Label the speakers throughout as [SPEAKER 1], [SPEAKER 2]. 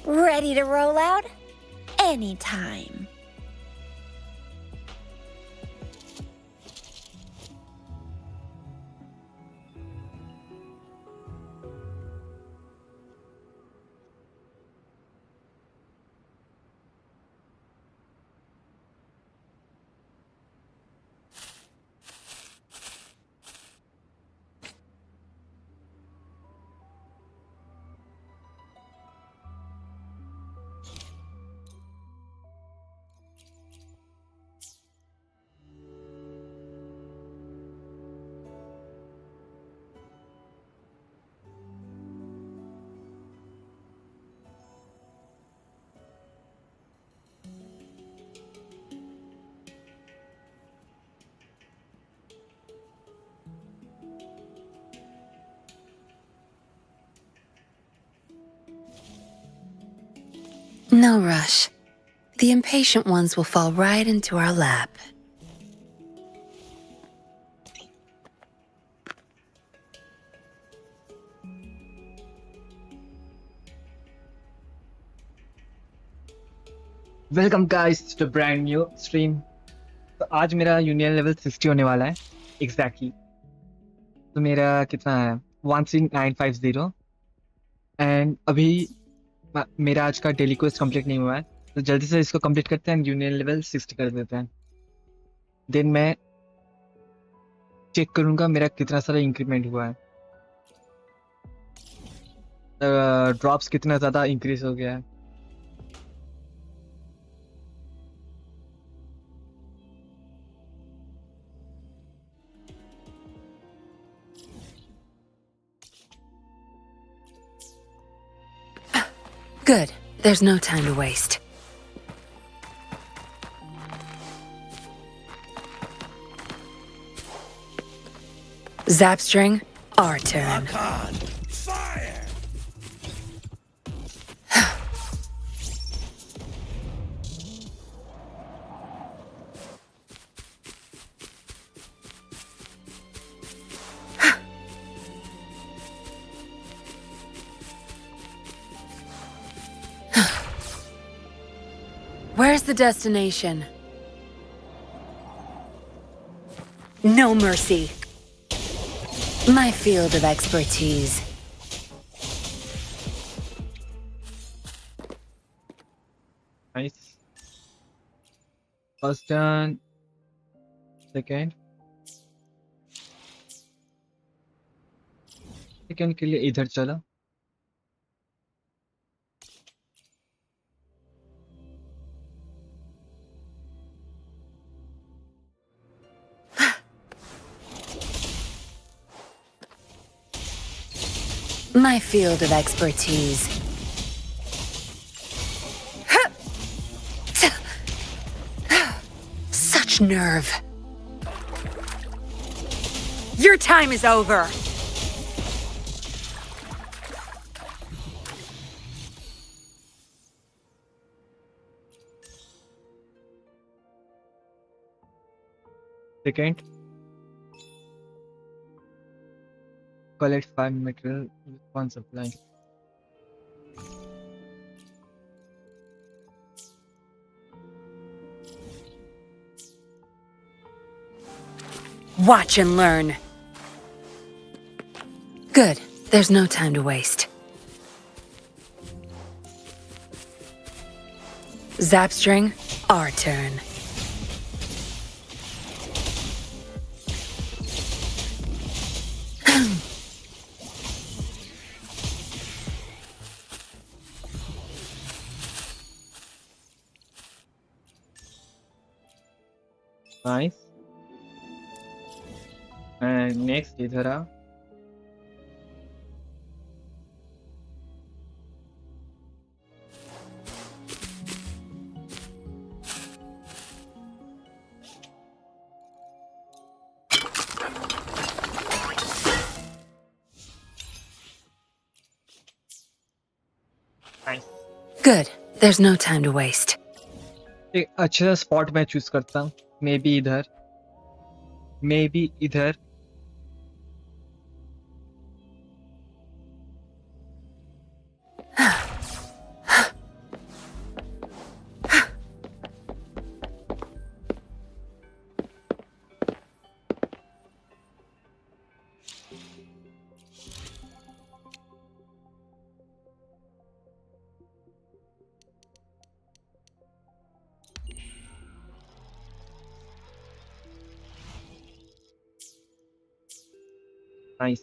[SPEAKER 1] Ready to roll out? Anytime.
[SPEAKER 2] No rush. The impatient ones will fall right into our lap.
[SPEAKER 3] Welcome guys to brand new stream. तो आज मेरा union level 60 होने वाला है exactly. तो मेरा कितना है 13950 एंड अभी मेरा आज का डेली क्वेस्ट कंप्लीट नहीं हुआ है, तो जल्दी से इसको कंप्लीट करते हैं, यूनियन लेवल 60 कर देते हैं। देन मैं चेक करूंगा मेरा कितना सारा इंक्रीमेंट हुआ है, ड्रॉप्स कितना ज़्यादा इंक्रीज हो गया है।
[SPEAKER 2] Good. There's no time to waste. Zapstring, our turn.
[SPEAKER 4] Fire!
[SPEAKER 2] Where's the destination? No mercy. My field of expertise.
[SPEAKER 3] Nice, first turn, second second के लिए इधर चला।
[SPEAKER 2] My field of expertise. Such nerve. Your time is over.
[SPEAKER 3] Second, collect 5 material with one supply.
[SPEAKER 2] Watch and learn. Good. There's no time to waste. Zapstring, our turn.
[SPEAKER 3] Nice. And next इधर आ। Nice.
[SPEAKER 2] Good. There's no time to waste.
[SPEAKER 3] एक अच्छा spot मैं choose करता हूँ, may be इधर। Nice.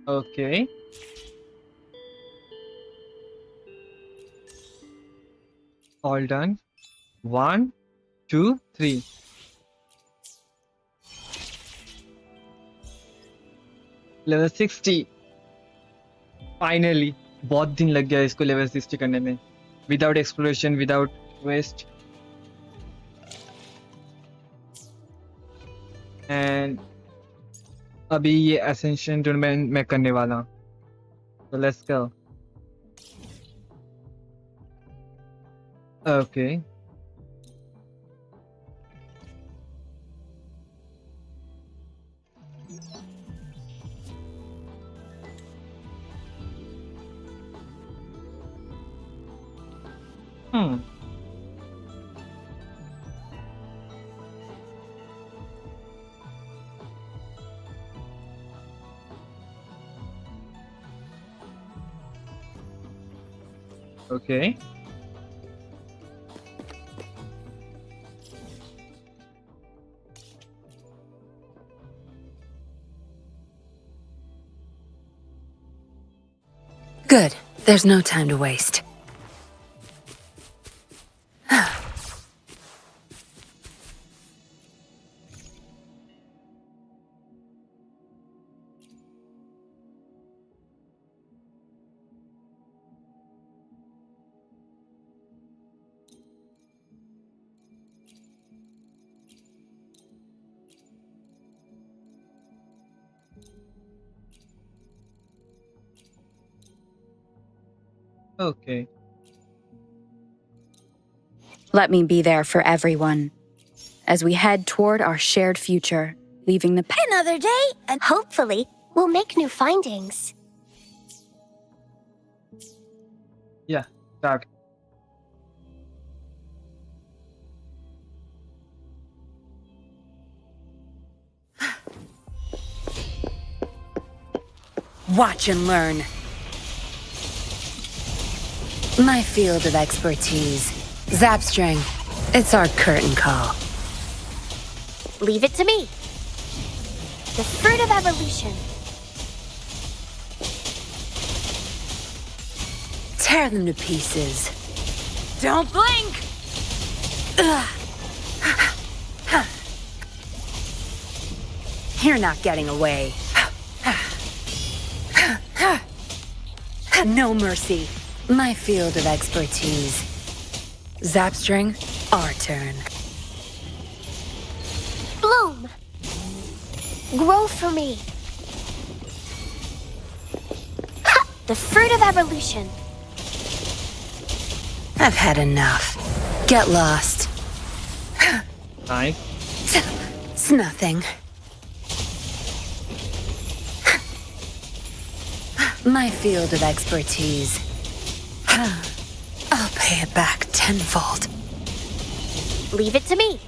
[SPEAKER 3] Okay. All done. 1, 2, 3. Level 60. Finally. बहुत दिन लग गया इसको level 60 करने में. Without exploration, without waste. And अभी ये ascension tournament मैं करने वाला हूँ. So let's go. Okay. Hmm. Okay.
[SPEAKER 2] Good. There's no time to waste.
[SPEAKER 3] Okay.
[SPEAKER 5] Let me be there for everyone as we head toward our shared future, leaving the
[SPEAKER 1] Another day, and hopefully, we'll make new findings.
[SPEAKER 3] Yeah. Start.
[SPEAKER 2] Watch and learn. My field of expertise. Zapstring. It's our curtain call.
[SPEAKER 1] Leave it to me. The fruit of evolution.
[SPEAKER 2] Tear them to pieces. Don't blink! You're not getting away. No mercy. My field of expertise. Zapstring, our turn.
[SPEAKER 1] Bloom. Grow for me. Ha! The fruit of evolution.
[SPEAKER 2] I've had enough. Get lost.
[SPEAKER 3] Nice.
[SPEAKER 2] It's nothing. My field of expertise. I'll pay it back tenfold.
[SPEAKER 1] Leave it to me.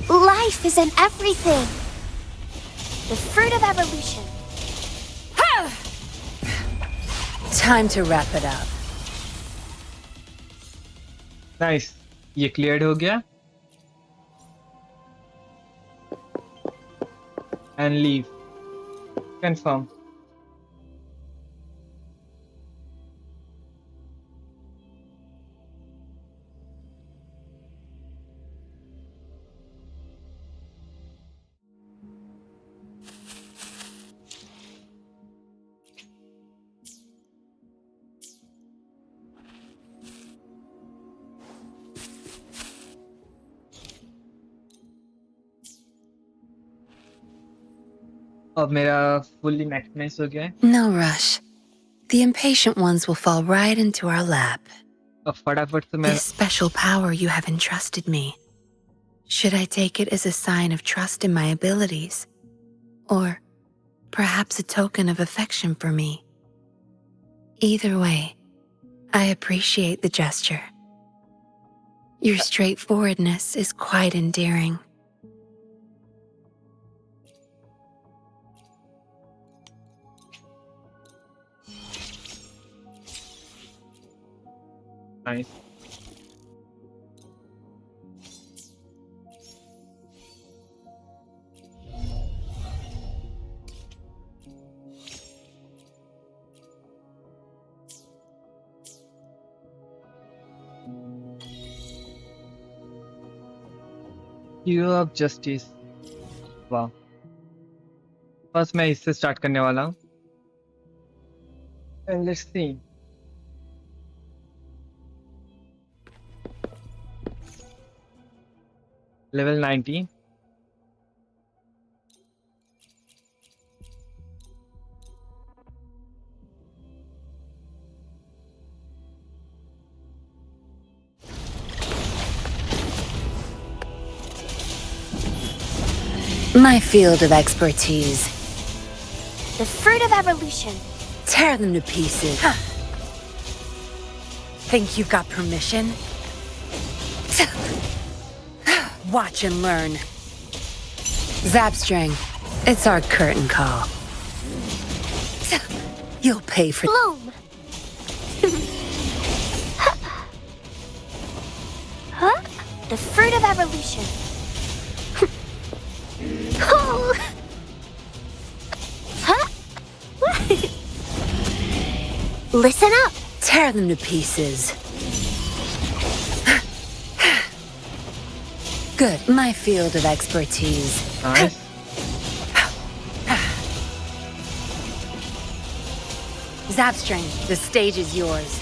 [SPEAKER 1] Life is in everything. The fruit of evolution.
[SPEAKER 2] Time to wrap it up.
[SPEAKER 3] Nice. ये cleared हो गया. And leave. Confirm. अब मेरा fully maximize हो गया है.
[SPEAKER 2] No rush. The impatient ones will fall right into our lap.
[SPEAKER 3] अब फटाफट से मैं
[SPEAKER 2] This special power you have entrusted me. Should I take it as a sign of trust in my abilities? Or perhaps a token of affection for me? Either way, I appreciate the gesture. Your straightforwardness is quite endearing.
[SPEAKER 3] nice. Hero of justice. वाह, first मैं इससे start करने वाला हूँ। And let's see. Level 90।
[SPEAKER 2] My field of expertise.
[SPEAKER 1] The fruit of evolution.
[SPEAKER 2] Tear them to pieces. Think you've got permission? Watch and learn. Zapstring, it's our curtain call. You'll pay for...
[SPEAKER 1] Bloom. Huh? The fruit of evolution. Oh. Huh? Listen up.
[SPEAKER 2] Tear them to pieces. Good. My field of expertise.
[SPEAKER 3] Nice.
[SPEAKER 2] Zapstring, the stage is yours.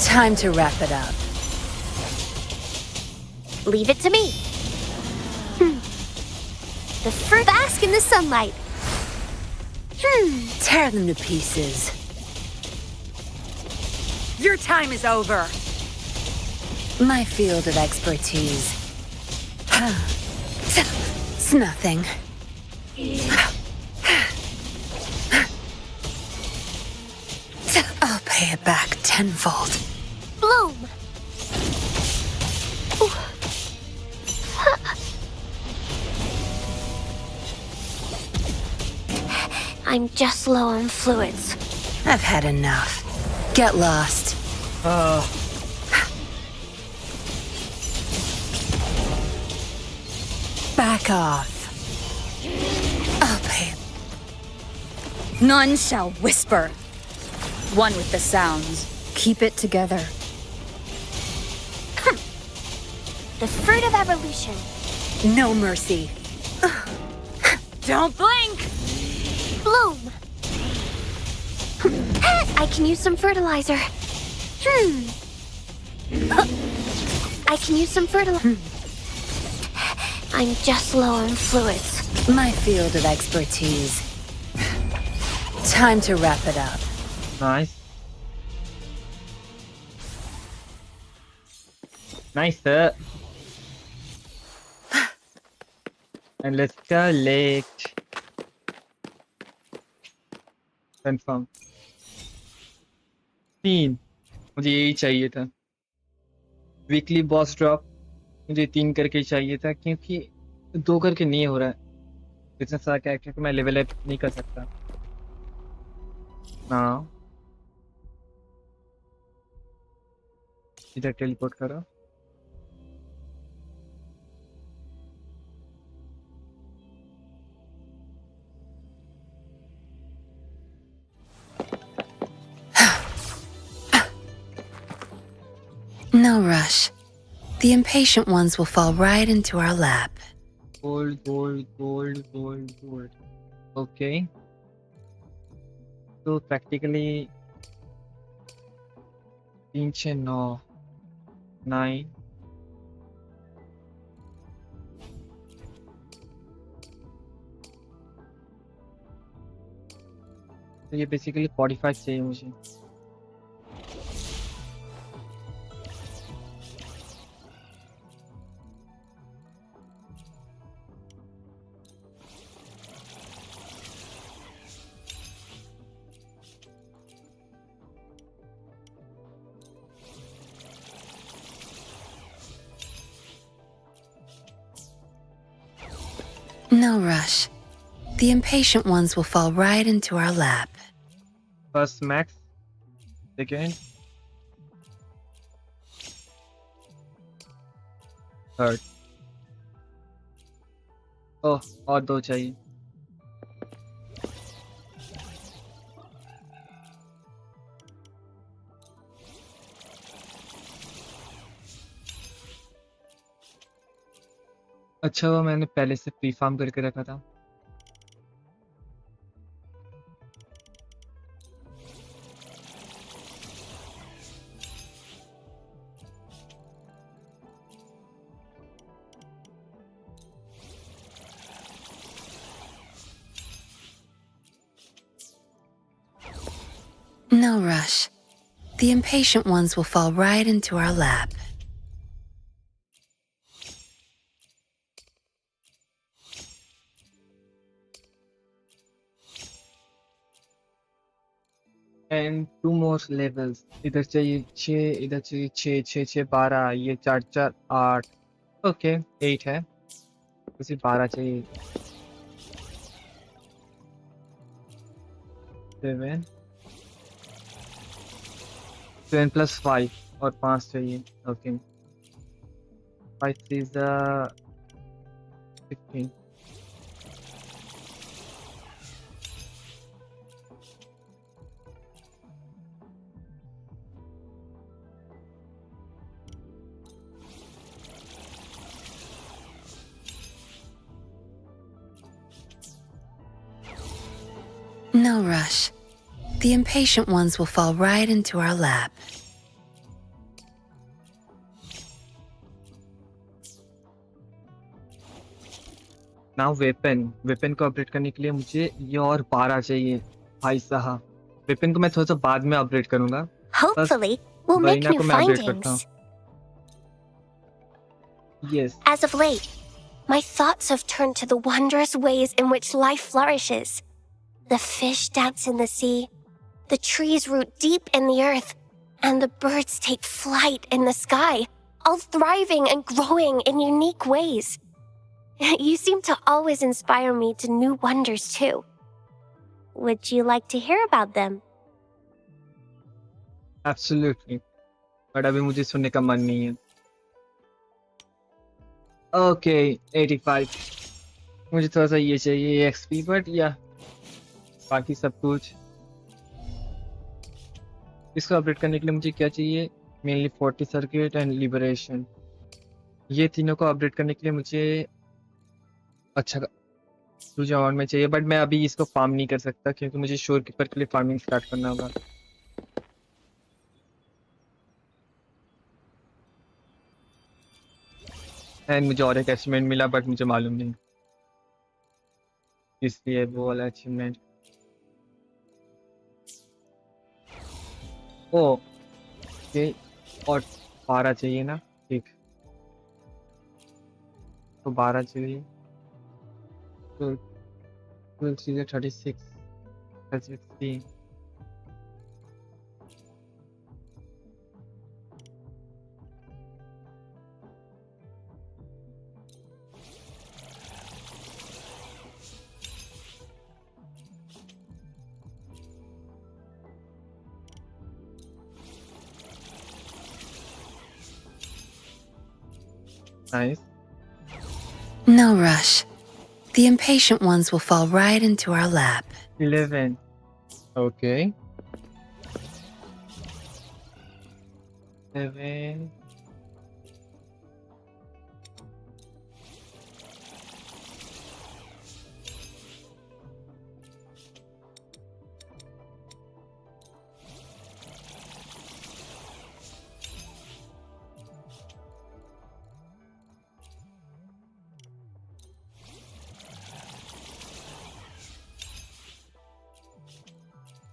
[SPEAKER 2] Time to wrap it up.
[SPEAKER 1] Leave it to me. The fruit bask in the sunlight.
[SPEAKER 2] Tear them to pieces. Your time is over. My field of expertise. It's nothing. I'll pay it back tenfold.
[SPEAKER 1] Bloom. I'm just low on fluids.
[SPEAKER 2] I've had enough. Get lost. Back off. I'll pay it.
[SPEAKER 5] None shall whisper. One with the sounds. Keep it together.
[SPEAKER 1] The fruit of evolution.
[SPEAKER 2] No mercy. Don't blink!
[SPEAKER 1] Bloom. I can use some fertilizer. I can use some fertilizer. I'm just low on fluids.
[SPEAKER 2] My field of expertise. Time to wrap it up.
[SPEAKER 3] Nice. Nice, sir. And let's collect. Confirm. 3 मुझे यही चाहिए था। Weekly boss drop मुझे 3 करके चाहिए था, क्योंकि 2 करके नहीं हो रहा है। इतना सारा कैरेक्टर को मैं लेवल अप नहीं कर सकता। हाँ, इधर टेलीपोर्ट करो।
[SPEAKER 2] No rush. The impatient ones will fall right into our lap.
[SPEAKER 3] Gold, gold, gold, gold, gold. Okay. So practically 3 6 9 9 तो ये बेसिकली 45 चाहिए मुझे।
[SPEAKER 2] No rush. The impatient ones will fall right into our lap.
[SPEAKER 3] First max, second, third. ओह, और 2 चाहिए। अच्छा हुआ मैंने पहले से प्री फार्म करके रखा था.
[SPEAKER 2] No rush. The impatient ones will fall right into our lap.
[SPEAKER 3] And 2 more levels. इधर चाहिए 6, इधर चाहिए 6, 6, 6, 12, ये 4, 4, 8. Okay, 8 है. उसे 12 चाहिए. 7, 7 plus 5 और 5 चाहिए. Okay. 5 is 15.
[SPEAKER 2] No rush. The impatient ones will fall right into our lap.
[SPEAKER 3] Now weapon को अपग्रेड करने के लिए मुझे ये और 12 चाहिए. भाई साहब. वेपन को मैं थोड़ा सा बाद में अपग्रेड करूंगा.
[SPEAKER 1] Hopefully, we'll make
[SPEAKER 3] Varina
[SPEAKER 1] new
[SPEAKER 3] को मैं अपग्रेड करता हूँ.
[SPEAKER 1] findings.
[SPEAKER 3] Yes.
[SPEAKER 1] As of late, my thoughts have turned to the wondrous ways in which life flourishes. The fish dance in the sea, the trees root deep in the earth, and the birds take flight in the sky, all thriving and growing in unique ways. You seem to always inspire me to new wonders too. Would you like to hear about them?
[SPEAKER 3] Absolutely. But अभी मुझे सुनने का मन नहीं है. Okay, 85. मुझे थोड़ा सा ये चाहिए XP, बट या बाकी सब कुछ. इसको अपडेट करने के लिए मुझे क्या चाहिए? Mainly 40 circuit and liberation. ये तीनों को अपडेट करने के लिए मुझे अच्छा मुझे और में चाहिए, बट मैं अभी इसको फार्म नहीं कर सकता क्योंकि मुझे शोरकीपर के लिए फार्मिंग स्टार्ट करना होगा. एंड मुझे और एक अचीवमेंट मिला बट मुझे मालूम नहीं, इसलिए वो वाला अचीवमेंट. ओ ये और 12 चाहिए ना. ठीक, तो 12 चाहिए. तो 12 चीजें 36 16. Nice.
[SPEAKER 2] No rush. The impatient ones will fall right into our lap.
[SPEAKER 3] 11. Okay. 7.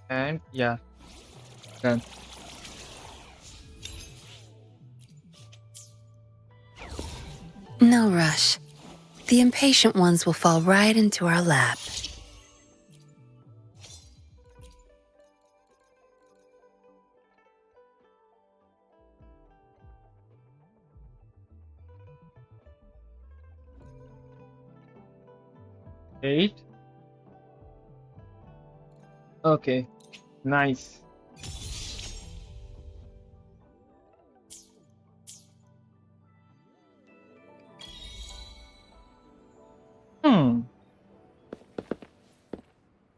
[SPEAKER 3] And yeah, done.
[SPEAKER 2] No rush. The impatient ones will fall right into our lap.
[SPEAKER 3] Eight. Okay, nice.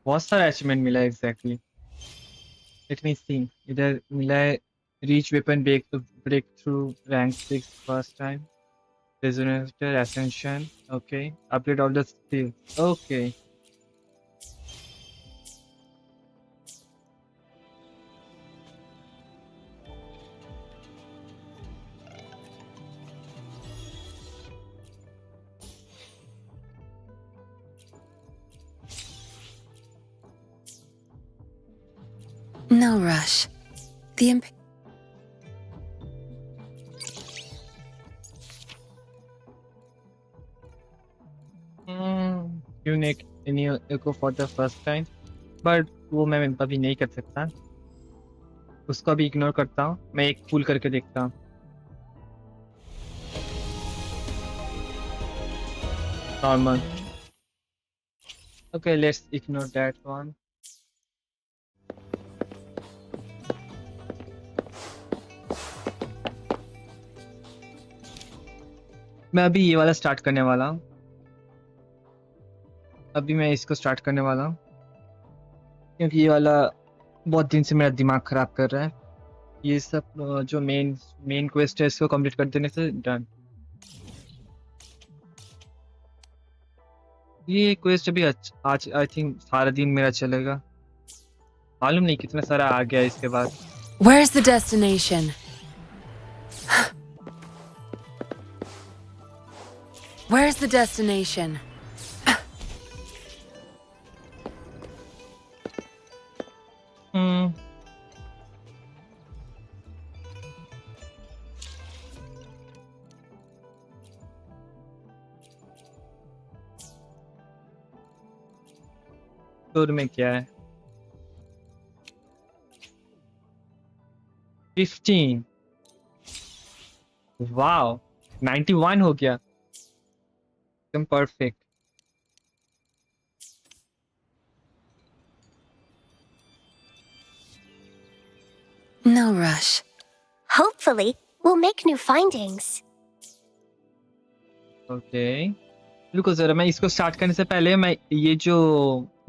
[SPEAKER 3] बहुत सारा अचीवमेंट मिला है exactly. Let me सी. इधर मिला है reach weapon break through rank 6 first time. Resonator Ascension. Okay. Upgrade all the skills. Okay.
[SPEAKER 2] No rush. The imp-
[SPEAKER 3] Unique in your echo for the first time. But वो मैं अभी नहीं कर सकता. उसको अभी इग्नोर करता हूँ. मैं एक पुल करके देखता हूँ. Normal. Okay, let's ignore that one. मैं अभी ये वाला स्टार्ट करने वाला हूँ. अभी मैं इसको स्टार्ट करने वाला हूँ क्योंकि ये वाला बहुत दिन से मेरा दिमाग खराब कर रहा है. ये सब जो मेन क्वेस्ट है इसको कंप्लीट कर देने से डन. ये क्वेस्ट अभी आज आई थिंक सारा दिन मेरा चलेगा. मालूम नहीं कितना सारा आ गया इसके बाद.
[SPEAKER 2] Where's the destination? Where's the destination?
[SPEAKER 3] Tour में क्या है? 15. वाओ 91 हो गया. एकदम perfect.
[SPEAKER 2] No rush.
[SPEAKER 1] Hopefully, we'll make new findings.
[SPEAKER 3] Okay रुको जरा. मैं इसको स्टार्ट करने से पहले मैं ये जो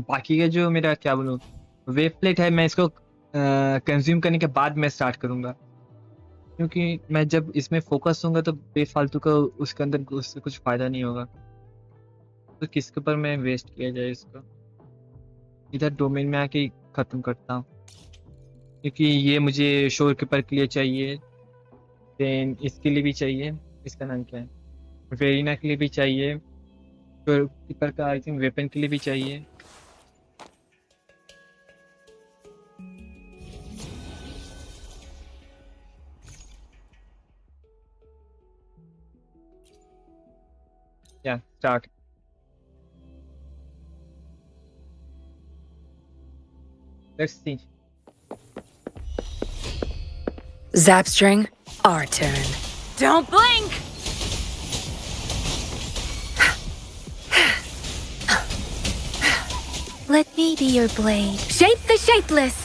[SPEAKER 3] बाकी का जो मेरा क्या बोलूं वेव प्लेट है मैं इसको कंज्यूम करने के बाद मैं स्टार्ट करूंगा क्योंकि मैं जब इसमें फोकस होऊंगा तो बेफालतू का उसके अंदर उससे कुछ फायदा नहीं होगा. तो किसके ऊपर मैं वेस्ट किया जाए इसको. इधर डोमेन में आके खत्म करता हूँ क्योंकि ये मुझे शोरकीपर के लिए चाहिए. देन इसके लिए भी चाहिए. इसका नाम क्या है? वेरिना के लिए भी चाहिए. शोरकीपर का आई थिंक वेपन के लिए भी चाहिए. या start. Let's see.
[SPEAKER 2] Zapstring, our turn. Don't blink!
[SPEAKER 1] Let me be your blade.
[SPEAKER 2] Shape the shapeless!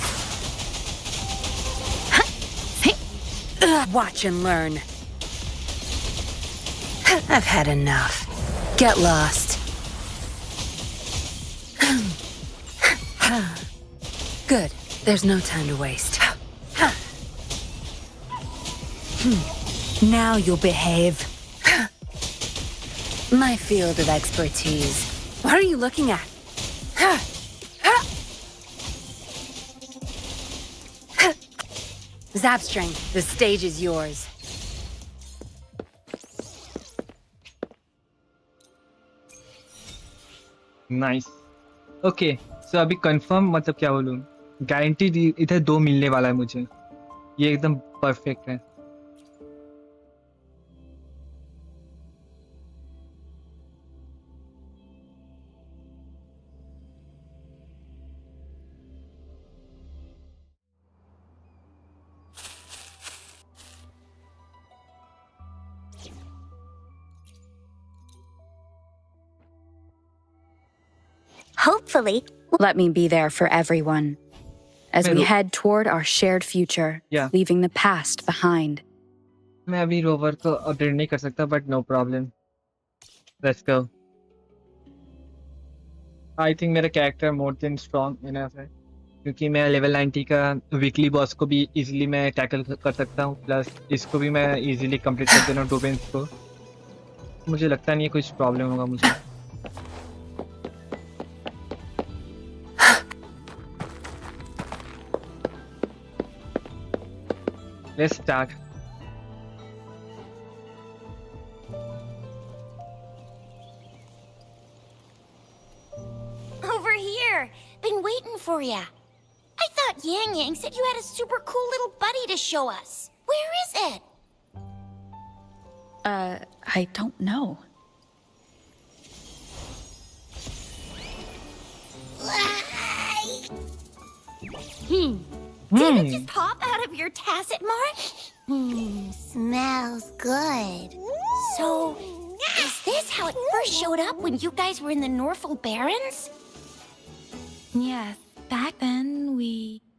[SPEAKER 2] Watch and learn. I've had enough. Get lost. Good. There's no time to waste. Now you'll behave. My field of expertise. What are you looking at? Zapstring, the stage is yours.
[SPEAKER 3] Nice. Okay so अभी confirm मतलब क्या बोलूं guaranteed इधर 2 मिलने वाला है मुझे. ये एकदम परफेक्ट है.
[SPEAKER 1] Hopefully,
[SPEAKER 5] Let me be there for everyone as we head toward our shared future,
[SPEAKER 3] Yeah.
[SPEAKER 5] leaving the past behind.
[SPEAKER 3] मैं अभी रोवर को अपडेट नहीं कर सकता but no problem. Let's go. I think मेरा character more than strong enough है क्योंकि मैं लेवल 90 का वीकली बॉस को भी इजीली मैं टैकल कर सकता हूँ. प्लस इसको भी मैं इजीली कंप्लीट कर देना डोमेन्स को. मुझे लगता नहीं है कुछ प्रॉब्लम होगा मुझे. Let's start.
[SPEAKER 1] Over here. Been waiting for ya. I thought Yang Yang said you had a super cool little buddy to show us. Where is it?
[SPEAKER 5] I don't know.
[SPEAKER 1] Did it just pop out of your tacit mark? Smells good. So, is this how it first showed up when you guys were in the Norfolk Barrens?
[SPEAKER 2] Yes, back then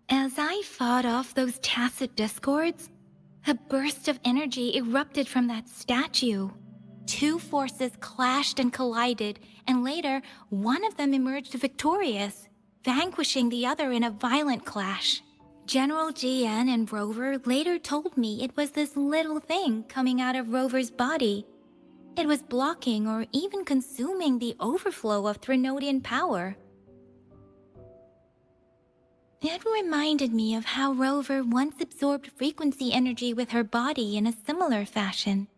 [SPEAKER 2] as I fought off those tacit discords, a burst of energy erupted from that statue. Two forces clashed and collided, and later, one of them emerged victorious, vanquishing the other in a violent clash. General GN and Rover later told me it was this little thing coming out of Rover's body. It was blocking or even consuming the overflow of Threnodian power. It reminded me of how Rover once absorbed frequency energy with her body in a similar fashion.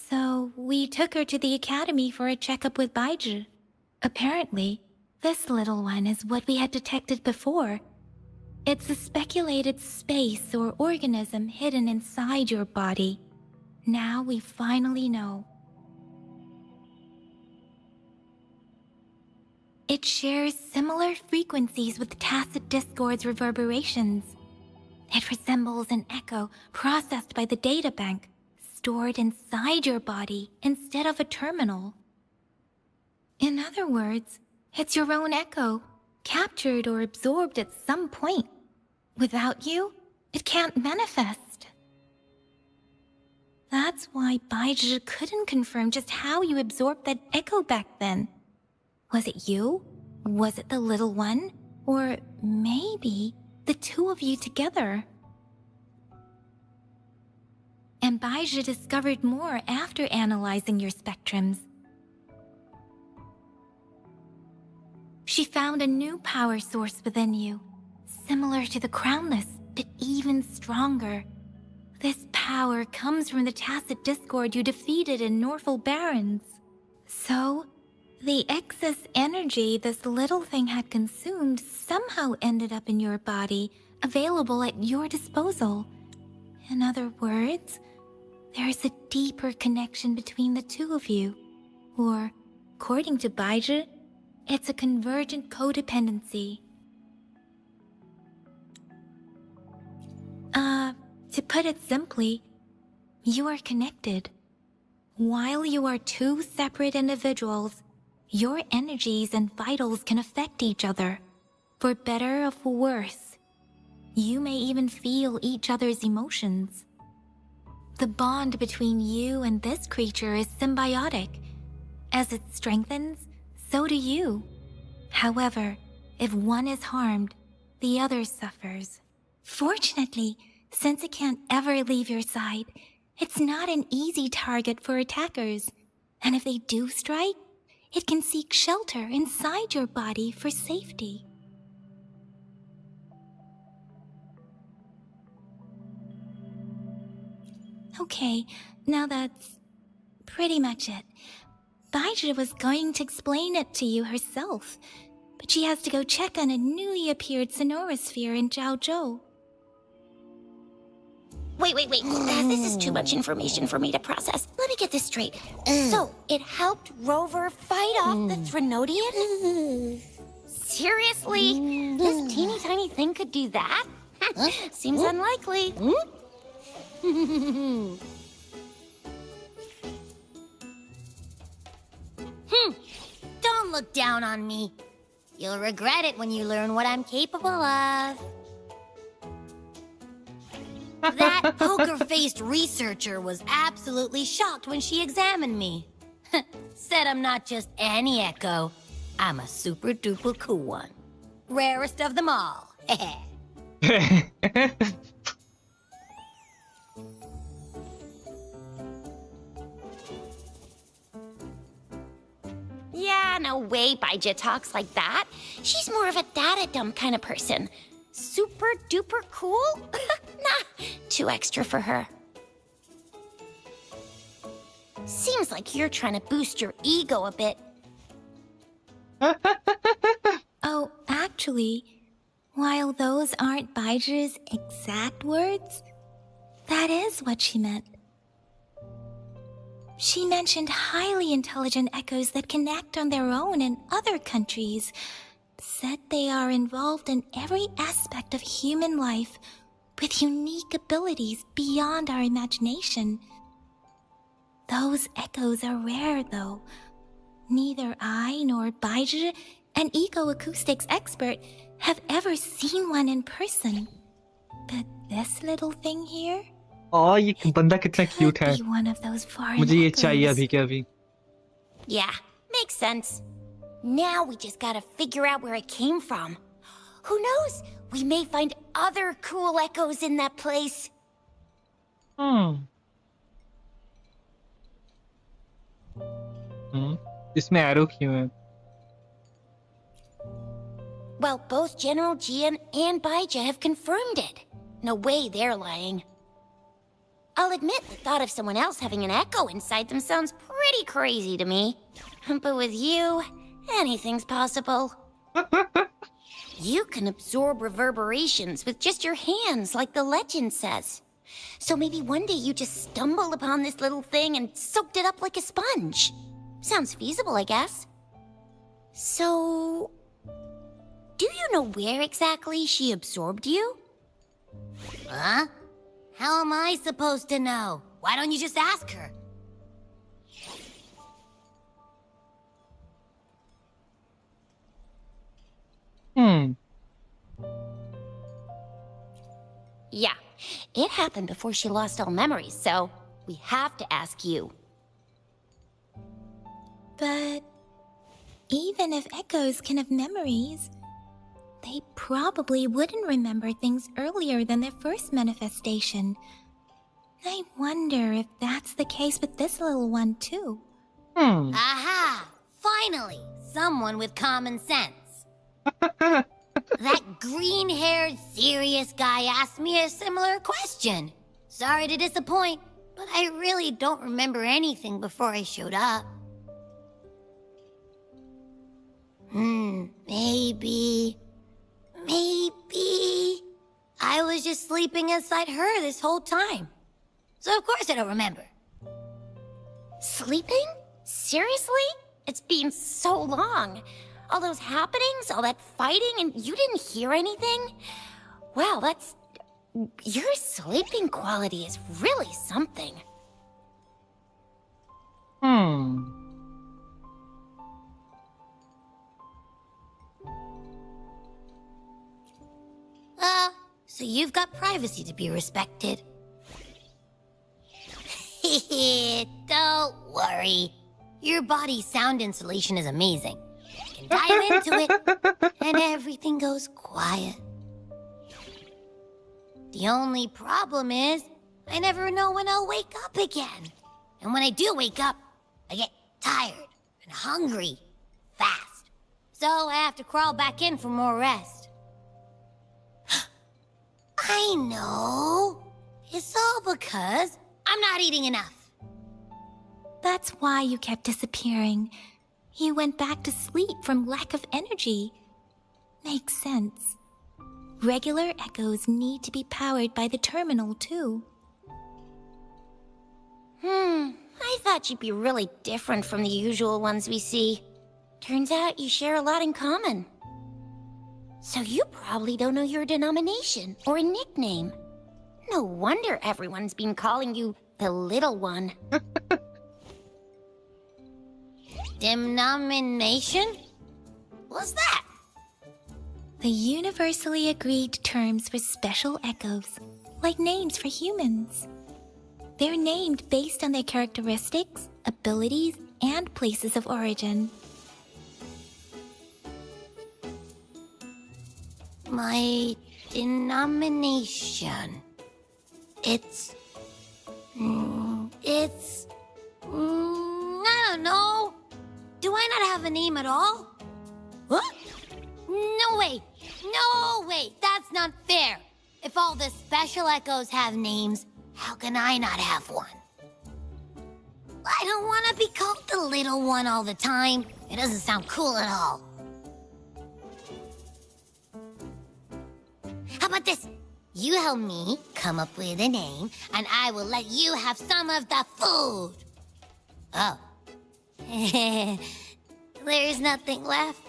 [SPEAKER 2] So we took her to the academy for a checkup with Baizhi. Apparently, this little one is what we had detected before. It's a speculated space or organism hidden inside your body. Now we finally know. It shares similar frequencies with tacit discord's reverberations. It resembles an echo processed by the data bank, stored inside your body instead of a terminal. In other words, it's your own echo, captured or absorbed at some point. Without you, it can't manifest. That's why Baizhi couldn't confirm just how you absorbed that echo back then. Was it you? Was it the little one? Or maybe the two of you together? And Baizhi discovered more after analyzing your spectrums. She found a new power source within you, similar to the Crownless, but even stronger. This power comes from the tacit discord you defeated in Norfolk Barrens. So, the excess energy this little thing had consumed somehow ended up in your body, available at your disposal. In other words, there is a deeper connection between the two of you. Or, according to Baizhi, it's a convergent codependency. To put it simply, you are connected. While you are two separate individuals, your energies and vitals can affect each other, for better or for worse. You may even feel each other's emotions. The bond between you and this creature is symbiotic. As it strengthens, so do you. However, if one is harmed, the other suffers. Fortunately, since it can't ever leave your side, it's not an easy target for attackers. And if they do strike, it can seek shelter inside your body for safety. Okay, now that's pretty much it. Baizhi was going to explain it to you herself, but she has to go check on a newly appeared sonorosphere in Zhaozhou.
[SPEAKER 1] Wait. This is too much information for me to process. Let me get this straight. So, it helped Rover fight off the Threnodian? Seriously? This teeny tiny thing could do that? Seems unlikely. Don't look down on me. You'll regret it when you learn what I'm capable of. That poker-faced researcher was absolutely shocked when she examined me. Said I'm not just any echo. I'm a super-duper cool one. Rarest of them all.
[SPEAKER 6] no way Baija talks like that. She's more of a data dump kind of person. Super duper cool? Nah, too extra for her. Seems like you're trying to boost your ego a bit.
[SPEAKER 7] Oh, actually, while those aren't Baija's exact words, that is what she meant. She mentioned highly intelligent echoes that can act on their own in other countries. Said they are involved in every aspect of human life with unique abilities beyond our imagination. Those echoes are rare, though. Neither I nor Baija, an eco-acoustics expert, have ever seen one in person. But this little thing here
[SPEAKER 3] ये बंदा कितना
[SPEAKER 7] could
[SPEAKER 3] cute है.
[SPEAKER 7] be one of those foreign
[SPEAKER 3] मुझे ये
[SPEAKER 7] echoes.
[SPEAKER 3] चाहिए अभी के अभी.
[SPEAKER 6] Yeah, makes sense. Now we just gotta figure out where it came from. Who knows? We may find other cool echoes in that place.
[SPEAKER 3] इसमें arrow क्यों है?
[SPEAKER 6] Well, both General Jian and Baija have confirmed it. No way they're lying. I'll admit the thought of someone else having an echo inside them sounds pretty crazy to me. But with you, anything's possible. You can absorb reverberations with just your hands, like the legend says. So maybe one day you just stumbled upon this little thing and soaked it up like a sponge. Sounds feasible, I guess. So, do you know where exactly she absorbed you? Huh? How am I supposed to know? Why don't you just ask her? Yeah, it happened before she lost all memories, so we have to ask you.
[SPEAKER 7] But even if echoes can have memories, they probably wouldn't remember things earlier than their first manifestation. I wonder if that's the case with this little one, too.
[SPEAKER 6] Aha! Finally, someone with common sense. That green-haired, serious guy asked me a similar question. Sorry to disappoint, but I really don't remember anything before I showed up. Maybe I was just sleeping inside her this whole time. So of course I don't remember. Sleeping? Seriously? It's been so long. All those happenings, all that fighting, and you didn't hear anything? Wow, that's... Your sleeping quality is really something. So you've got privacy to be respected. Don't worry. Your body's sound insulation is amazing. You can dive into it, and everything goes quiet. The only problem is, I never know when I'll wake up again. And when I do wake up, I get tired and hungry fast. So I have to crawl back in for more rest. I know. It's all because I'm not eating enough.
[SPEAKER 7] That's why you kept disappearing. You went back to sleep from lack of energy. Makes sense. Regular echoes need to be powered by the terminal, too.
[SPEAKER 6] I thought you'd be really different from the usual ones we see. Turns out you share a lot in common. So you probably don't know your denomination or a nickname. No wonder everyone's been calling you the Little One. Denomination? What's that?
[SPEAKER 7] The universally agreed terms for special echoes, like names for humans. They're named based on their characteristics, abilities, and places of origin.
[SPEAKER 6] My denomination. It's... I don't know. Do Do I not have a name at all? What? No way! No way! That's not fair! If all the special echoes have names, how can I not have one? I don't want to be called the little one all the time. It doesn't sound cool at all. How about this? You help me come up with a name, and I will let you have some of the food. Oh. There's nothing left.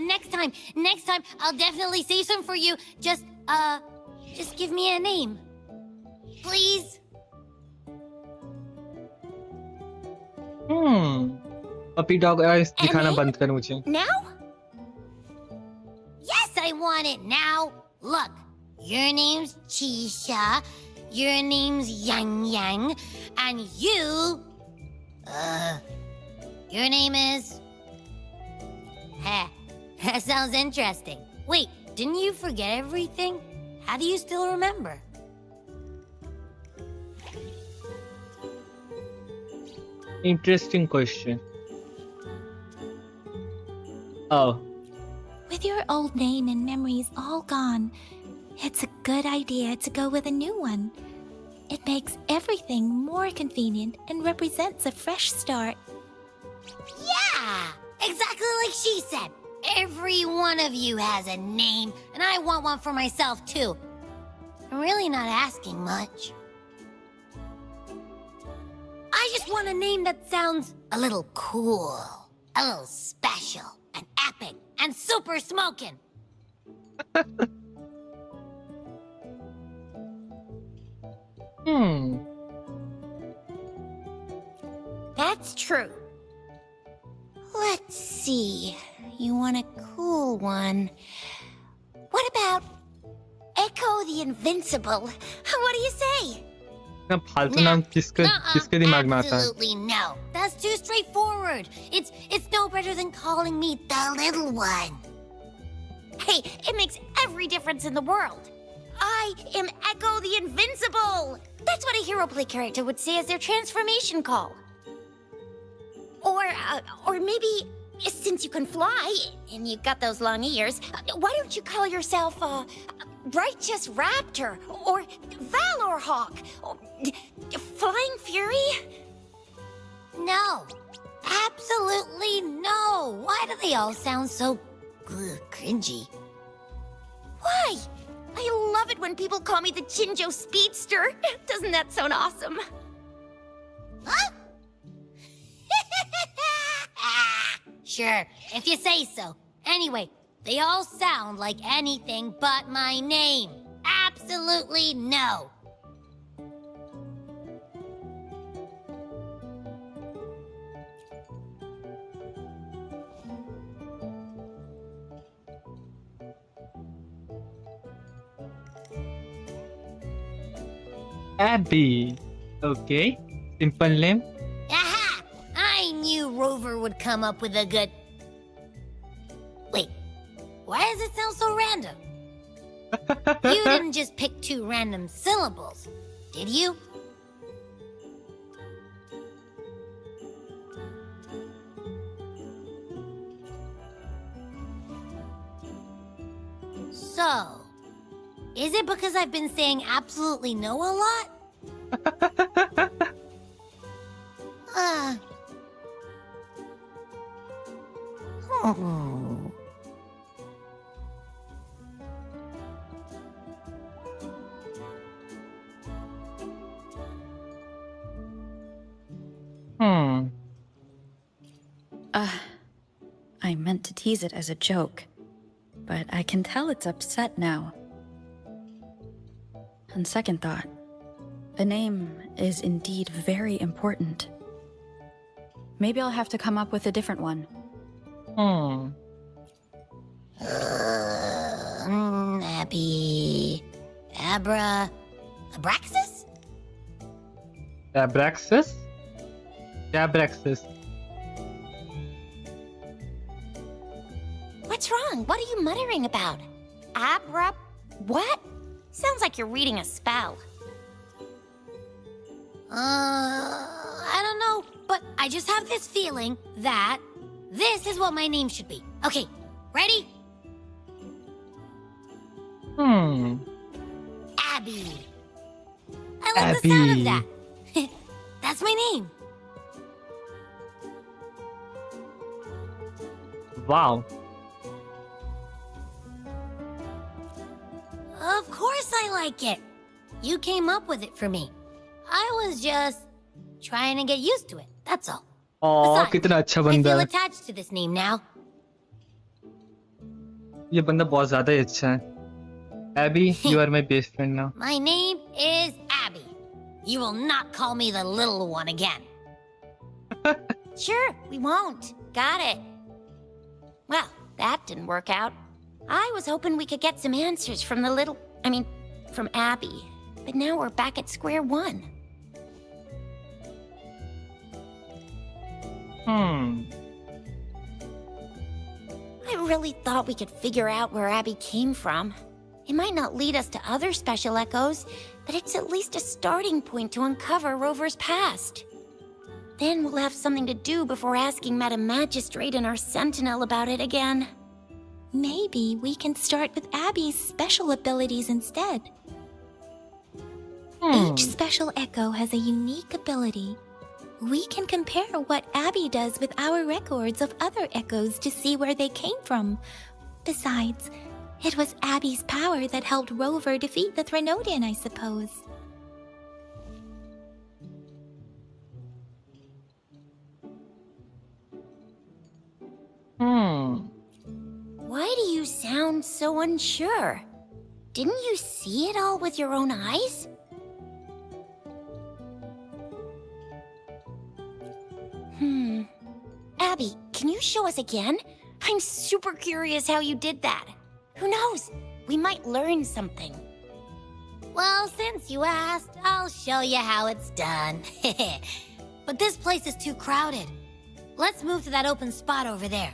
[SPEAKER 6] Next time, I'll definitely say some for you. Just give me a name. Please?
[SPEAKER 3] Puppy dog दिखाना बंद कर मुझे.
[SPEAKER 6] Now? Yes, I want it now. Look, your name's Chisha, your name's Yang Yang, and your name is... That sounds interesting. Wait, didn't you forget everything? How do you still remember?
[SPEAKER 3] Interesting question. Oh.
[SPEAKER 7] With your old name and memories all gone, it's a good idea to go with a new one. It makes everything more convenient and represents a fresh start.
[SPEAKER 6] Yeah! Exactly like she said. Every one of you has a name, and I want one for myself, too. I'm really not asking much. I just want a name that sounds a little cool, a little special, and epic, and super smoking. That's true. Let's see. You want a cool one. What about Echo the Invincible? What do you say?
[SPEAKER 3] ना फालतू नाम किसके दिमाग में आता है?
[SPEAKER 6] Absolutely no. That's too straightforward. It's no better than calling me the little one. Hey, it makes every difference in the world. I am Echo the Invincible. That's what a hero play character would say as their transformation call. Or maybe, since you can fly and you've got those long ears, why don't you call yourself Righteous Raptor or Valor Hawk or Flying Fury? No, absolutely no. Why do they all sound so cringy? Why? I love it when people call me the Chinjo Speedster. Doesn't that sound awesome? Huh? Sure, if you say so. Anyway, they all sound like anything but my name. Absolutely no.
[SPEAKER 3] Abby. Okay. Simple name.
[SPEAKER 6] Aha! I knew Rover would come up with a good... Wait, why does it sound so random? You didn't just pick two random syllables, did you? So, is it because I've been saying absolutely no a lot? Oh.
[SPEAKER 5] I meant to tease it as a joke, but I can tell it's upset now. On second thought, a name is indeed very important. Maybe I'll have to come up with a different one.
[SPEAKER 6] Abby... Abraxas?
[SPEAKER 3] Abraxas? Abraxas.
[SPEAKER 6] What's wrong? What are you muttering about? What? Sounds like you're reading a spell. I don't know, but I just have this feeling that this is what my name should be. Okay, ready? Abby. I like the sound of that. That's my name.
[SPEAKER 3] Wow.
[SPEAKER 6] Of course I like it. You came up with it for me. I was just trying to get used to it, that's all. Besides,
[SPEAKER 3] कितना अच्छा
[SPEAKER 6] I
[SPEAKER 3] बंदा
[SPEAKER 6] feel
[SPEAKER 3] है.
[SPEAKER 6] attached to this name now.
[SPEAKER 3] ये बंदा बहुत ज्यादा ही अच्छा है. Abby, you are my best friend now.
[SPEAKER 6] My name is Abby. You will not call me the little one again. Sure, we won't. Got it. Well, that didn't work out. I was hoping we could get some answers from from Abby. But now we're back at square one. I really thought we could figure out where Abby came from. It might not lead us to other special echoes, but it's at least a starting point to uncover Rover's past. Then we'll have something to do before asking Madam Magistrate and our Sentinel about it again.
[SPEAKER 7] Maybe we can start with Abby's special abilities instead. Each special echo has a unique ability. We can compare what Abby does with our records of other echoes to see where they came from. Besides, it was Abby's power that helped Rover defeat the Threnodian, I suppose.
[SPEAKER 6] Why do you sound so unsure? Didn't you see it all with your own eyes? Abby, can you show us again? I'm super curious how you did that. Who knows? We might learn something. Well, since you asked, I'll show you how it's done. But this place is too crowded. Let's move to that open spot over there.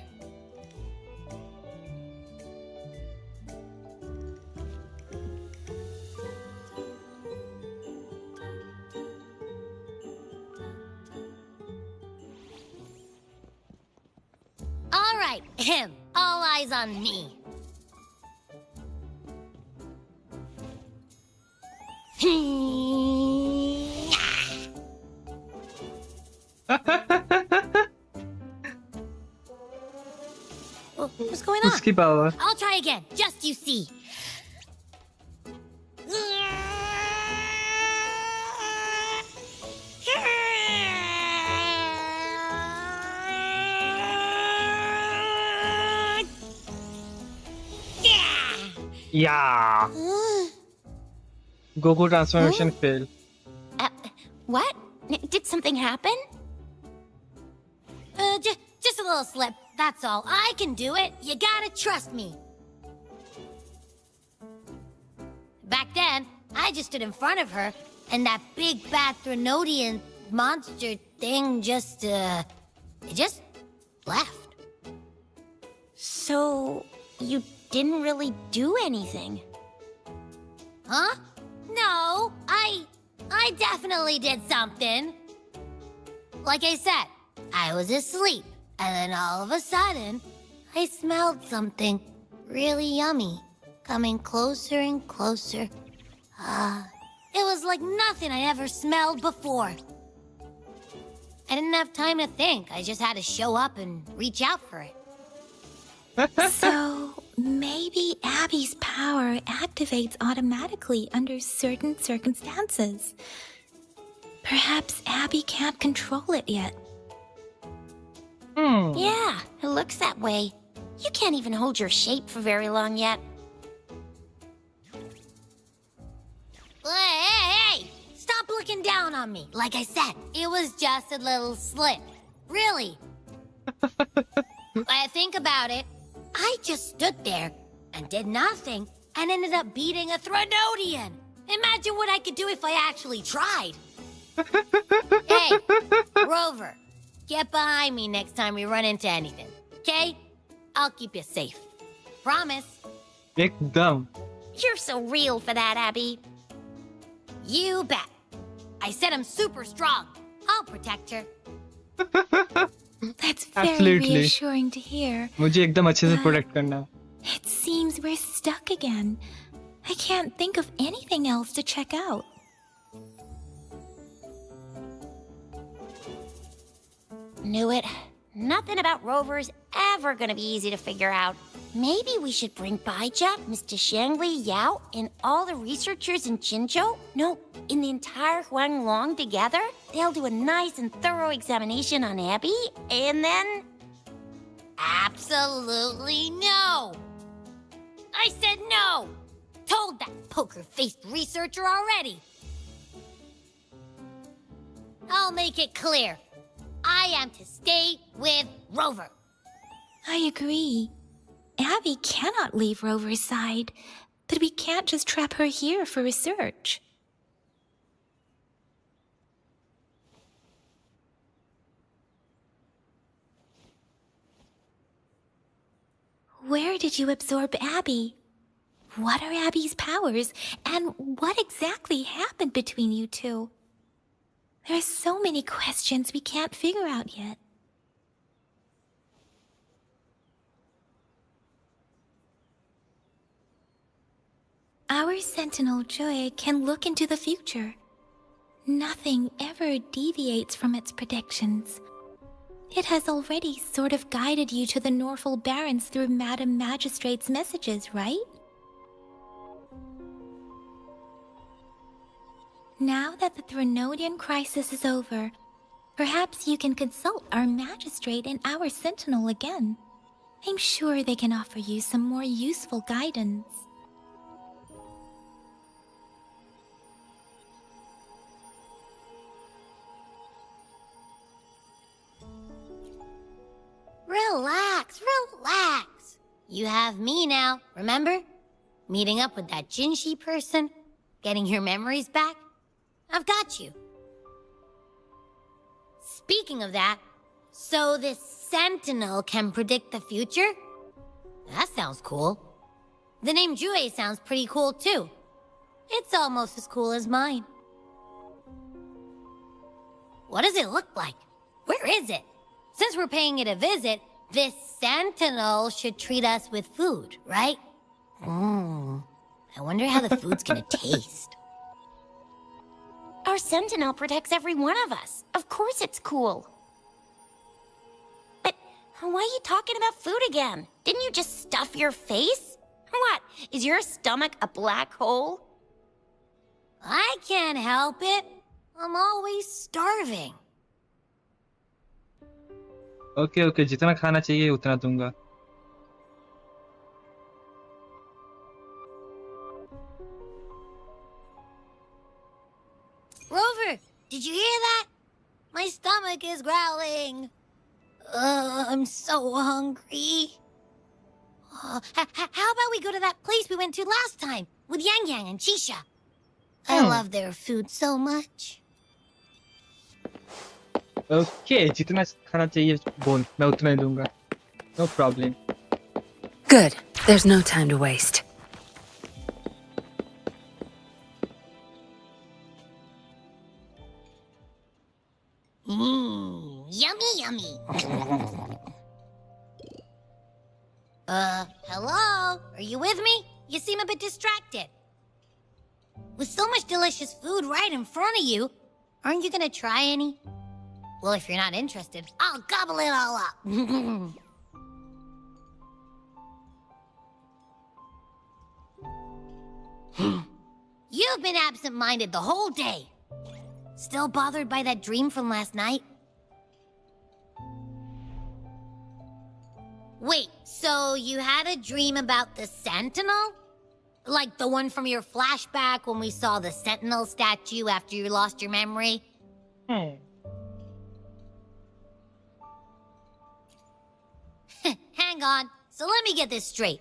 [SPEAKER 6] All right, all eyes on me. What's going on?
[SPEAKER 3] उसकी power.
[SPEAKER 6] I'll try again, just you see.
[SPEAKER 3] Yeah. Goku transformation failed.
[SPEAKER 6] What? Did something happen? Just a little slip, that's all. I can do it. You gotta trust me. Back then, I just stood in front of her, and that big bad Threnodian monster thing just left. So, you didn't really do anything? Huh? No, I definitely did something. Like I said, I was asleep, and then all of a sudden, I smelled something really yummy coming closer and closer. It was like nothing I ever smelled before. I didn't have time to think. I just had to show up and reach out for it.
[SPEAKER 7] So, maybe Abby's power activates automatically under certain circumstances. Perhaps Abby can't control it yet.
[SPEAKER 6] Yeah, it looks that way. You can't even hold your shape for very long yet. Hey! Stop looking down on me. Like I said, it was just a little slip. Really. Think about it. I just stood there and did nothing and ended up beating a Threnodian. Imagine what I could do if I actually tried. Hey, Rover, get behind me next time we run into anything, okay? I'll keep you safe. Promise.
[SPEAKER 3] एकदम.
[SPEAKER 6] You're so real for that, Abby. You bet. I said I'm super strong. I'll protect her.
[SPEAKER 7] That's very
[SPEAKER 3] Absolutely.
[SPEAKER 7] reassuring to hear.
[SPEAKER 3] मुझे एकदम अच्छे से protect करना है.
[SPEAKER 7] It seems we're stuck again. I can't think of anything else to check out.
[SPEAKER 6] Knew it. Nothing about Rover's ever gonna be easy to figure out. Maybe we should bring Baija, Mr. Shangli, Yao, and all the researchers in Jinzhou? No, in the entire Huanglong together? They'll do a nice and thorough examination on Abby, and then... Absolutely no! I said no! Told that poker-faced researcher already! I'll make it clear. I am to stay with Rover.
[SPEAKER 7] I agree. Abby cannot leave Rover's side, but we can't just trap her here for research. Where did you absorb Abby? What are Abby's powers, and what exactly happened between you two? There are so many questions we can't figure out yet. Our Sentinel Joy can look into the future. Nothing ever deviates from its predictions. It has already sort of guided you to the Norfolk Barrens through Madam Magistrate's messages, right? Now that the Threnodian crisis is over, perhaps you can consult our Magistrate and our Sentinel again. I'm sure they can offer you some more useful guidance.
[SPEAKER 6] Relax, relax. You have me now, remember? Meeting up with that Jinshi person, getting your memories back. I've got you. Speaking of that, so this Sentinel can predict the future? That sounds cool. The name Jue sounds pretty cool too. It's almost as cool as mine. What does it look like? Where is it? Since we're paying it a visit, this Sentinel should treat us with food, right? I wonder how the food's gonna taste. Our Sentinel protects every one of us. Of course it's cool. But why are you talking about food again? Didn't you just stuff your face? What, is your stomach a black hole? I can't help it. I'm always starving.
[SPEAKER 3] Okay जितना खाना चाहिए उतना दूंगा.
[SPEAKER 6] Rover, did you hear that? My stomach is growling. I'm so hungry. How about we go to that place we went to last time with Yang Yang and Chisha? I love their food so much.
[SPEAKER 3] Okay जितना खाना चाहिए बोल मैं उतना ही दूंगा. No problem.
[SPEAKER 2] Good. There's no time to waste.
[SPEAKER 6] Yummy, yummy. Hello? Are you with me? You seem a bit distracted. With so much delicious food right in front of you, aren't you gonna try any? Well, if you're not interested, I'll gobble it all up. You've been absent-minded the whole day. Still bothered by that dream from last night? Wait, so you had a dream about the Sentinel? Like the one from your flashback when we saw the Sentinel statue after you lost your memory? Hang on, so let me get this straight.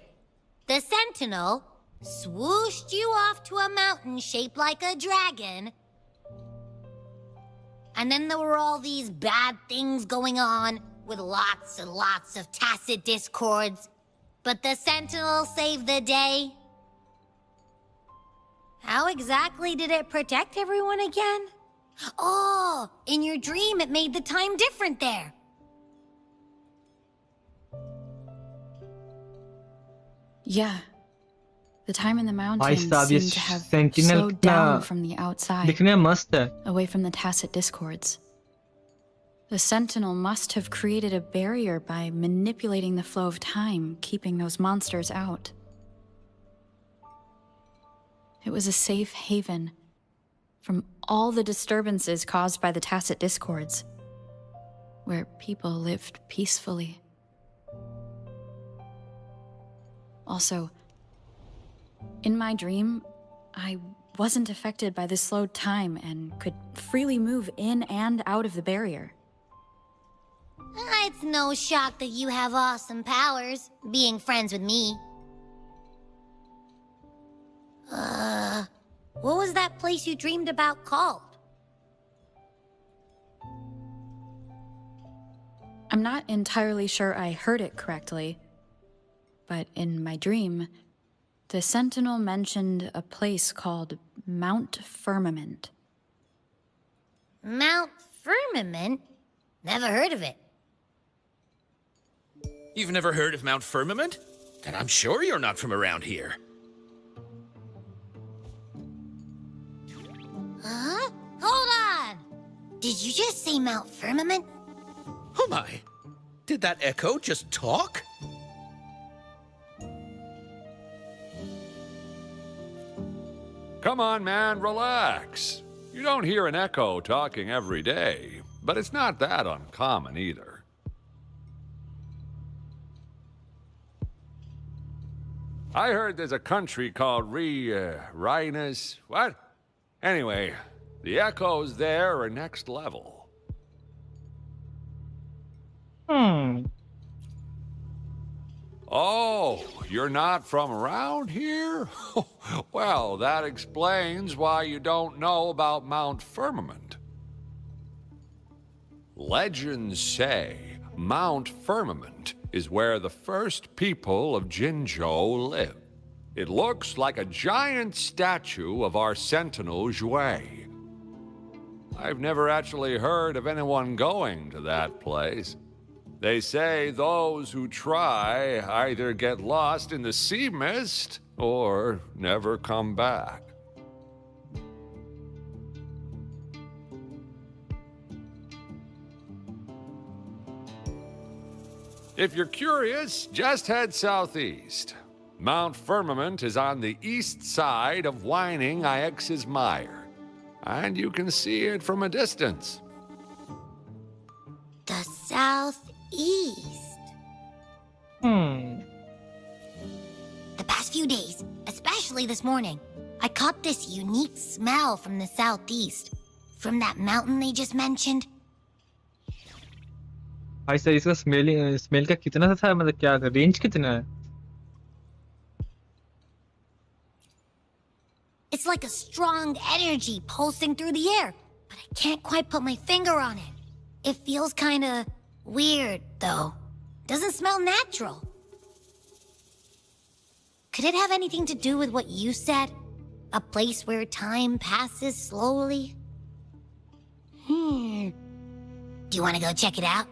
[SPEAKER 6] The Sentinel swooshed you off to a mountain shaped like a dragon, and then there were all these bad things going on with lots and lots of tacit discords, but the Sentinel saved the day. How exactly did it protect everyone again? Oh, in your dream it made the time different there.
[SPEAKER 5] Yeah. The time in the
[SPEAKER 3] भाई
[SPEAKER 5] mountains
[SPEAKER 3] साहब ये
[SPEAKER 5] seemed to have
[SPEAKER 3] sentinel
[SPEAKER 5] slowed
[SPEAKER 3] कितना
[SPEAKER 5] down from the outside,
[SPEAKER 3] दिखने में मस्त है.
[SPEAKER 5] away from the tacit discords. The Sentinel must have created a barrier by manipulating the flow of time, keeping those monsters out. It was a safe haven from all the disturbances caused by the tacit discords, where people lived peacefully. Also, in my dream, I wasn't affected by the slowed time and could freely move in and out of the barrier.
[SPEAKER 6] It's no shock that you have awesome powers, being friends with me. What was that place you dreamed about called?
[SPEAKER 5] I'm not entirely sure I heard it correctly, but in my dream, the Sentinel mentioned a place called Mount Firmament.
[SPEAKER 6] Mount Firmament? Never heard of it.
[SPEAKER 4] You've never heard of Mount Firmament? Then I'm sure you're not from around here.
[SPEAKER 6] Huh? Hold on! Did you just say Mount Firmament?
[SPEAKER 4] Oh my! Did that echo just talk?
[SPEAKER 8] Come on, man, relax. You don't hear an echo talking every day, but it's not that uncommon either. I heard there's a country called Rhinus. What? Anyway, the echoes there are next level. Oh, you're not from around here? Well, that explains why you don't know about Mount Firmament. Legends say Mount Firmament is where the first people of Jinzhou live. It looks like a giant statue of our Sentinel Jue. I've never actually heard of anyone going to that place. They say those who try either get lost in the sea mist or never come back. If you're curious, just head southeast. Mount Firmament is on the east side of Whining Ix's Mire, and you can see it from a distance.
[SPEAKER 6] The southeast. The past few days, especially this morning, I caught this unique smell from the southeast. From that mountain they just mentioned.
[SPEAKER 3] भाई sir इसका smell का कितना सा था मतलब क्या range कितना है
[SPEAKER 6] It's like a strong energy pulsing through the air, but I can't quite put my finger on it. It feels kinda weird, though. Doesn't smell natural. Could it have anything to do with what you said? A place where time passes slowly? Do you want to go check it out?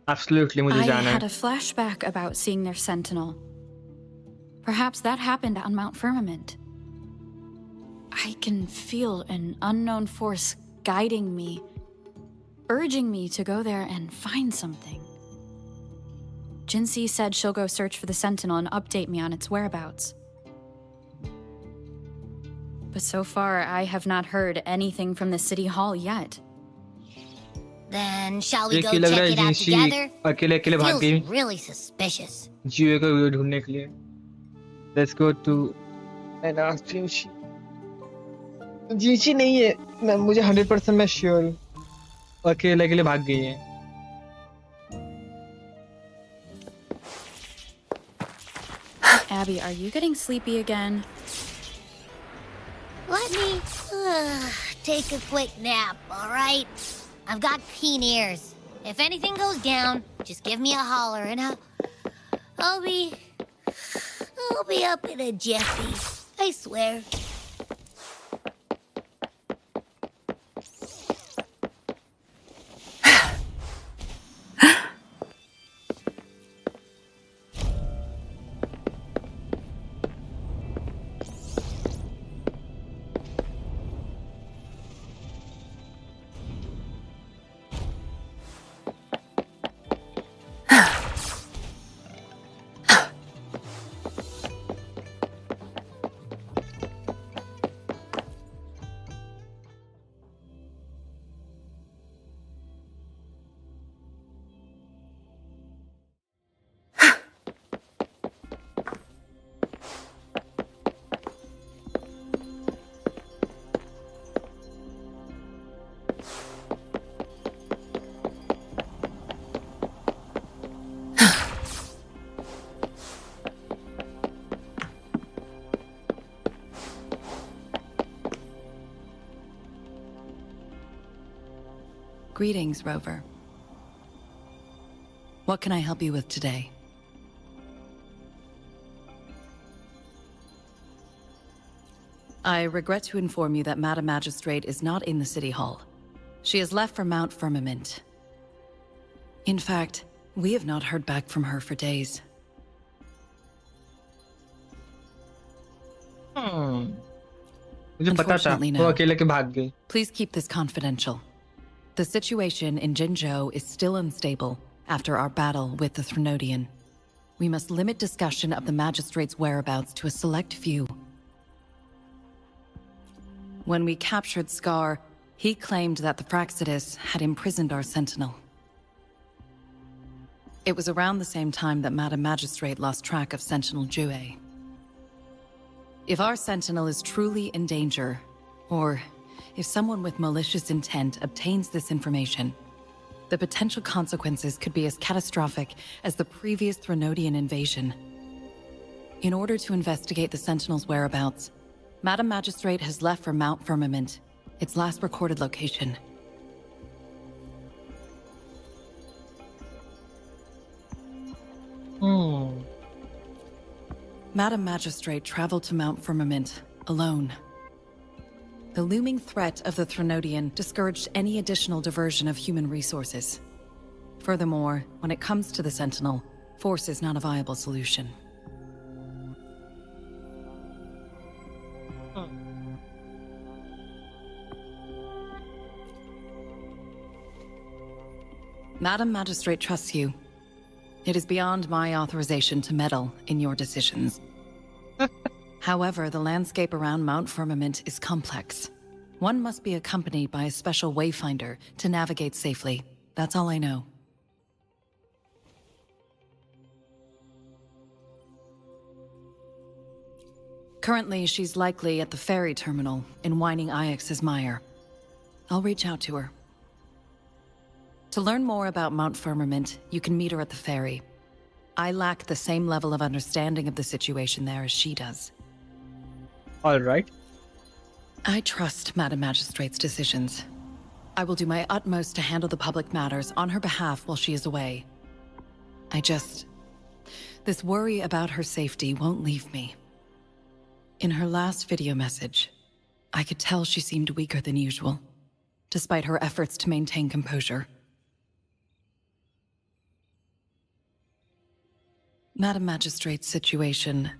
[SPEAKER 3] Absolutely, मुझे
[SPEAKER 5] I
[SPEAKER 3] जाना
[SPEAKER 5] had
[SPEAKER 3] है.
[SPEAKER 5] a flashback about seeing their sentinel. Perhaps that happened on Mount Firmament. I can feel an unknown force guiding me, urging me to go there and find something. Jinxie said she'll go search for the sentinel and update me on its whereabouts. But so far, I have not heard anything from the city hall yet.
[SPEAKER 6] Then shall we
[SPEAKER 3] ये
[SPEAKER 6] go
[SPEAKER 3] क्यों लग रहा
[SPEAKER 6] check
[SPEAKER 3] है
[SPEAKER 6] it out
[SPEAKER 3] जिनसी
[SPEAKER 6] together?
[SPEAKER 3] अकेले अकेले भाग गई
[SPEAKER 6] Feels really suspicious.
[SPEAKER 3] जीवे को वीडियो ढूंढने के लिए. Let's go to and ask जिनसी. जिनसी नहीं है मैं मुझे 100% मैं श्योर हूँ. अकेले अकेले भाग गई है.
[SPEAKER 5] Abby, are you getting sleepy again?
[SPEAKER 6] Let me take a quick nap, all right? I've got keen ears. If anything goes down, just give me a holler and I'll be up in a jiffy. I swear.
[SPEAKER 9] Greetings, Rover. What can I help you with today? I regret to inform you that Madam Magistrate is not in the City Hall. She has left for Mount Firmament. In fact, we have not heard back from her for days.
[SPEAKER 3] मुझे पता था
[SPEAKER 9] Unfortunately,
[SPEAKER 3] वो
[SPEAKER 9] no.
[SPEAKER 3] अकेले के भाग गई.
[SPEAKER 9] Please keep this confidential. The situation in Jinzhou is still unstable after our battle with the Threnodian. We must limit discussion of the Magistrate's whereabouts to a select few. When we captured Scar, he claimed that the Praxidus had imprisoned our sentinel. It was around the same time that Madam Magistrate lost track of Sentinel Jue. If our sentinel is truly in danger, or if someone with malicious intent obtains this information, the potential consequences could be as catastrophic as the previous Threnodian invasion. In order to investigate the Sentinel's whereabouts, Madam Magistrate has left for Mount Firmament, its last recorded location. Madam Magistrate traveled to Mount Firmament alone. The looming threat of the Threnodian discouraged any additional diversion of human resources. Furthermore, when it comes to the Sentinel, force is not a viable solution. Madam Magistrate trusts you. It is beyond my authorization to meddle in your decisions. However, the landscape around Mount Firmament is complex. One must be accompanied by a special wayfinder to navigate safely. That's all I know. Currently, she's likely at the ferry terminal in Whining Ix's Mire. I'll reach out to her. To learn more about Mount Firmament, you can meet her at the ferry. I lack the same level of understanding of the situation there as she does.
[SPEAKER 3] All right.
[SPEAKER 9] I trust Madam Magistrate's decisions. I will do my utmost to handle the public matters on her behalf while she is away. This worry about her safety won't leave me. In her last video message, I could tell she seemed weaker than usual, despite her efforts to maintain composure. Madam Magistrate's situation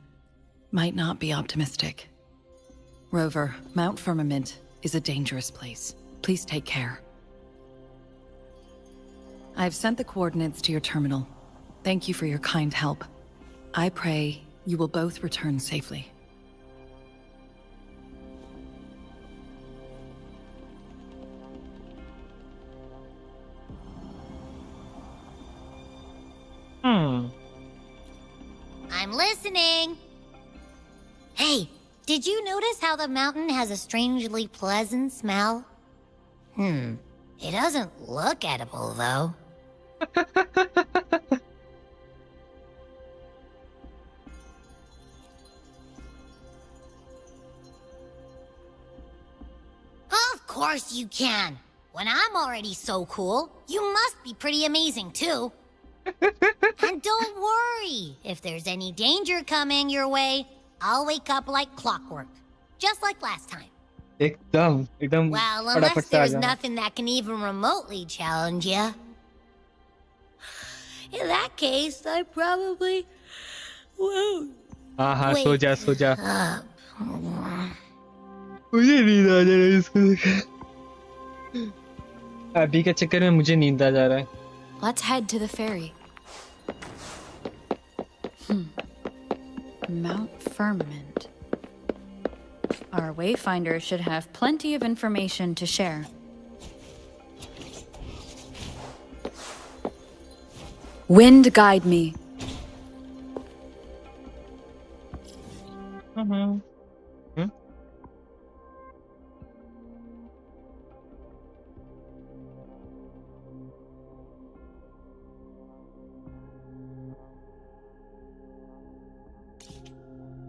[SPEAKER 9] might not be optimistic. Rover, Mount Firmament is a dangerous place. Please take care. I've sent the coordinates to your terminal. Thank you for your kind help. I pray you will both return safely.
[SPEAKER 6] I'm listening. Hey, did you notice how the mountain has a strangely pleasant smell? It doesn't look edible, though. Of course you can. When I'm already so cool, you must be pretty amazing, too. And don't worry, if there's any danger coming your way, I'll wake up like clockwork, just like last time.
[SPEAKER 3] एकदम
[SPEAKER 6] Well,
[SPEAKER 3] फटाफट
[SPEAKER 6] unless
[SPEAKER 3] से आ
[SPEAKER 6] there's
[SPEAKER 3] जाना.
[SPEAKER 6] nothing that can even remotely challenge you. In that case, I probably won't.
[SPEAKER 3] हाँ
[SPEAKER 6] Wait.
[SPEAKER 3] सो जा
[SPEAKER 6] up.
[SPEAKER 3] मुझे नींद आ जा रहा है इसको देख. अभी के चक्कर में मुझे नींद आ जा रहा है.
[SPEAKER 5] Let's head to the ferry. Mount Firmament. Our wayfinder should have plenty of information to share. Wind guide me.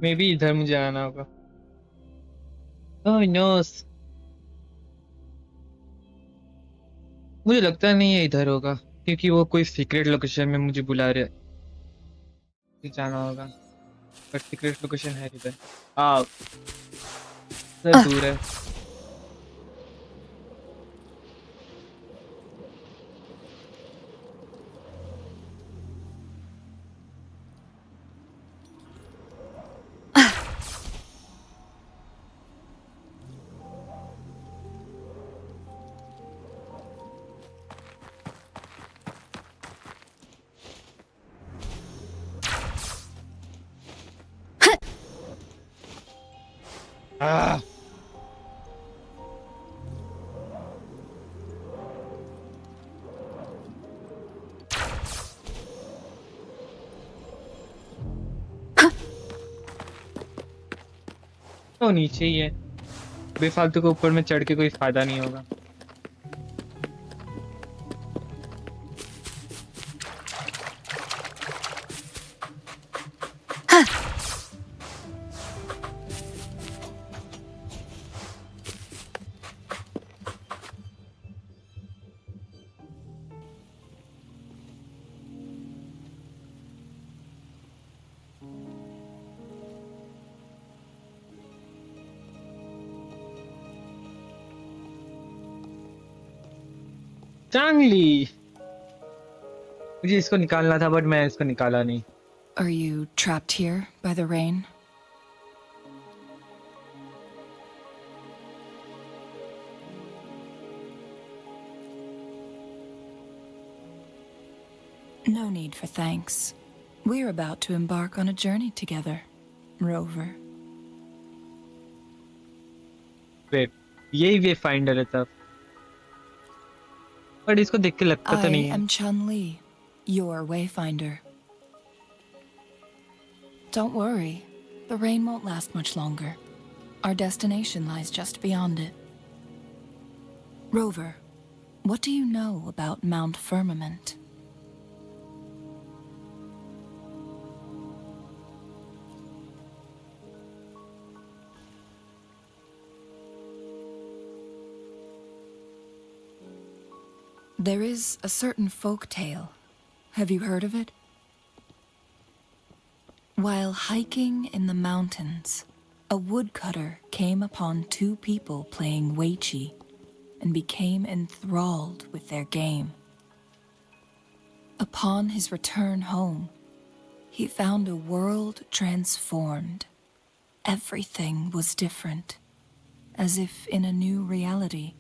[SPEAKER 3] May be इधर मुझे आना होगा. Oh no. मुझे लगता नहीं है इधर होगा क्योंकि वो कोई सीक्रेट लोकेशन में मुझे बुला रहे मुझे जाना होगा बट सीक्रेट लोकेशन है इधर इधर दूर है Ah! तो नीचे ही है बेफालतू के ऊपर में चढ़ के कोई फायदा नहीं होगा चांगली मुझे इसको निकालना था बट मैं इसको निकाला नहीं
[SPEAKER 9] Are you trapped here by the rain? No need for thanks. We're about to embark on a journey together, Rover.
[SPEAKER 3] Wait यही वे फाइंडर है तब बट इसको देख के लगता तो
[SPEAKER 9] I
[SPEAKER 3] नहीं है
[SPEAKER 9] am Chun-Li, your wayfinder. Don't worry, the rain won't last much longer. Our destination lies just beyond it. Rover, what do you know about Mount Firmament? There is a certain folk tale. Have you heard of it? While hiking in the mountains, a woodcutter came upon two people playing Weiqi and became enthralled with their game. Upon his return home, he found a world transformed. Everything was different, as if in a new reality.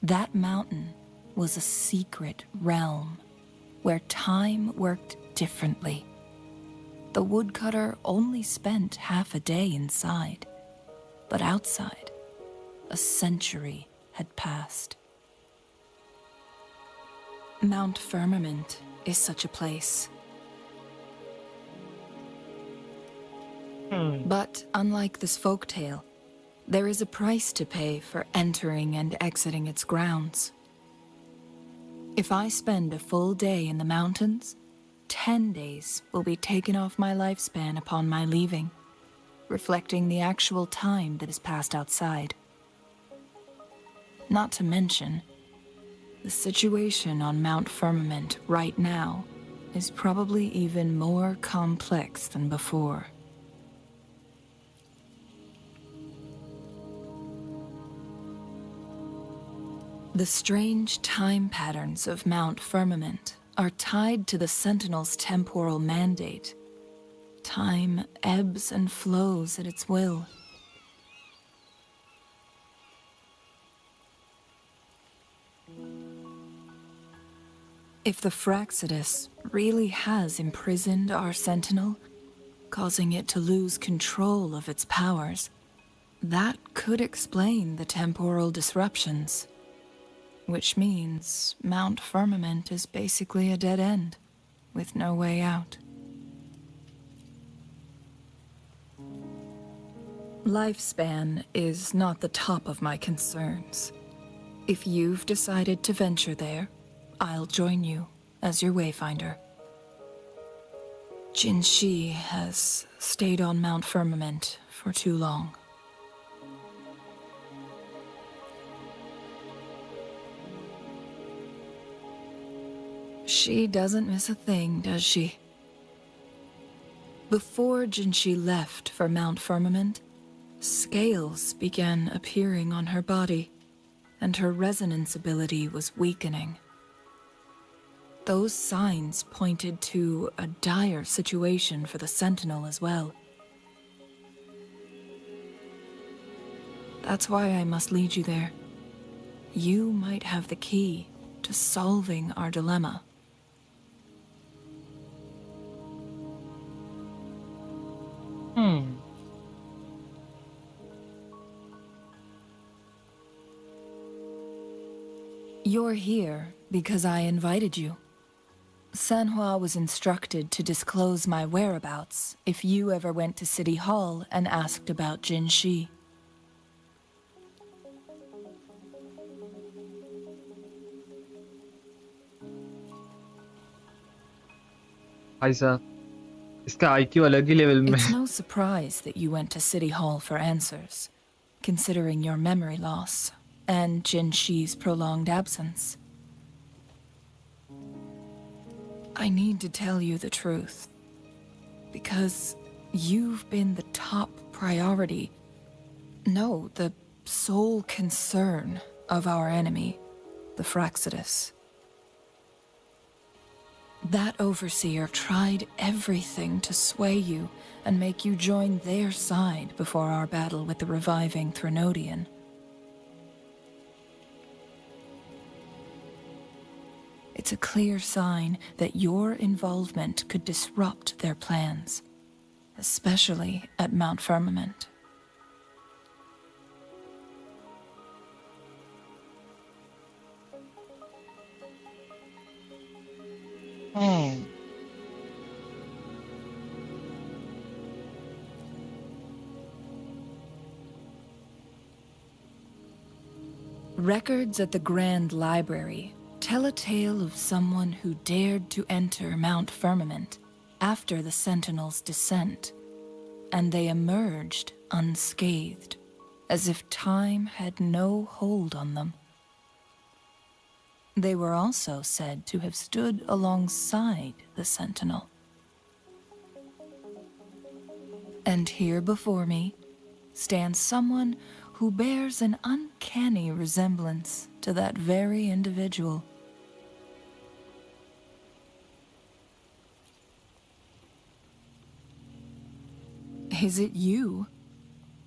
[SPEAKER 9] That mountain was a secret realm where time worked differently. The woodcutter only spent half a day inside, but outside, a century had passed. Mount Firmament is such a place. But unlike this folktale, there is a price to pay for entering and exiting its grounds. If I spend a full day in the mountains, 10 days will be taken off my lifespan upon my leaving, reflecting the actual time that is passed outside. Not to mention, the situation on Mount Firmament right now is probably even more complex than before. The strange time patterns of Mount Firmament are tied to the Sentinel's temporal mandate. Time ebbs and flows at its will. If the Fraxidus really has imprisoned our Sentinel, causing it to lose control of its powers, that could explain the temporal disruptions. Which means Mount Firmament is basically a dead end, with no way out. Lifespan is not the top of my concerns. If you've decided to venture there, I'll join you as your wayfinder. Jinshi has stayed on Mount Firmament for too long. She doesn't miss a thing, does she? Before Jinshi left for Mount Firmament, scales began appearing on her body, and her resonance ability was weakening. Those signs pointed to a dire situation for the Sentinel as well. That's why I must lead you there. You might have the key to solving our dilemma. You're here because I invited you. Sanhua was instructed to disclose my whereabouts if you ever went to City Hall and asked about Jinshi.
[SPEAKER 3] भाई साहब इसका IQ अलग ही level में
[SPEAKER 9] It's no surprise that you went to City Hall for answers, considering your memory loss and Jinshi's prolonged absence. I need to tell you the truth, because you've been the top priority, no, the sole concern of our enemy, the Fraxidus. That overseer tried everything to sway you and make you join their side before our battle with the reviving Threnodian. It's a clear sign that your involvement could disrupt their plans, especially at Mount Firmament. Records at the Grand Library tell a tale of someone who dared to enter Mount Firmament after the Sentinel's descent, and they emerged unscathed, as if time had no hold on them. They were also said to have stood alongside the Sentinel. And here before me stands someone who bears an uncanny resemblance to that very individual. Is it you?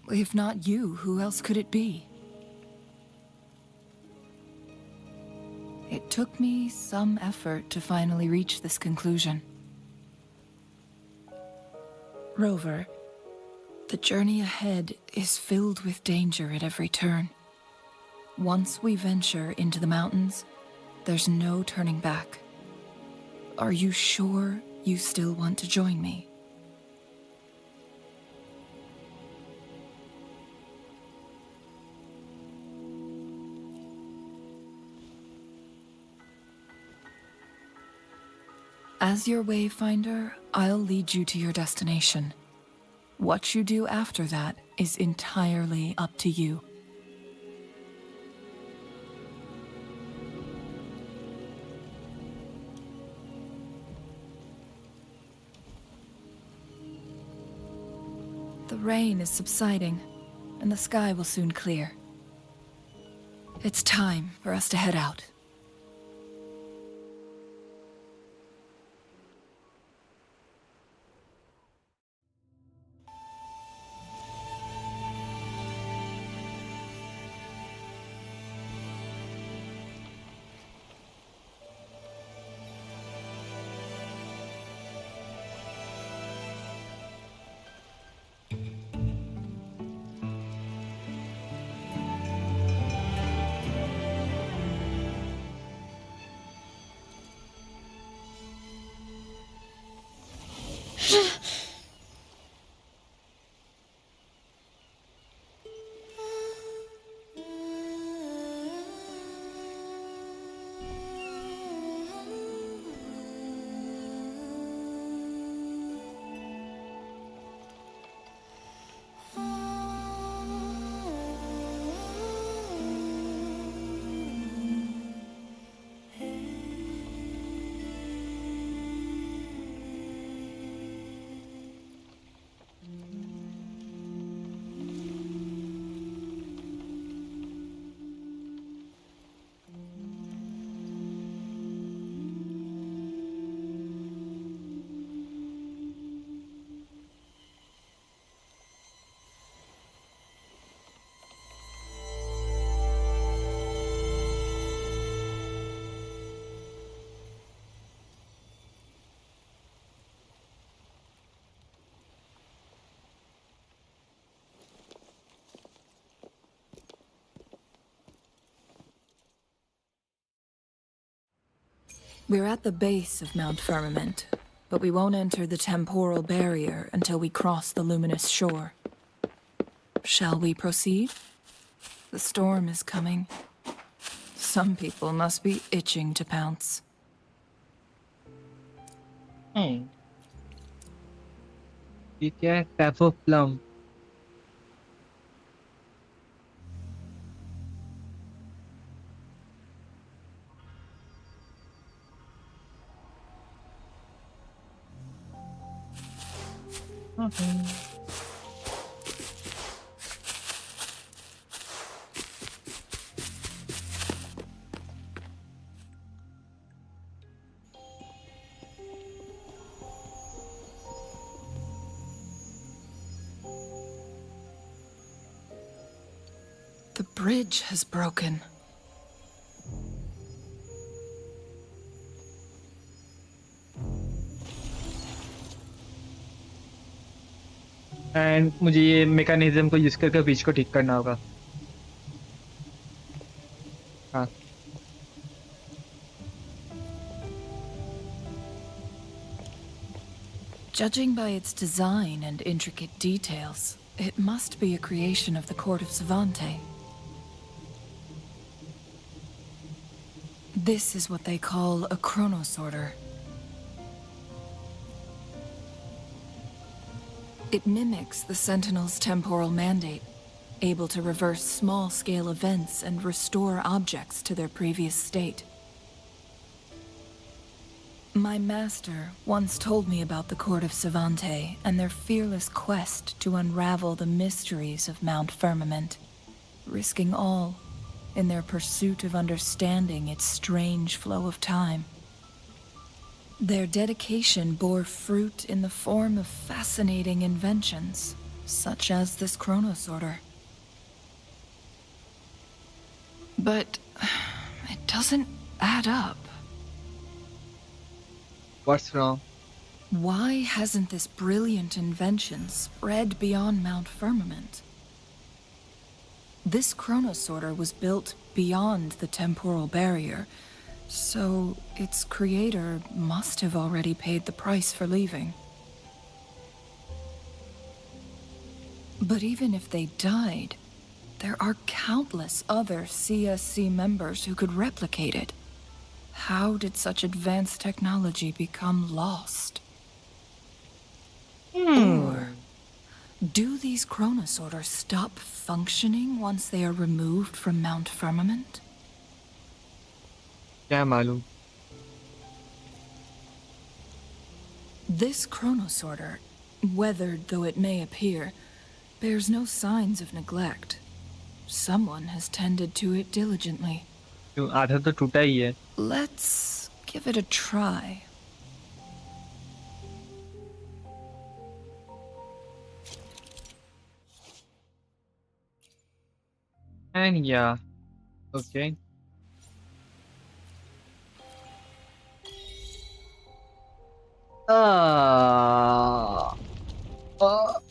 [SPEAKER 9] If not you, who else could it be? It took me some effort to finally reach this conclusion. Rover, the journey ahead is filled with danger at every turn. Once we venture into the mountains, there's no turning back. Are you sure you still want to join me? As your wayfinder, I'll lead you to your destination. What you do after that is entirely up to you. The rain is subsiding, and the sky will soon clear. It's time for us to head out.
[SPEAKER 10] We're at the base of Mount Firmament, but we won't enter the temporal barrier until we cross the luminous shore. Shall we proceed? The storm is coming. Some people must be itching to pounce.
[SPEAKER 3] ठीक है, tap of plum.
[SPEAKER 10] The bridge has broken.
[SPEAKER 3] And मुझे ये mechanism को use करके बीच को ठीक करना होगा. हाँ.
[SPEAKER 10] Judging by its design and intricate details, it must be a creation of the court of Savante. This is what they call a chronosorter. It mimics the Sentinel's temporal mandate, able to reverse small-scale events and restore objects to their previous state. My master once told me about the Court of Savante and their fearless quest to unravel the mysteries of Mount Firmament, risking all in their pursuit of understanding its strange flow of time. Their dedication bore fruit in the form of fascinating inventions, such as this chronosorter. But it doesn't add up.
[SPEAKER 3] What's wrong?
[SPEAKER 10] Why hasn't this brilliant invention spread beyond Mount Firmament? This chronosorter was built beyond the temporal barrier, so its creator must have already paid the price for leaving. But even if they died, there are countless other CSC members who could replicate it. How did such advanced technology become lost? Or do these chronosorters stop functioning once they are removed from Mount Firmament?
[SPEAKER 3] क्या मालूम.
[SPEAKER 10] This chronosorter, weathered though it may appear, bears no signs of neglect. Someone has tended to it diligently.
[SPEAKER 3] क्यों आधा तो टूटा ही है.
[SPEAKER 10] Let's give it a try.
[SPEAKER 3] And yeah, okay.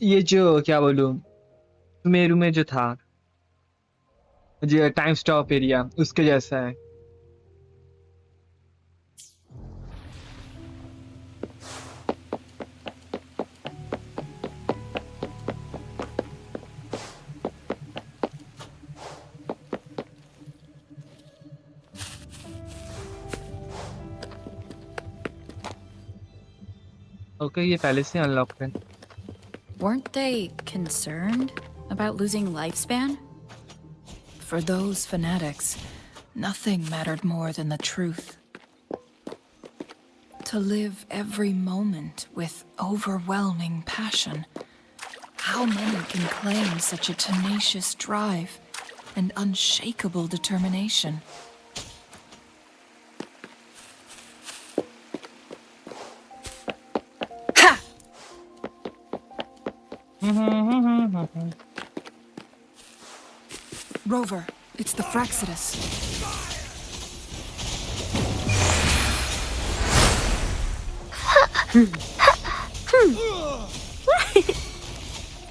[SPEAKER 3] ये जो क्या बोलूं, मेरू में जो था जो टाइम स्टॉप एरिया उसके जैसा है. ओके ये पहले से अनलॉक है.
[SPEAKER 5] Weren't they concerned about losing lifespan?
[SPEAKER 10] For those fanatics, nothing mattered more than the truth. To live every moment with overwhelming passion. How many can claim such a tenacious drive and unshakable determination? Rover, it's the Fraxidus.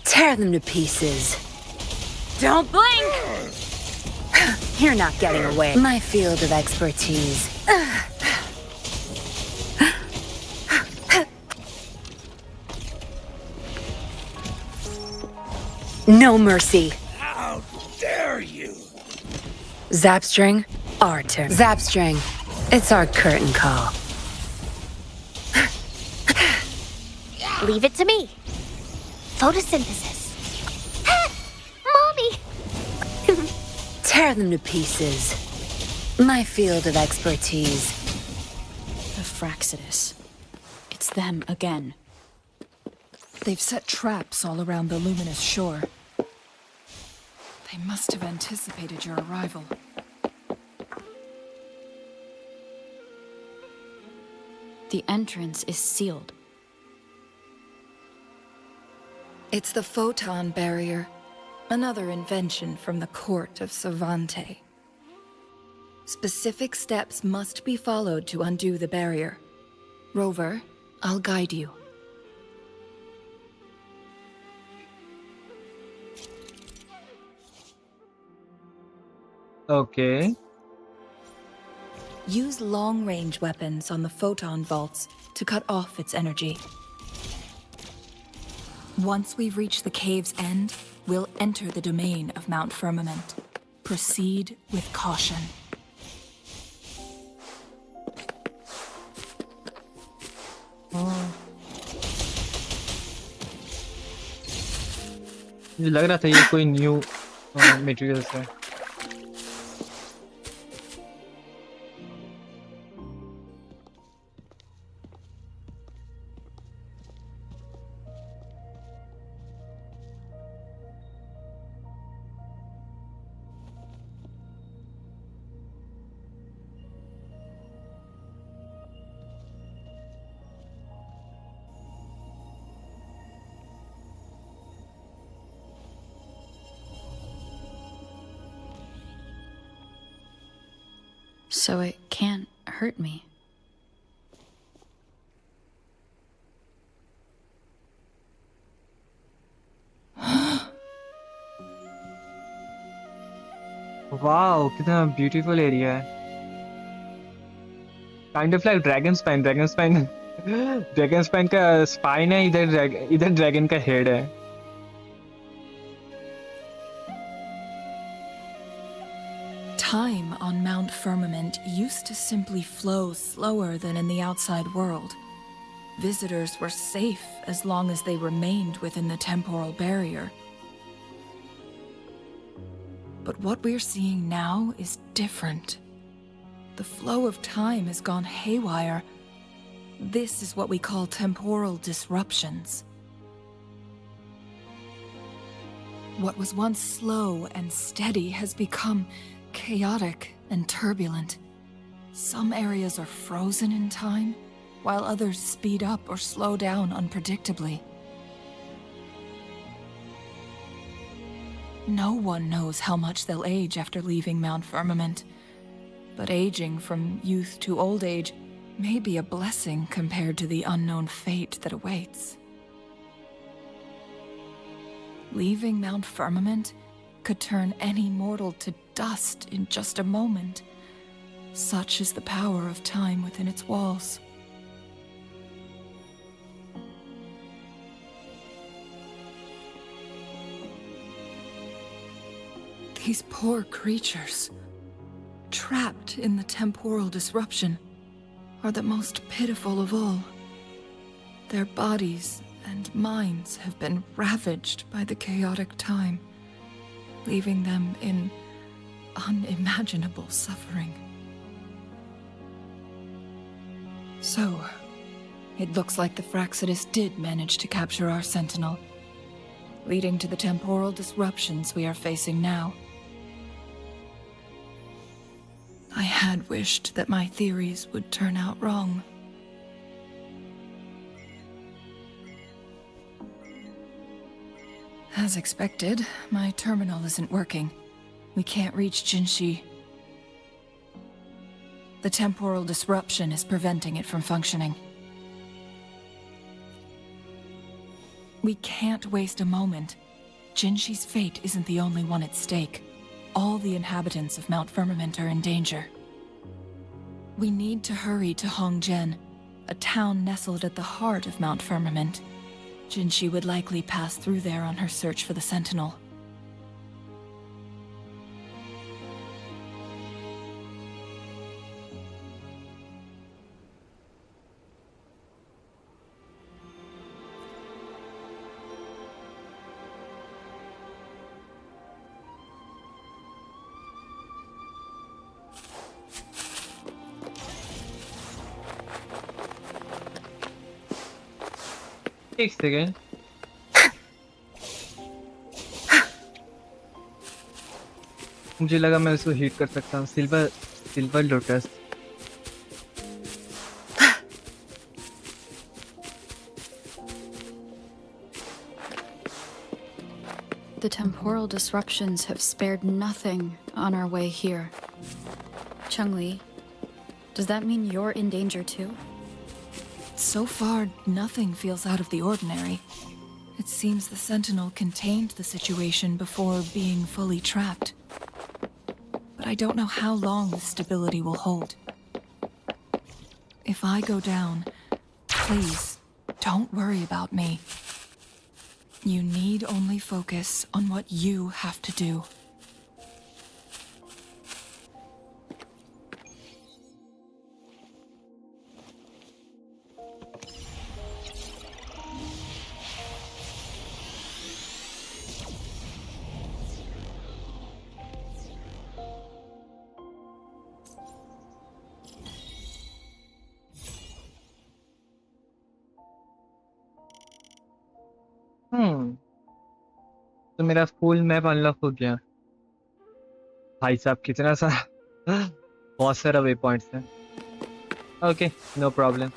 [SPEAKER 2] Tear them to pieces. Don't blink! You're not getting away. My field of expertise. No mercy.
[SPEAKER 4] How dare you!
[SPEAKER 2] Zapstring, our turn. Zapstring, it's our curtain call.
[SPEAKER 1] Leave it to me. Photosynthesis. Mommy!
[SPEAKER 2] Tear them to pieces. My field of expertise.
[SPEAKER 5] The Fraxidus. It's them again.
[SPEAKER 10] They've set traps all around the luminous shore. They must have anticipated your arrival.
[SPEAKER 5] The entrance is sealed.
[SPEAKER 10] It's the photon barrier, another invention from the court of Savante. Specific steps must be followed to undo the barrier. Rover, I'll guide you.
[SPEAKER 3] Okay.
[SPEAKER 10] Use long-range weapons on the photon vaults to cut off its energy. Once we've reached the cave's end, we'll enter the domain of Mount Firmament. Proceed with caution.
[SPEAKER 3] मुझे लग रहा था ये कोई new materials है.
[SPEAKER 5] So it can't hurt me.
[SPEAKER 3] Wow कितना beautiful area है. Kind of like dragon spine. Dragon spine का स्पाइन है, इधर ड्रैगन का हेड है.
[SPEAKER 10] Time on Mount Firmament used to simply flow slower than in the outside world. Visitors were safe as long as they remained within the temporal barrier. But what we're seeing now is different. The flow of time has gone haywire. This is what we call temporal disruptions. What was once slow and steady has become chaotic and turbulent. Some areas are frozen in time, while others speed up or slow down unpredictably. No one knows how much they'll age after leaving Mount Firmament, but aging from youth to old age may be a blessing compared to the unknown fate that awaits. Leaving Mount Firmament could turn any mortal to dust in just a moment. Such is the power of time within its walls. These poor creatures, trapped in the temporal disruption, are the most pitiful of all. Their bodies and minds have been ravaged by the chaotic time, leaving them in unimaginable suffering. So, it looks like the Fraxidus did manage to capture our sentinel, leading to the temporal disruptions we are facing now. I had wished that my theories would turn out wrong. As expected, my terminal isn't working. We can't reach Jinshi. The temporal disruption is preventing it from functioning. We can't waste a moment. Jinshi's fate isn't the only one at stake. All the inhabitants of Mount Firmament are in danger. We need to hurry to Hongjian, a town nestled at the heart of Mount Firmament. Jinshi would likely pass through there on her search for the Sentinel.
[SPEAKER 3] एक second मुझे लगा मैं उसको heat कर सकता हूँ silver lotus
[SPEAKER 5] The temporal disruptions have spared nothing on our way here. Chungli, does that mean you're in danger too?
[SPEAKER 10] So far, nothing feels out of the ordinary. It seems the Sentinel contained the situation before being fully trapped. But I don't know how long the stability will hold. If I go down, please, don't worry about me. You need only focus on what you have to do.
[SPEAKER 3] तो मेरा full map unlock हो गया भाई साहब कितना सा बहुत सारा वे पॉइंट्स हैं okay no problem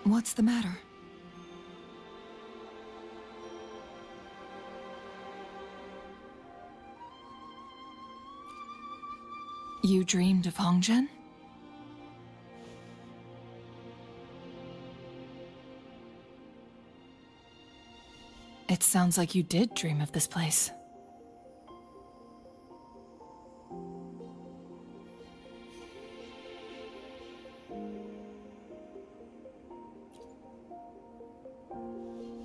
[SPEAKER 10] What's the matter? You dreamed of Hongzhen? It sounds like you did dream of this place.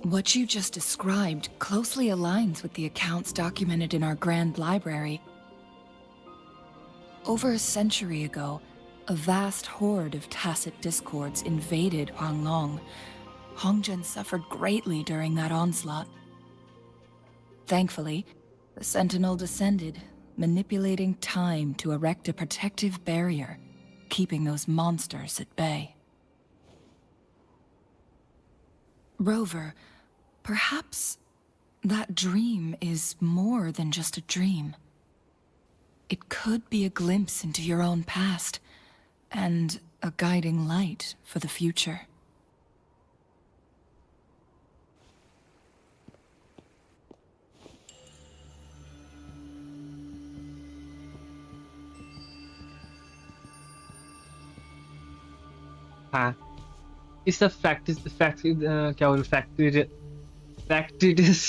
[SPEAKER 10] What you just described closely aligns with the accounts documented in our Grand Library. Over a century ago, a vast horde of tacit discords invaded Huanglong. Hongzhen suffered greatly during that onslaught. Thankfully, the Sentinel descended, manipulating time to erect a protective barrier, keeping those monsters at bay. Rover, perhaps that dream is more than just a dream. It could be a glimpse into your own past, and a guiding light for the future.
[SPEAKER 3] हाँ इस सब factory क्या बोलूं फैक्ट्रीडिस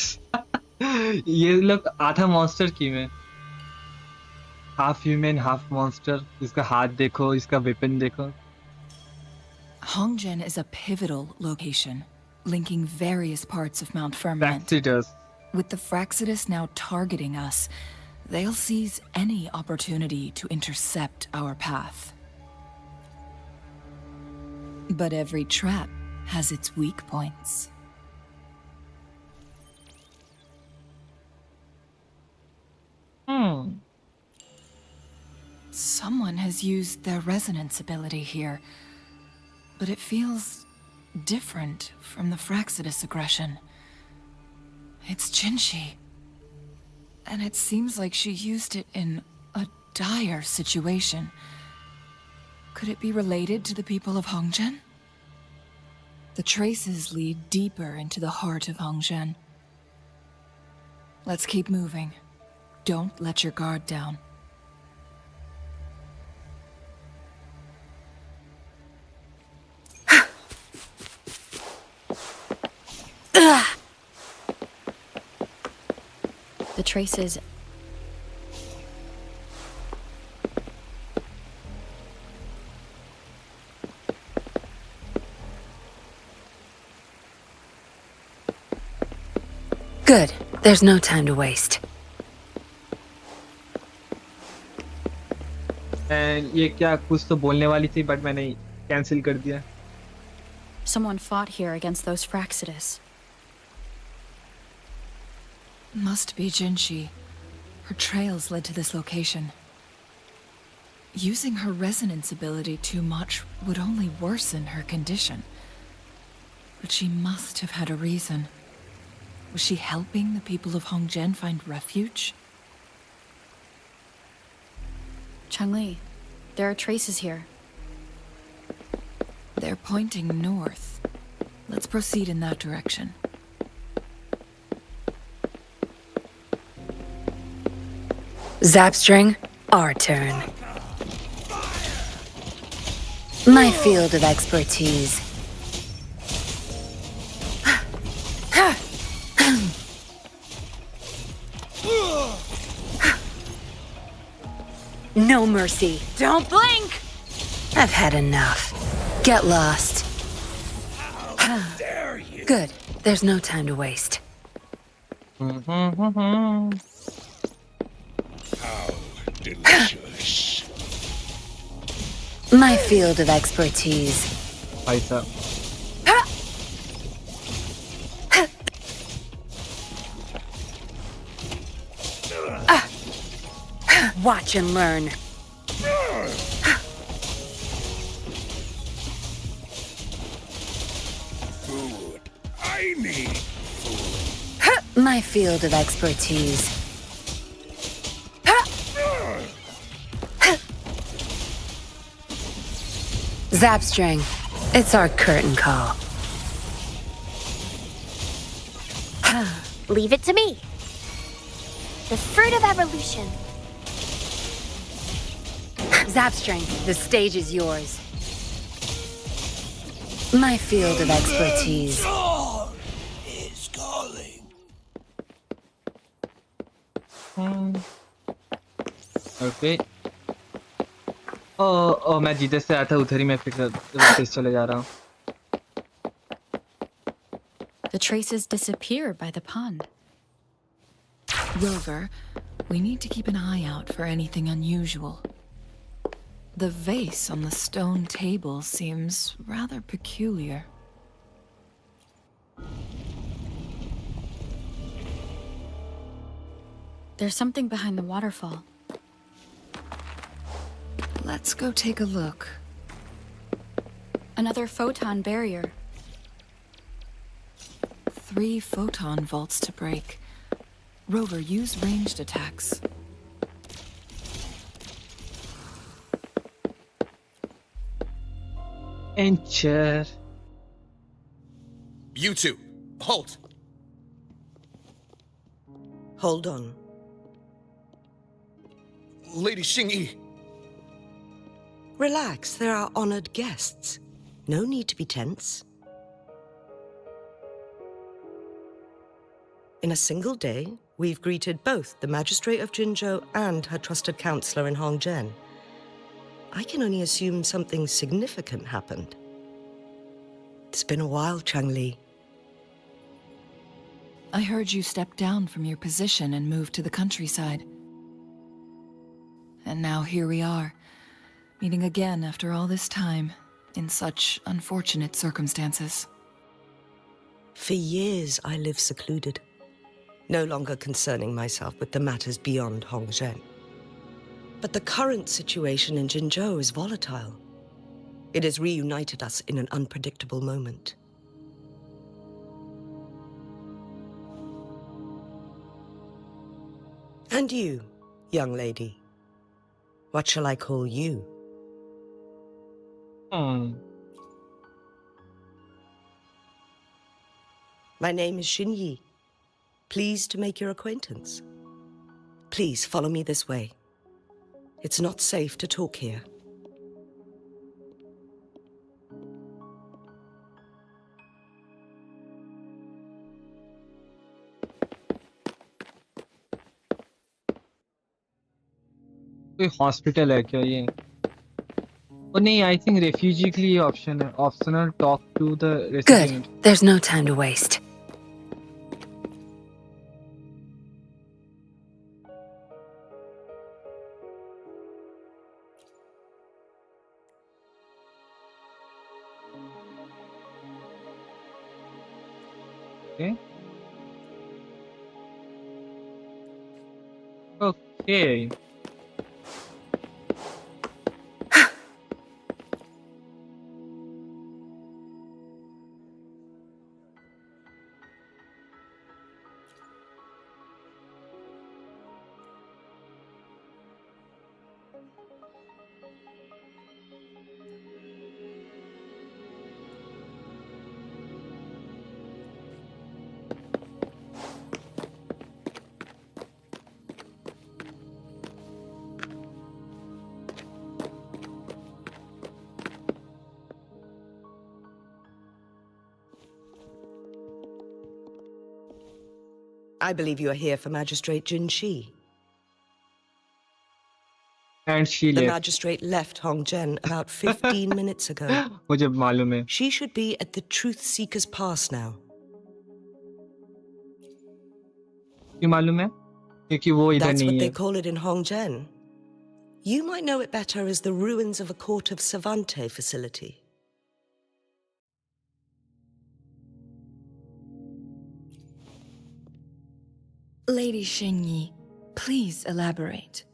[SPEAKER 3] ये लोग आधा monster की में हाफ ह्यूमन हाफ मॉन्स्टर इसका हाथ देखो इसका वेपन देखो
[SPEAKER 10] Hongzhen is a pivotal location, linking various parts of Mount Firmament.
[SPEAKER 3] फैक्ट्रीडिस
[SPEAKER 10] With the Fraxidus now targeting us, they'll seize any opportunity to intercept our path. But every trap has its weak points. Someone has used their resonance ability here, but it feels different from the Fraxidus aggression. It's Jinshi. And it seems like she used it in a dire situation. Could it be related to the people of Hongzhen? The traces lead deeper into the heart of Hongzhen. Let's keep moving. Don't let your guard down.
[SPEAKER 5] The traces.
[SPEAKER 2] Good. There's no time to waste.
[SPEAKER 3] And ये क्या कुछ तो बोलने वाली थी but मैंने cancel कर दिया.
[SPEAKER 5] Someone fought here against those Fraxidus.
[SPEAKER 10] Must be Jinshi. Her trails led to this location. Using her resonance ability too much would only worsen her condition. But she must have had a reason. Was she helping the people of Hongzhen find refuge?
[SPEAKER 5] Changli, there are traces here.
[SPEAKER 10] They're pointing north. Let's proceed in that direction.
[SPEAKER 2] Zapstring, our turn. My field of expertise. No mercy. Don't blink! I've had enough. Get lost. Good. There's no time to waste.
[SPEAKER 4] How delicious.
[SPEAKER 2] My field of expertise.
[SPEAKER 3] भाई साहब.
[SPEAKER 2] Watch and learn.
[SPEAKER 4] Food. I need
[SPEAKER 2] My field of expertise. Zapstring, it's our curtain call.
[SPEAKER 1] Leave it to me. The fruit of evolution.
[SPEAKER 2] Zapstring, the stage is yours. My field of expertise.
[SPEAKER 4] is calling.
[SPEAKER 3] Okay. Oh, मैं जिधर से आया था उधर ही मैं फिर वापस चले जा रहा हूँ.
[SPEAKER 5] The traces disappear by the pond.
[SPEAKER 10] Rover, we need to keep an eye out for anything unusual. The vase on the stone table seems rather peculiar.
[SPEAKER 5] There's something behind the waterfall.
[SPEAKER 10] Let's go take a look.
[SPEAKER 5] Another photon barrier.
[SPEAKER 10] 3 photon vaults to break. Rover, use ranged attacks.
[SPEAKER 3] Enter.
[SPEAKER 4] You two, halt.
[SPEAKER 11] Hold on.
[SPEAKER 4] Lady Xingyi.
[SPEAKER 11] Relax, they're our honored guests. No need to be tense. In a single day, we've greeted both the Magistrate of Jinzhou and her trusted counselor in Hongzhen. I can only assume something significant happened. It's been a while, Changli.
[SPEAKER 10] I heard you stepped down from your position and moved to the countryside. And now here we are, meeting again after all this time, in such unfortunate circumstances.
[SPEAKER 11] For years, I lived secluded, no longer concerning myself with the matters beyond Hongzhen. But the current situation in Jinzhou is volatile. It has reunited us in an unpredictable moment. And you, young lady, what shall I call you? My name is Xinyi. Pleased to make your acquaintance. Please follow me this way. It's not safe to talk here.
[SPEAKER 3] कोई hospital है क्या ये? Oh, नहीं, I think refugee के लिए option है. Optional talk to the
[SPEAKER 2] Good.
[SPEAKER 3] resident.
[SPEAKER 2] There's no time to waste.
[SPEAKER 3] Okay. Okay.
[SPEAKER 11] I believe you are here for Magistrate Jinshi.
[SPEAKER 3] And she
[SPEAKER 11] The
[SPEAKER 3] left.
[SPEAKER 11] magistrate left Hongzhen about 15 minutes ago.
[SPEAKER 3] मुझे मालूम है.
[SPEAKER 11] She should be at the Truth Seeker's Pass now.
[SPEAKER 3] क्यों मालूम है? क्योंकि वो इधर
[SPEAKER 11] That's
[SPEAKER 3] नहीं
[SPEAKER 11] what
[SPEAKER 3] है.
[SPEAKER 11] they call it in Hongzhen. You might know it better as the ruins of a Court of Savante facility.
[SPEAKER 10] Lady Xingyi, please elaborate.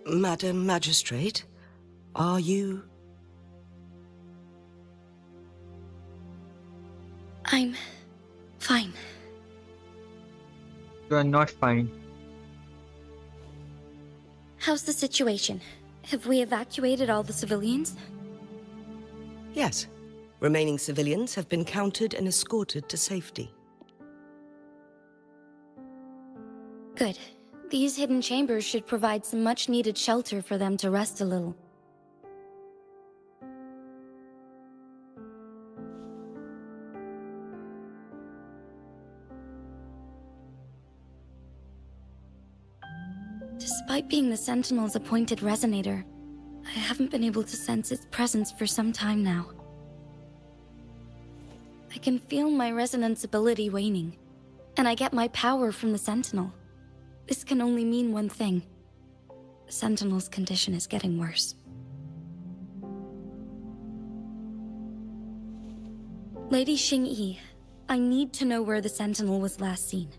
[SPEAKER 11] Madam Magistrate, are you...
[SPEAKER 7] I'm fine.
[SPEAKER 3] You are not fine.
[SPEAKER 7] How's the situation? Have we evacuated all the civilians?
[SPEAKER 11] Yes. Remaining civilians have been counted and escorted to safety.
[SPEAKER 7] Good. These hidden chambers should provide some much-needed shelter for them to rest a little. Despite being the Sentinel's appointed resonator, I haven't been able to sense its presence for some time now. I can feel my resonance ability waning, and I get my power from the Sentinel. This can only mean one thing. The Sentinel's condition is getting worse. Lady Xingyi, I need to know where the Sentinel was last seen.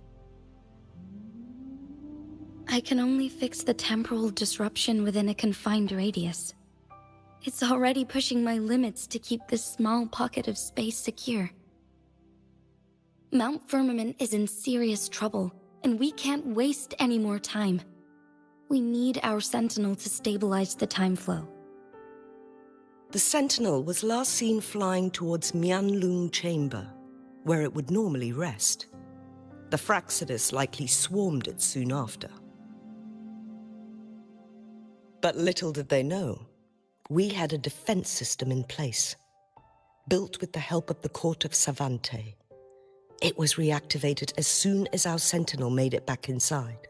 [SPEAKER 7] I can only fix the temporal disruption within a confined radius. It's already pushing my limits to keep this small pocket of space secure. Mount Firmament is in serious trouble, and we can't waste any more time. We need our Sentinel to stabilize the time flow.
[SPEAKER 11] The Sentinel was last seen flying towards Mianlung Chamber, where it would normally rest. The Fraxidus likely swarmed it soon after. But little did they know, we had a defense system in place, built with the help of the Court of Savante. It was reactivated as soon as our Sentinel made it back inside.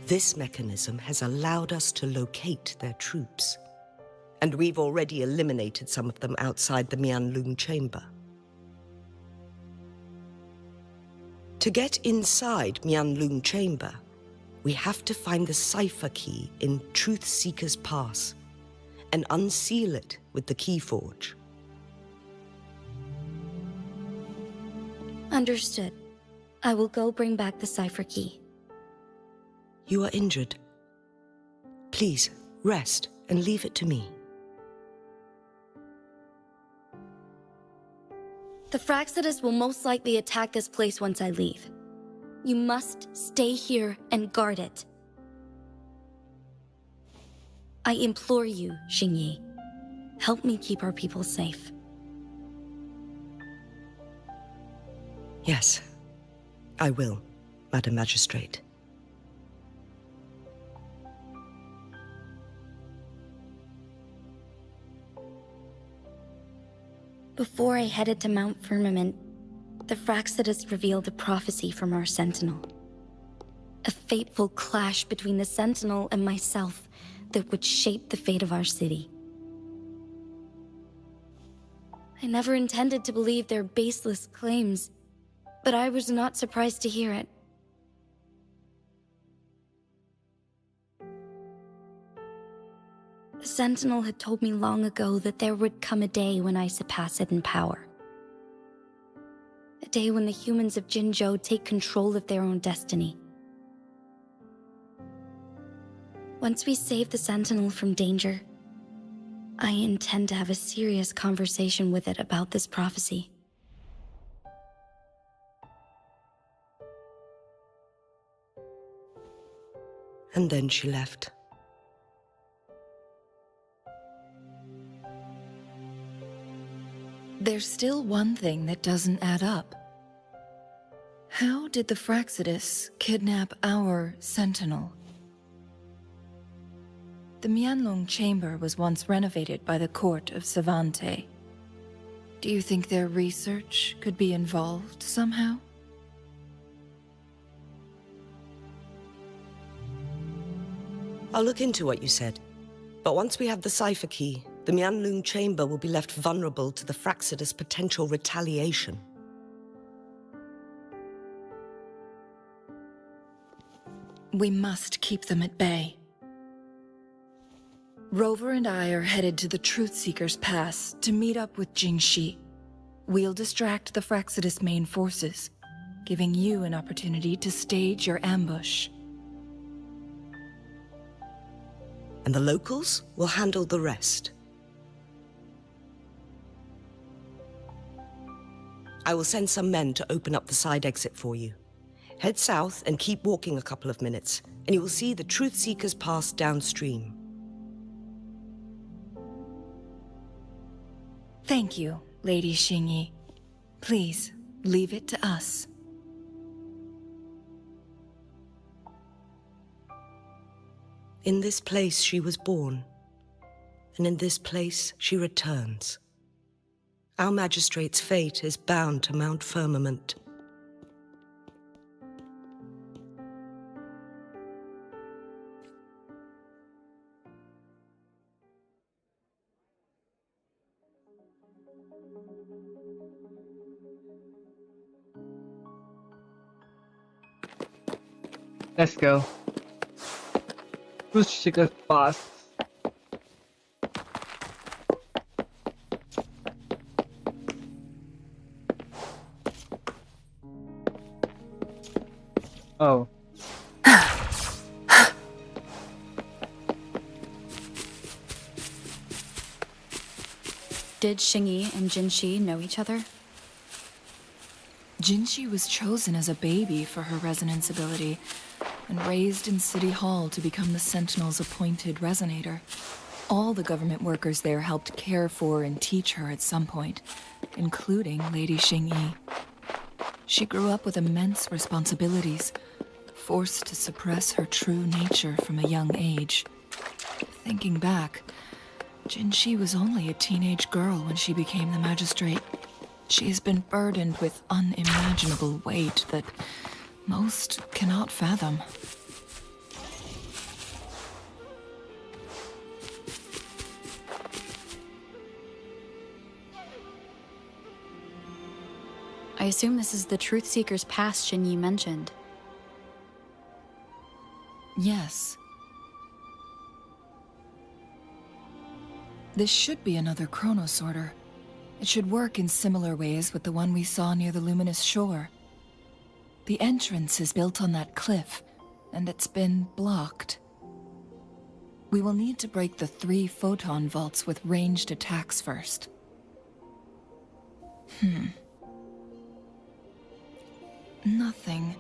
[SPEAKER 11] This mechanism has allowed us to locate their troops, and we've already eliminated some of them outside the Mianlung Chamber. To get inside Mianlung Chamber, we have to find the cipher key in Truth Seeker's Pass and unseal it with the Keyforge.
[SPEAKER 7] Understood. I will go bring back the cipher key.
[SPEAKER 11] You are injured. Please, rest and leave it to me.
[SPEAKER 7] The Fraxidus will most likely attack this place once I leave. You must stay here and guard it. I implore you, Xingyi. Help me keep our people safe.
[SPEAKER 11] Yes, I will, Madam Magistrate.
[SPEAKER 12] Before I headed to Mount Firmament, the Fraxidus revealed a prophecy from our Sentinel. A fateful clash between the Sentinel and myself that would shape the fate of our city. I never intended to believe their baseless claims, but I was not surprised to hear it. The Sentinel had told me long ago that there would come a day when I surpass it in power. A day when the humans of Jinzhou take control of their own destiny. Once we save the Sentinel from danger, I intend to have a serious conversation with it about this prophecy.
[SPEAKER 11] And then she left.
[SPEAKER 10] There's still one thing that doesn't add up. How did the Fraxidus kidnap our Sentinel? The Mianlong Chamber was once renovated by the court of Savante. Do you think their research could be involved somehow?
[SPEAKER 11] I'll look into what you said. But once we have the cipher key, the Mianlong Chamber will be left vulnerable to the Fraxidus' potential retaliation.
[SPEAKER 10] We must keep them at bay. Rover and I are headed to the Truthseeker's Pass to meet up with Jingxi. We'll distract the Fraxidus' main forces, giving you an opportunity to stage your ambush.
[SPEAKER 11] And the locals will handle the rest. I will send some men to open up the side exit for you. Head south and keep walking a couple of minutes, and you will see the Truthseeker's Pass downstream.
[SPEAKER 10] Thank you, Lady Xingyi. Please, leave it to us.
[SPEAKER 11] In this place she was born, and in this place she returns. Our magistrate's fate is bound to Mount Firmament.
[SPEAKER 3] Let's go. Truthseeker's Pass. Oh.
[SPEAKER 5] Did Xingyi and Jinxi know each other?
[SPEAKER 10] Jinxi was chosen as a baby for her resonance ability, and raised in City Hall to become the Sentinel's appointed resonator. All the government workers there helped care for and teach her at some point, including Lady Xingyi. She grew up with immense responsibilities, forced to suppress her true nature from a young age. Thinking back, Jinxi was only a teenage girl when she became the magistrate. She has been burdened with unimaginable weight that most cannot fathom.
[SPEAKER 5] I assume this is the Truthseeker's Pass Xingyi mentioned.
[SPEAKER 10] Yes. This should be another chronosorter. It should work in similar ways with the one we saw near the Luminous Shore. The entrance is built on that cliff, and it's been blocked. We will need to break the 3 photon vaults with ranged attacks first. Nothing.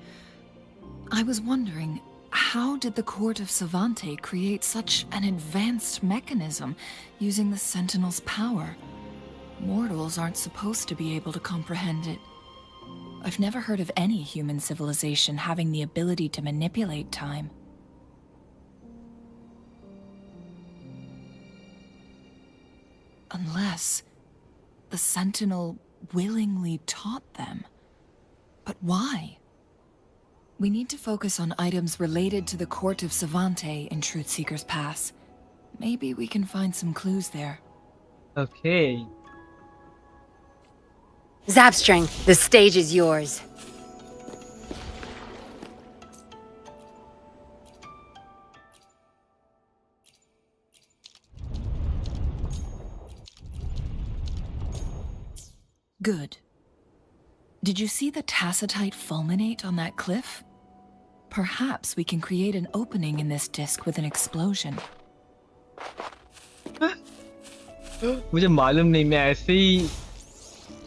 [SPEAKER 10] I was wondering, how did the Court of Savante create such an advanced mechanism using the Sentinel's power? Mortals aren't supposed to be able to comprehend it. I've never heard of any human civilization having the ability to manipulate time. Unless the Sentinel willingly taught them. But why? We need to focus on items related to the court of Savante in Truthseeker's Pass. Maybe we can find some clues there.
[SPEAKER 3] Okay.
[SPEAKER 2] Zapstring, the stage is yours.
[SPEAKER 10] Good. Did you see the tacitite fulminate on that cliff? Perhaps we can create an opening in this disc with an explosion.
[SPEAKER 3] मुझे मालूम नहीं, मैं ऐसे ही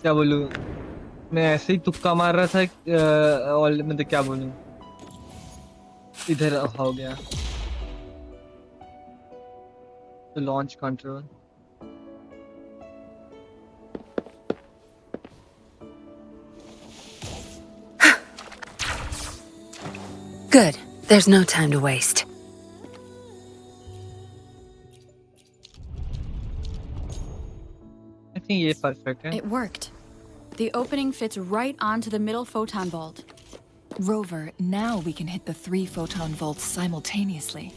[SPEAKER 3] क्या बोलूं, मैं ऐसे ही तुक्का मार रहा था और मतलब क्या बोलूं, इधर हो गया तो launch control.
[SPEAKER 2] Good. There's no time to waste.
[SPEAKER 3] I think ये perfect है.
[SPEAKER 5] It worked. The opening fits right onto the middle photon vault.
[SPEAKER 10] Rover, now we can hit the 3 photon vaults simultaneously.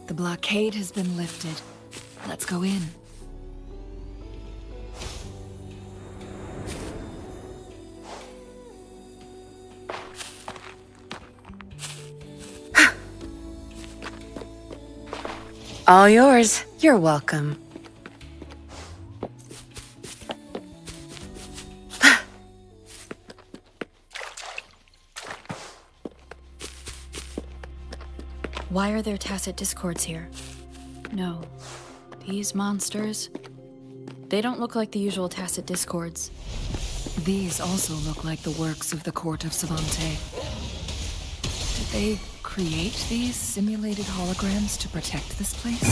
[SPEAKER 10] The blockade has been lifted. Let's go in.
[SPEAKER 2] All yours. You're welcome.
[SPEAKER 5] Why are there tacit discords here? No. These monsters... They don't look like the usual tacit discords.
[SPEAKER 10] These also look like the works of the court of Savante. Did they create these simulated holograms to protect this place?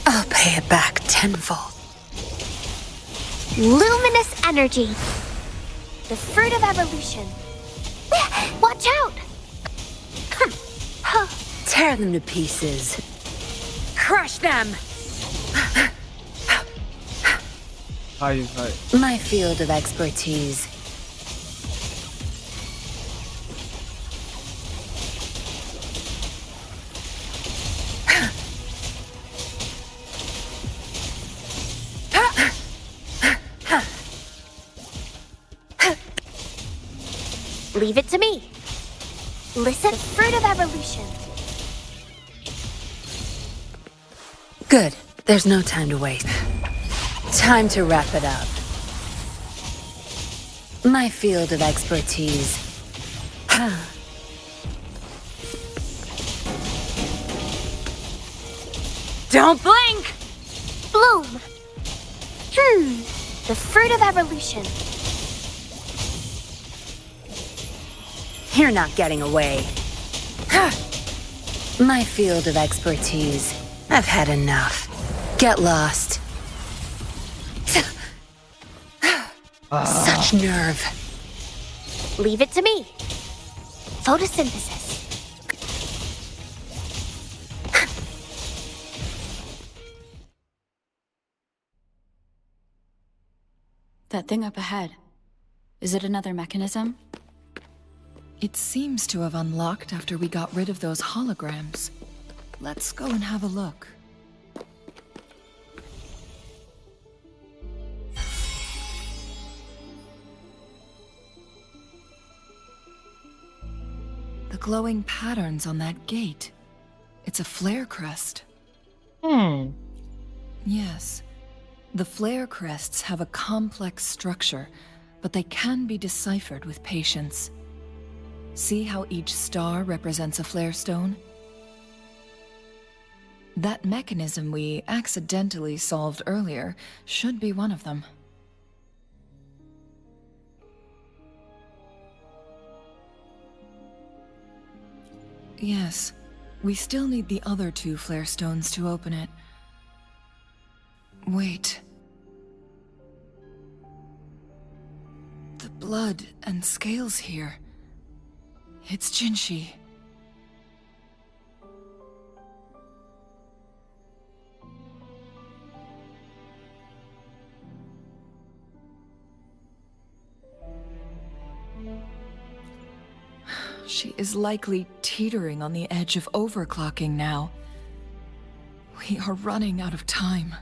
[SPEAKER 2] I'll pay it back tenfold.
[SPEAKER 1] Luminous energy. The fruit of evolution. Watch out!
[SPEAKER 2] Tear them to pieces. Crush them!
[SPEAKER 3] Hi.
[SPEAKER 2] My field of expertise.
[SPEAKER 1] Leave it to me. Listen, fruit of evolution.
[SPEAKER 2] Good. There's no time to waste. Time to wrap it up. My field of expertise. Don't blink!
[SPEAKER 1] Bloom. The fruit of evolution.
[SPEAKER 2] You're not getting away. My field of expertise. I've had enough. Get lost. Such nerve.
[SPEAKER 1] Leave it to me. Photosynthesis.
[SPEAKER 5] That thing up ahead. Is it another mechanism?
[SPEAKER 10] It seems to have unlocked after we got rid of those holograms. Let's go and have a look. The glowing patterns on that gate. It's a flare crest. Yes. The flare crests have a complex structure, but they can be deciphered with patience. See how each star represents a flare stone? That mechanism we accidentally solved earlier should be one of them. Yes. We still need the other 2 flare stones to open it. Wait. The blood and scales here. It's Jinshi. She is likely teetering on the edge of overclocking now. We are running out of time.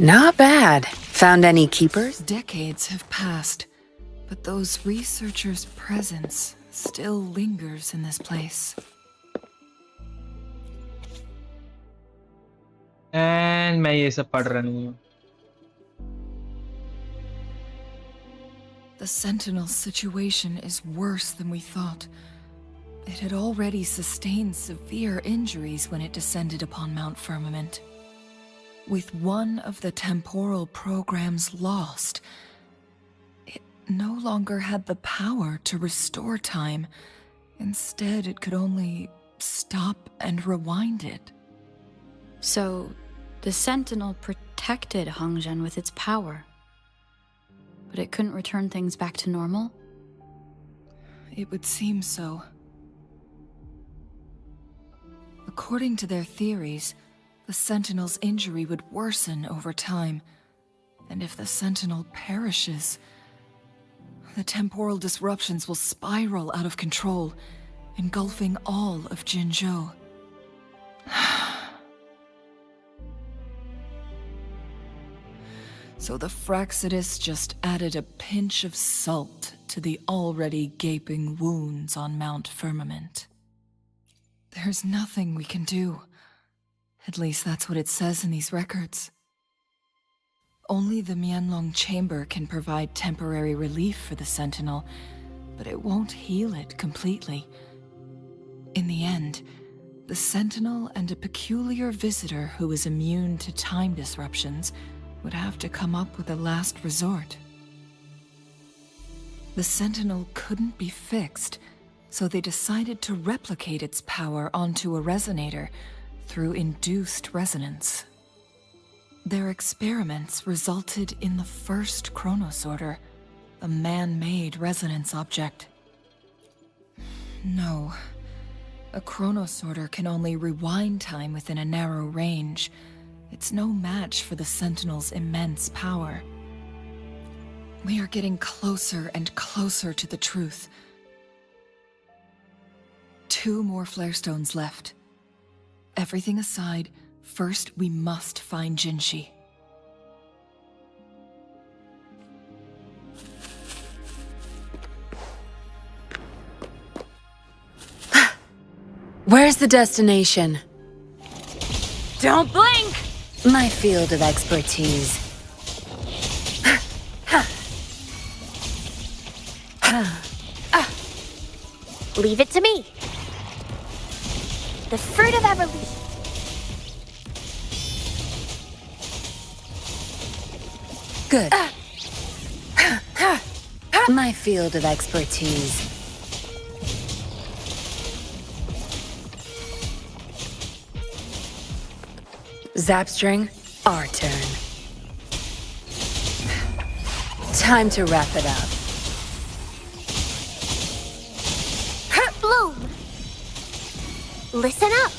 [SPEAKER 2] Not bad. Found any keepers?
[SPEAKER 10] Decades have passed, but those researchers' presence still lingers in this place.
[SPEAKER 3] And मैं ये सब पढ़ रहा नहीं हूँ.
[SPEAKER 10] The Sentinel's situation is worse than we thought. It had already sustained severe injuries when it descended upon Mount Firmament. With one of the temporal programs lost, it no longer had the power to restore time. Instead, it could only stop and rewind it.
[SPEAKER 5] So, the Sentinel protected Hongzhen with its power. But it couldn't return things back to normal?
[SPEAKER 10] It would seem so. According to their theories, the Sentinel's injury would worsen over time, and if the Sentinel perishes, the temporal disruptions will spiral out of control, engulfing all of Jinzhou. So the Fraxidus just added a pinch of salt to the already gaping wounds on Mount Firmament. There's nothing we can do. At least that's what it says in these records. Only the Mianlong Chamber can provide temporary relief for the Sentinel, but it won't heal it completely. In the end, the Sentinel and a peculiar visitor who is immune to time disruptions would have to come up with a last resort. The Sentinel couldn't be fixed, so they decided to replicate its power onto a resonator through induced resonance. Their experiments resulted in the first chronosorter, a man-made resonance object. No, a chronosorter can only rewind time within a narrow range. It's no match for the Sentinel's immense power. We are getting closer and closer to the truth. 2 more flare stones left. Everything aside, first we must find Jinshi.
[SPEAKER 2] Where's the destination?
[SPEAKER 5] Don't blink!
[SPEAKER 2] My field of expertise.
[SPEAKER 1] Leave it to me. The fruit of evolution.
[SPEAKER 2] Good. My field of expertise. Zapstring, our turn. Time to wrap it up.
[SPEAKER 1] Bloom. Listen up.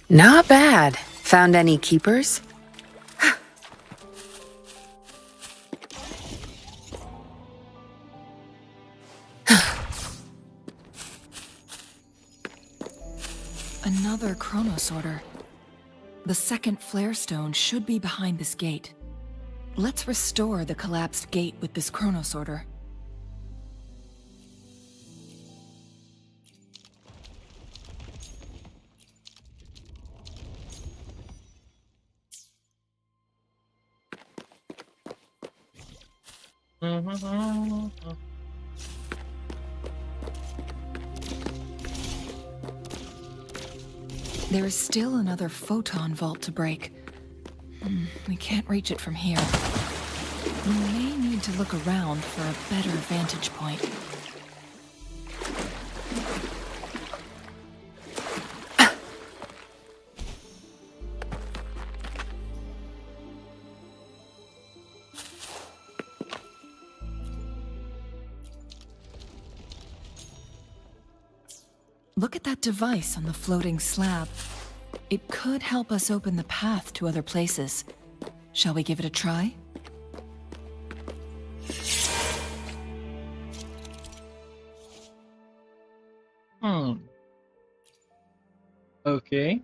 [SPEAKER 2] Not bad. Found any keepers?
[SPEAKER 10] Another chronosorter. The second flare stone should be behind this gate. Let's restore the collapsed gate with this chronosorter. There is still another photon vault to break. We can't reach it from here. We may need to look around for a better vantage point. Look at that device on the floating slab. It could help us open the path to other places. Shall we give it a try?
[SPEAKER 3] Okay.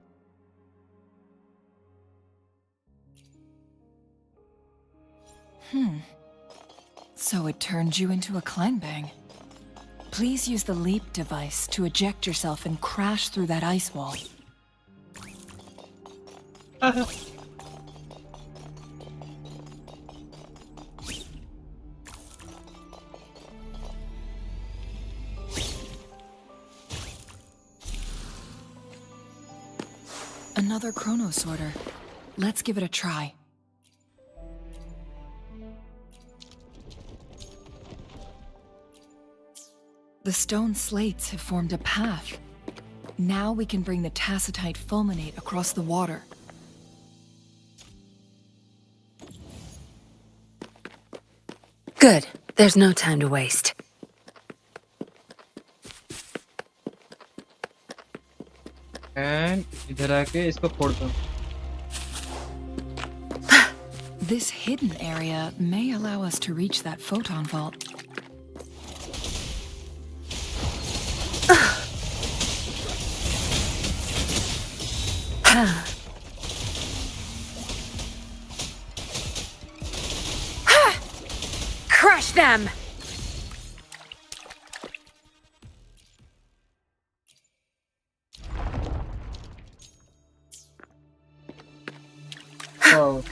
[SPEAKER 10] So it turned you into a clangbang. Please use the leap device to eject yourself and crash through that ice wall. Another chronosorter. Let's give it a try. The stone slates have formed a path. Now we can bring the tacitite fulminate across the water.
[SPEAKER 2] Good. There's no time to waste.
[SPEAKER 3] And इधर आके इसको फोड़ दो.
[SPEAKER 10] This hidden area may allow us to reach that photon vault.
[SPEAKER 2] Crush them!
[SPEAKER 3] Oh.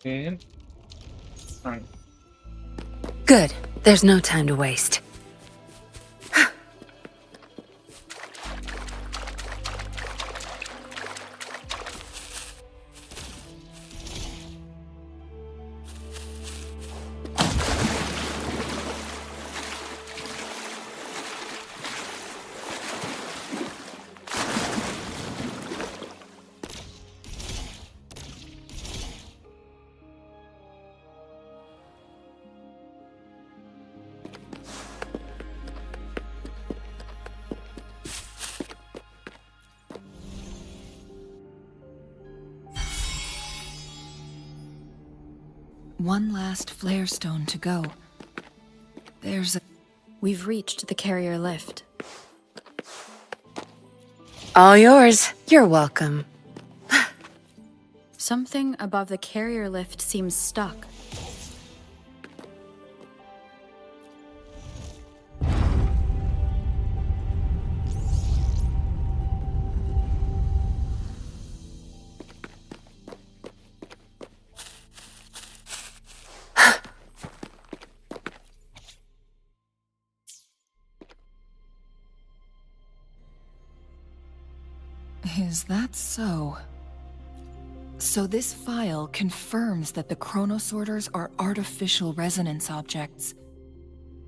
[SPEAKER 3] Okay. Fine.
[SPEAKER 2] Good. There's no time to waste.
[SPEAKER 10] One last flare stone to go. There's a...
[SPEAKER 12] We've reached the carrier lift.
[SPEAKER 2] All yours. You're welcome.
[SPEAKER 5] Something above the carrier lift seems stuck.
[SPEAKER 10] Is that so? So this file confirms that the chronosorters are artificial resonance objects.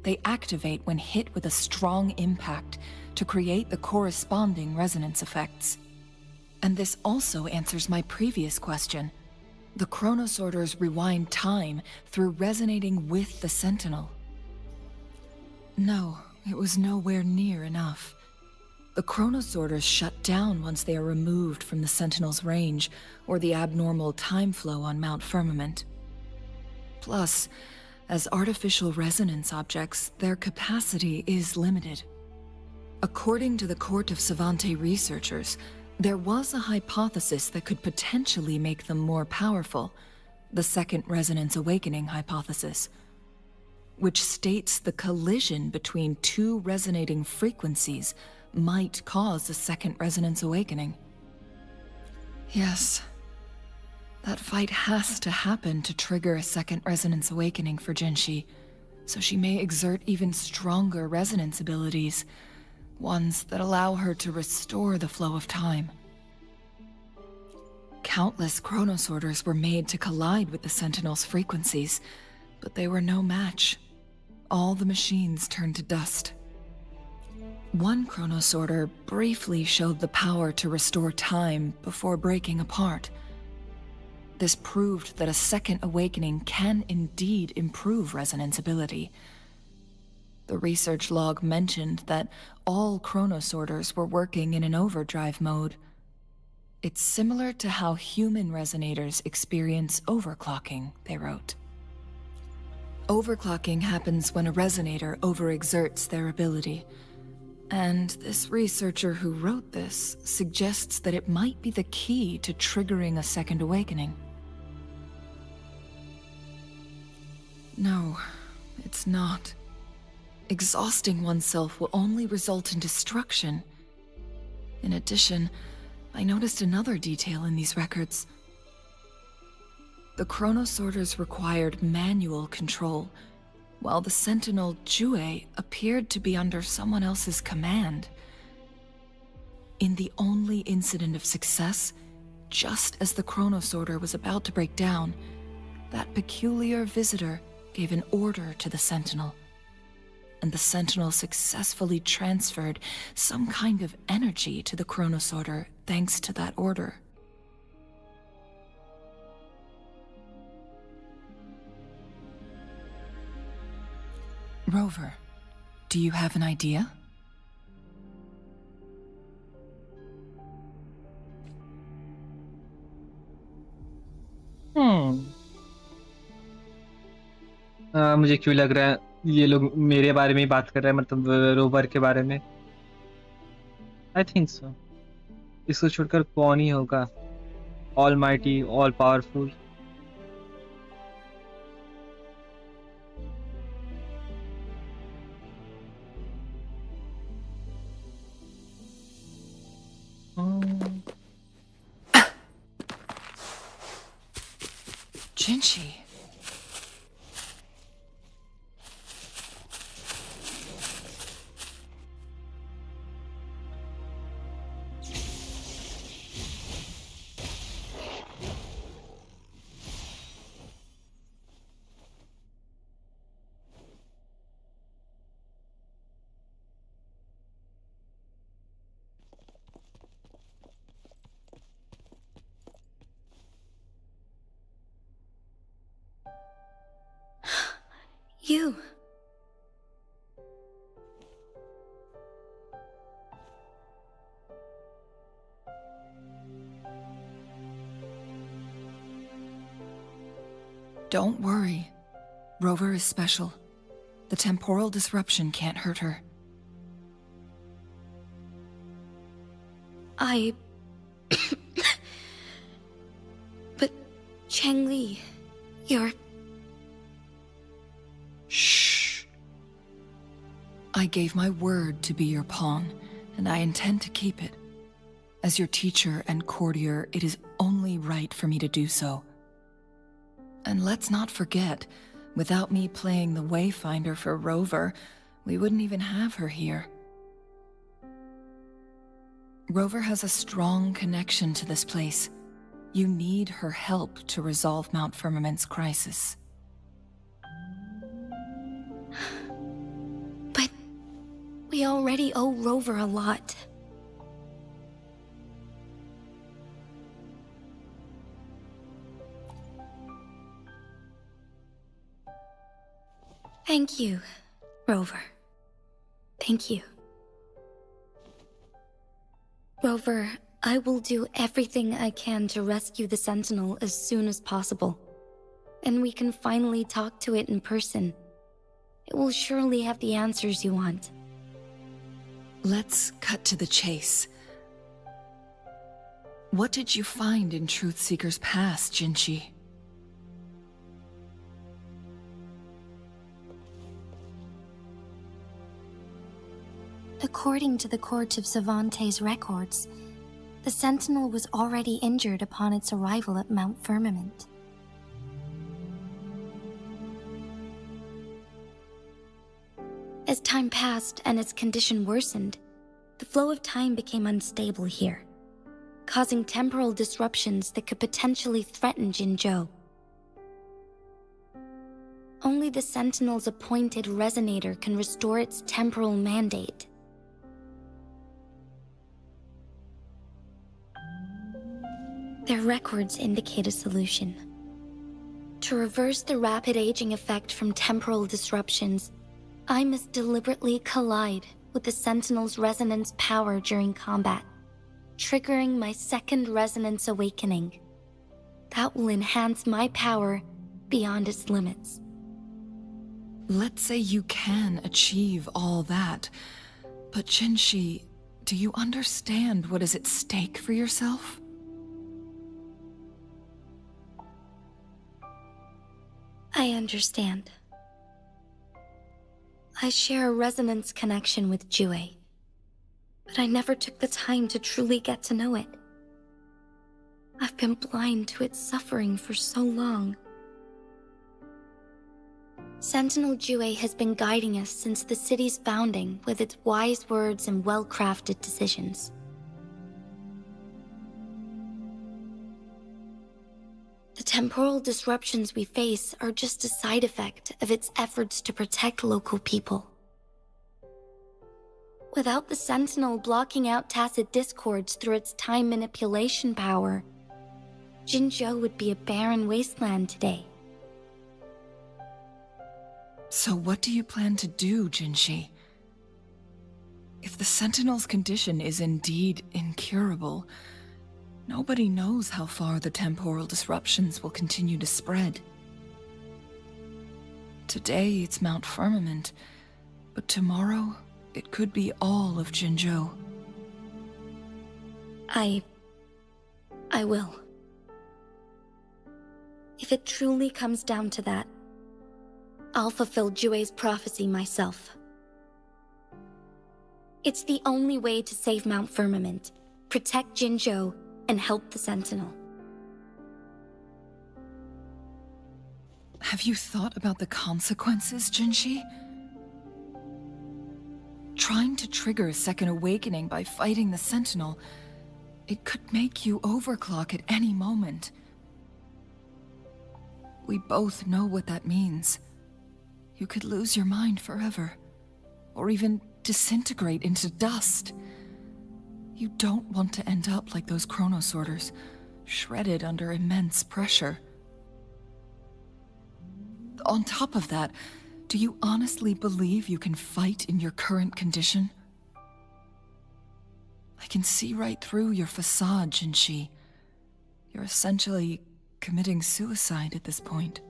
[SPEAKER 10] They activate when hit with a strong impact to create the corresponding resonance effects. And this also answers my previous question. The chronosorters rewind time through resonating with the Sentinel. No, it was nowhere near enough. The chronosorters shut down once they are removed from the Sentinel's range, or the abnormal time flow on Mount Firmament. Plus, As artificial resonance objects, their capacity is limited. According to the Court of Savante researchers, there was a hypothesis that could potentially make them more powerful, the Second Resonance Awakening hypothesis, which states the collision between two resonating frequencies might cause a Second Resonance Awakening. Yes. That fight has to happen to trigger a Second Resonance Awakening for Genshi, so she may exert even stronger resonance abilities, ones that allow her to restore the flow of time. Countless Chronos Orders were made to collide with the Sentinel's frequencies, but they were no match. All the machines turned to dust. One Chronos Order briefly showed the power to restore time before breaking apart. This proved that a second awakening can indeed improve resonance ability. The research log mentioned that all Chronos Orders were working in an overdrive mode. It's similar to how human resonators experience overclocking, they wrote. Overclocking happens when a resonator overexerts their ability. And this researcher who wrote this suggests that it might be the key to triggering a second awakening. No, it's not. Exhausting oneself will only result in destruction. In addition, I noticed another detail in these records. The Chronos Orders required manual control, while the Sentinel Jue appeared to be under someone else's command. In the only incident of success, just as the Chronos Order was about to break down, that peculiar visitor gave an order to the Sentinel, and the Sentinel successfully transferred some kind of energy to the Chronos Order thanks to that order. Rover, do you have an idea?
[SPEAKER 3] मुझे क्यों लग रहा है ये लोग मेरे बारे में ही बात कर रहे हैं, मतलब रोवर के बारे में। I think so. इसको छोड़कर कौन ही होगा all mighty, all powerful.
[SPEAKER 10] Genshin.
[SPEAKER 12] You.
[SPEAKER 10] Don't worry. Rover is special. The temporal disruption can't hurt her.
[SPEAKER 12] But Changli, you're...
[SPEAKER 10] Shh. I gave my word to be your pawn, and I intend to keep it. As your teacher and courtier, it is only right for me to do so. And let's not forget, without me playing the Wayfinder for Rover, we wouldn't even have her here. Rover has a strong connection to this place. You need her help to resolve Mount Firmament's crisis.
[SPEAKER 12] But we already owe Rover a lot. Thank you, Rover. Thank you. Rover, I will do everything I can to rescue the Sentinel as soon as possible. and we can finally talk to it in person. It will surely have the answers you want.
[SPEAKER 10] Let's cut to the chase. What did you find in Truthseeker's past, Jinshi?
[SPEAKER 12] According to the Court of Savante's records, the Sentinel was already injured upon its arrival at Mount Firmament. As time passed and its condition worsened, the flow of time became unstable here, causing temporal disruptions that could potentially threaten Jinzhou. Only the Sentinel's appointed resonator can restore its temporal mandate. Their records indicate a solution. To reverse the rapid aging effect from temporal disruptions, I must deliberately collide with the Sentinel's resonance power during combat, triggering my second resonance awakening. That will enhance my power beyond its limits.
[SPEAKER 10] Let's say you can achieve all that, but Jinshi, do you understand what is at stake for yourself?
[SPEAKER 12] I understand. I share a resonance connection with Jue, but I never took the time to truly get to know it. I've been blind to its suffering for so long. Sentinel Jue has been guiding us since the city's founding with its wise words and well-crafted decisions. The temporal disruptions we face are just a side effect of its efforts to protect local people. Without the Sentinel blocking out tacit discords through its time manipulation power, Jinzhou would be a barren wasteland today.
[SPEAKER 10] So what do you plan to do, Jinshi? If the Sentinel's condition is indeed incurable, nobody knows how far the temporal disruptions will continue to spread. Today it's Mount Firmament, but tomorrow it could be all of Jinzhou.
[SPEAKER 12] I will. If it truly comes down to that, I'll fulfill Jue's prophecy myself. It's the only way to save Mount Firmament, protect Jinzhou, and help the Sentinel.
[SPEAKER 10] Have you thought about the consequences, Jinshi? Trying to trigger a second awakening by fighting the Sentinel, it could make you overclock at any moment. We both know what that means. You could lose your mind forever, or even disintegrate into dust. You don't want to end up like those chronosorters, shredded under immense pressure. On top of that, do you honestly believe you can fight in your current condition? I can see right through your facade, Jinshi. You're essentially committing suicide at this point.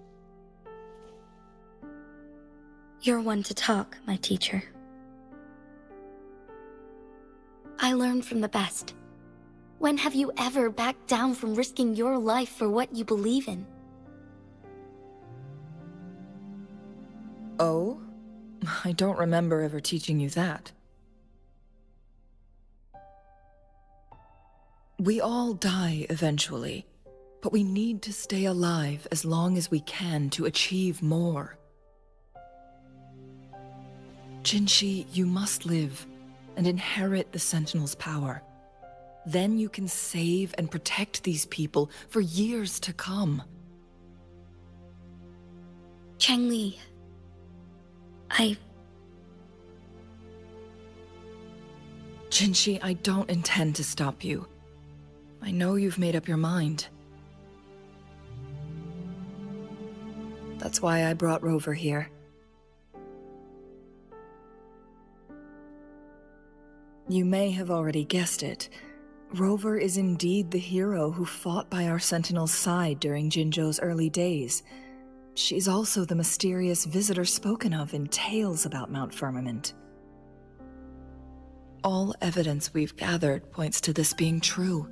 [SPEAKER 12] You're one to talk, my teacher. I learned from the best. When have you ever backed down from risking your life for what you believe in?
[SPEAKER 10] Oh? I don't remember ever teaching you that. We all die eventually, but we need to stay alive as long as we can to achieve more. Jinshi, you must live and inherit the Sentinel's power. Then you can save and protect these people for years to come.
[SPEAKER 12] Changli,
[SPEAKER 10] Jinshi, I don't intend to stop you. I know you've made up your mind. That's why I brought Rover here. You may have already guessed it. Rover is indeed the hero who fought by our Sentinel's side during Jinzhou's early days. She's also the mysterious visitor spoken of in tales about Mount Firmament. All evidence we've gathered points to this being true.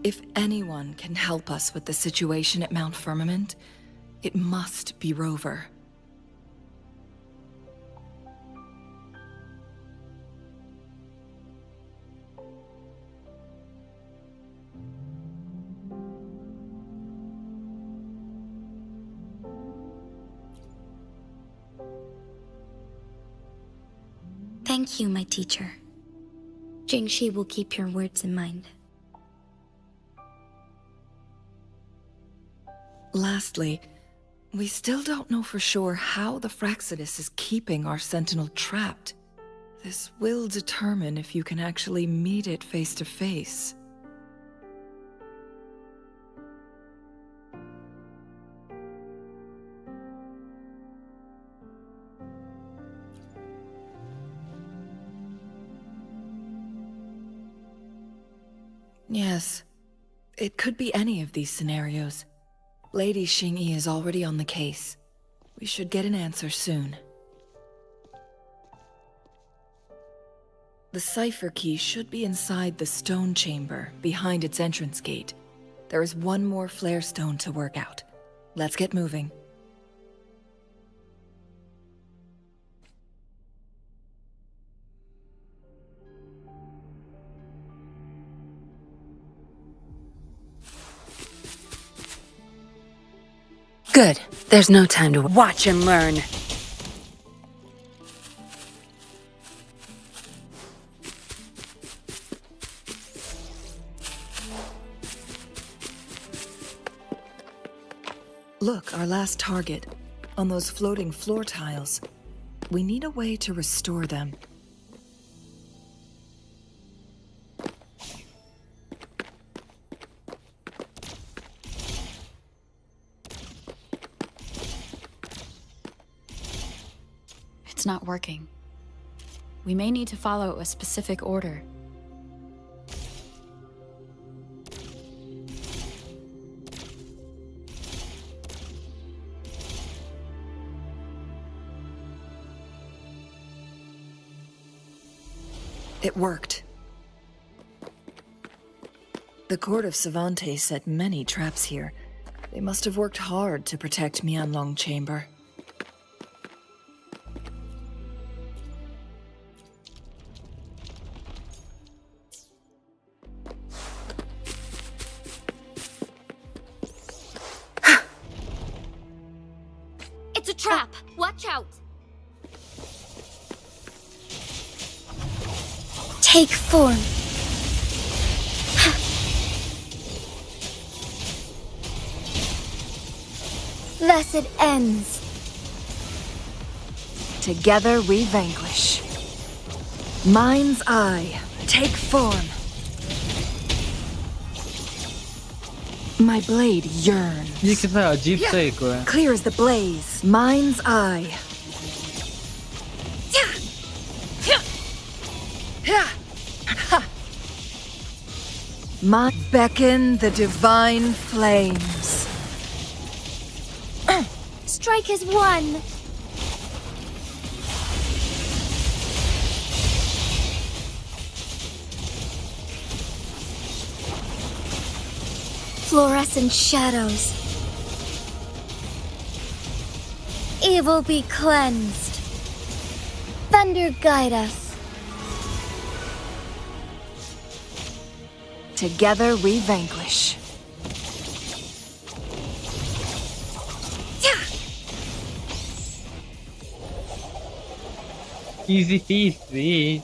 [SPEAKER 10] If anyone can help us with the situation at Mount Firmament, it must be Rover.
[SPEAKER 12] Thank you, my teacher. Jingxi will keep your words in mind.
[SPEAKER 10] Lastly, we still don't know for sure how the Fraxidus is keeping our Sentinel trapped. This will determine if you can actually meet it face to face. Yes, it could be any of these scenarios. Lady Xingyi is already on the case. We should get an answer soon. The cipher key should be inside the stone chamber, behind its entrance gate. There is one more flare stone to work out. Let's get moving.
[SPEAKER 2] Good. There's no time to watch and learn.
[SPEAKER 10] Look, our last target. On those floating floor tiles. We need a way to restore them.
[SPEAKER 5] It's not working. We may need to follow a specific order.
[SPEAKER 10] It worked. The court of Savante set many traps here. They must have worked hard to protect Mianlong Chamber.
[SPEAKER 1] It's a trap! Watch out!
[SPEAKER 12] Take form. Thus it ends.
[SPEAKER 10] Together we vanquish. Mind's eye, take form. My blade yearns.
[SPEAKER 3] ये कितना अजीब सा एक हुआ है.
[SPEAKER 10] Clear as the blaze. Mind's eye. Beckon the divine flames.
[SPEAKER 1] Strike as one!
[SPEAKER 12] Fluorescent shadows. Evil be cleansed. Thunder guide us.
[SPEAKER 10] Together we vanquish.
[SPEAKER 3] Easy peasy.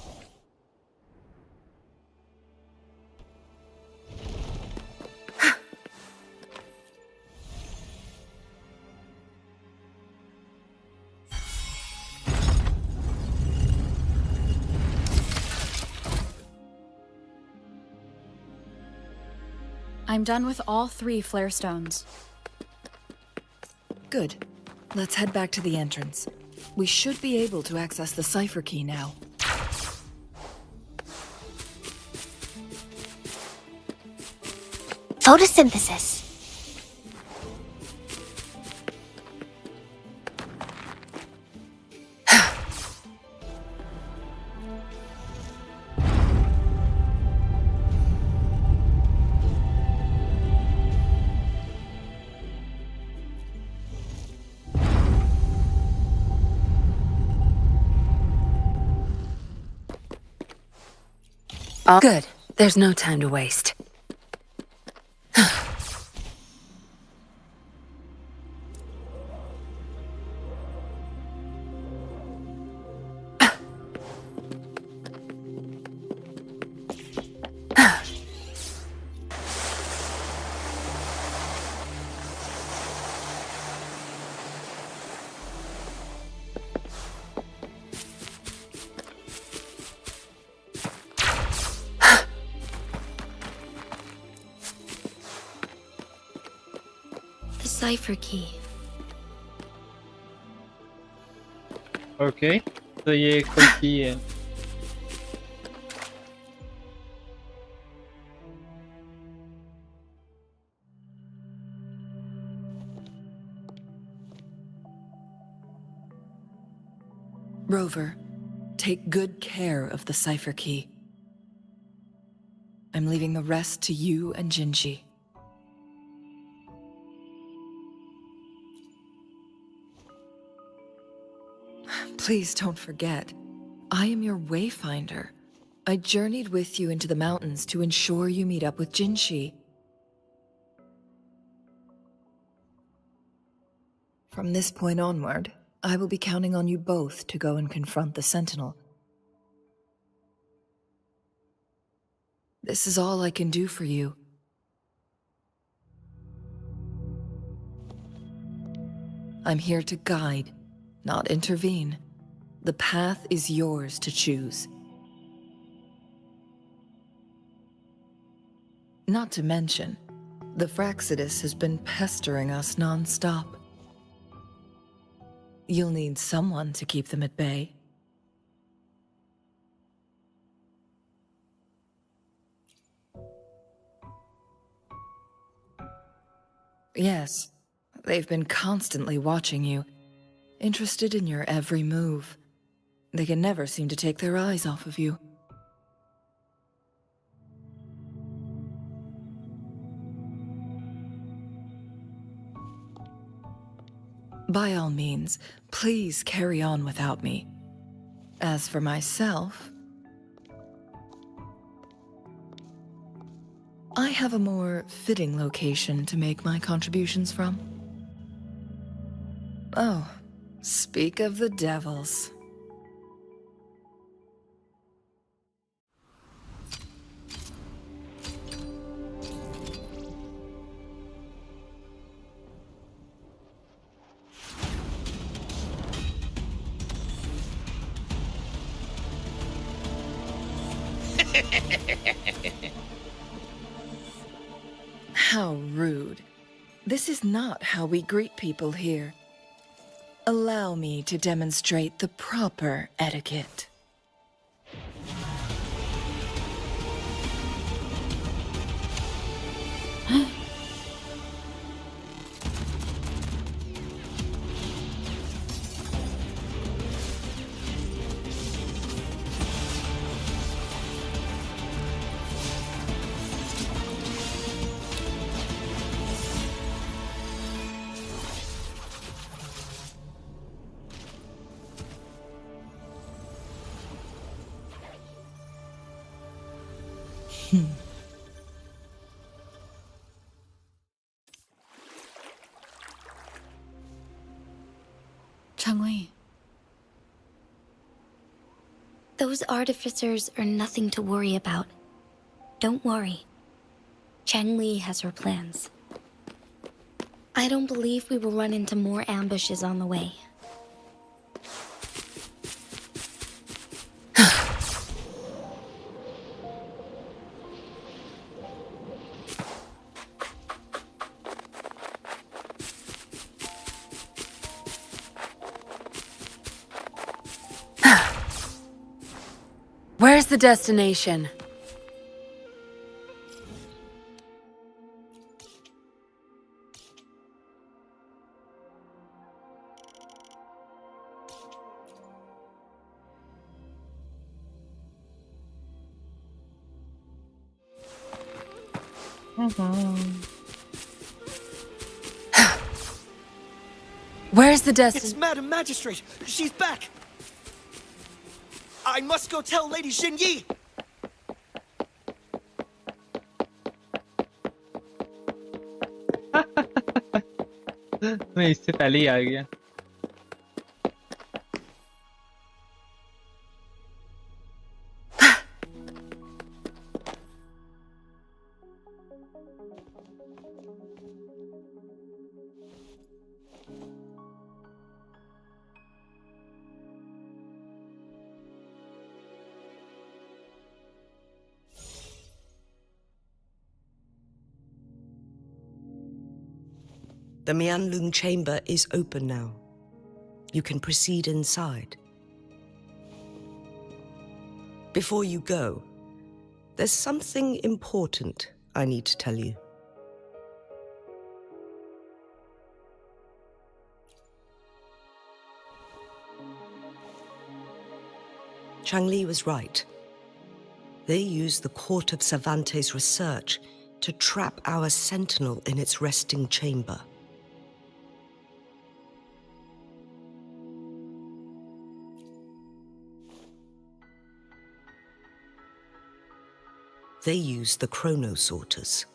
[SPEAKER 5] I'm done with all 3 flare stones.
[SPEAKER 10] Good. Let's head back to the entrance. We should be able to access the cipher key now.
[SPEAKER 1] Photosynthesis.
[SPEAKER 2] Good. There's no time to waste.
[SPEAKER 12] The cipher key.
[SPEAKER 3] Okay. तो ये कोई की है.
[SPEAKER 10] Rover, take good care of the cipher key. I'm leaving the rest to you and Jinji. Please don't forget, I am your wayfinder. I journeyed with you into the mountains to ensure you meet up with Jinshi. From this point onward, I will be counting on you both to go and confront the Sentinel. This is all I can do for you. I'm here to guide, not intervene. The path is yours to choose. Not to mention, the Fraxidus has been pestering us non-stop. You'll need someone to keep them at bay. Yes, they've been constantly watching you, interested in your every move. They can never seem to take their eyes off of you. By all means, please carry on without me. As for myself, I have a more fitting location to make my contributions from. Oh, speak of the devils. How rude. This is not how we greet people here. Allow me to demonstrate the proper etiquette.
[SPEAKER 5] Changli.
[SPEAKER 12] Those artificers are nothing to worry about. Don't worry. Changli has her plans. I don't believe we will run into more ambushes on the way.
[SPEAKER 2] Where's the destination? Where's the destination?
[SPEAKER 13] It's Madam Magistrate! She's back! I must go tell Lady Xinyi!
[SPEAKER 3] मैं इससे पहले ही आ गया.
[SPEAKER 11] The Mianlung chamber is open now. You can proceed inside. Before you go, there's something important I need to tell you. Changli was right. They used the Court of Cervantes' research to trap our sentinel in its resting chamber. They used the chronosorters.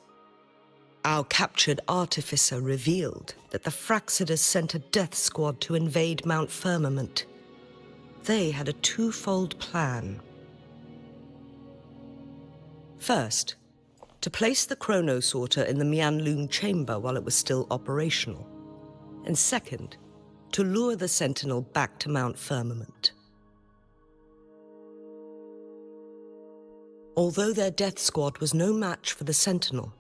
[SPEAKER 11] Our captured artificer revealed that the Fraxidus sent a death squad to invade Mount Firmament. They had a twofold plan. First, to place the chronosorter in the Mianlung chamber while it was still operational. And second, to lure the sentinel back to Mount Firmament. Although their death squad was no match for the sentinel,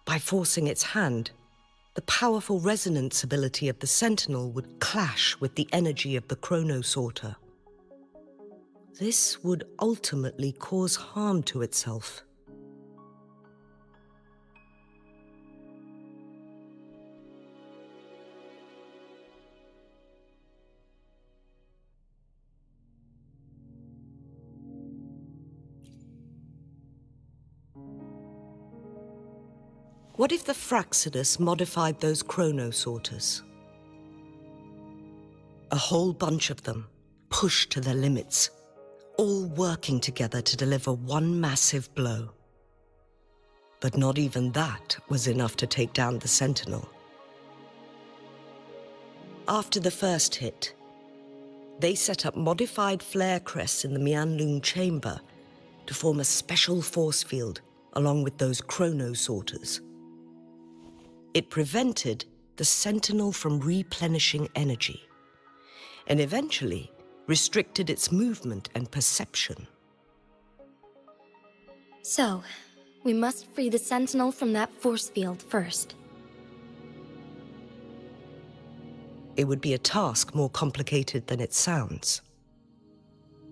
[SPEAKER 11] by forcing its hand, the powerful resonance ability of the sentinel would clash with the energy of the chronosorter. This would ultimately cause harm to itself. What if the Fraxidus modified those chronosorters? A whole bunch of them, pushed to their limits, all working together to deliver one massive blow. But not even that was enough to take down the Sentinel. After the first hit, they set up modified flare crests in the Mianlung chamber to form a special force field along with those chronosorters. It prevented the Sentinel from replenishing energy, and eventually restricted its movement and perception.
[SPEAKER 12] So, we must free the Sentinel from that force field first.
[SPEAKER 11] It would be a task more complicated than it sounds.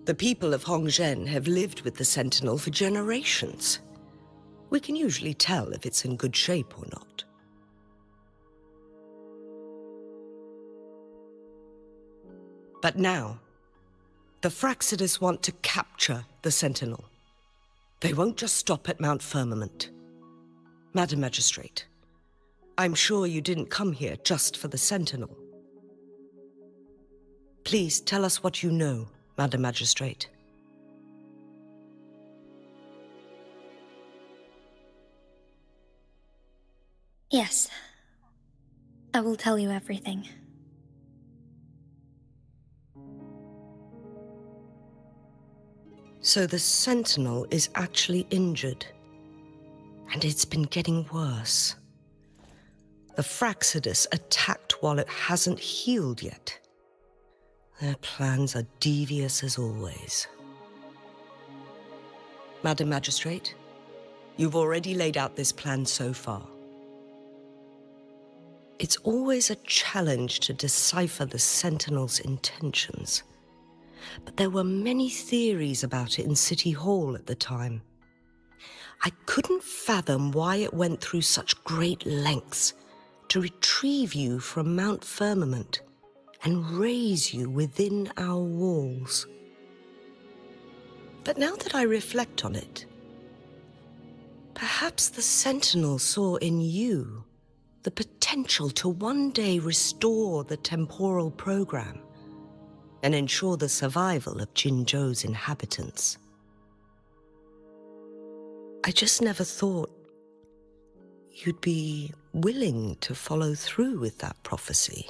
[SPEAKER 11] The people of Hongzhen have lived with the Sentinel for generations. We can usually tell if it's in good shape or not. But now, the Fraxidus want to capture the Sentinel. They won't just stop at Mount Firmament. Madam Magistrate, I'm sure you didn't come here just for the Sentinel. Please tell us what you know, Madam Magistrate.
[SPEAKER 12] Yes. I will tell you everything.
[SPEAKER 11] So the Sentinel is actually injured. And it's been getting worse. The Fraxidus attacked while it hasn't healed yet. Their plans are devious as always. Madam Magistrate, you've already laid out this plan so far. It's always a challenge to decipher the Sentinel's intentions. But there were many theories about it in City Hall at the time. I couldn't fathom why it went through such great lengths to retrieve you from Mount Firmament and raise you within our walls. But now that I reflect on it, perhaps the Sentinel saw in you the potential to one day restore the temporal program and ensure the survival of Jinzhou's inhabitants. I just never thought you'd be willing to follow through with that prophecy.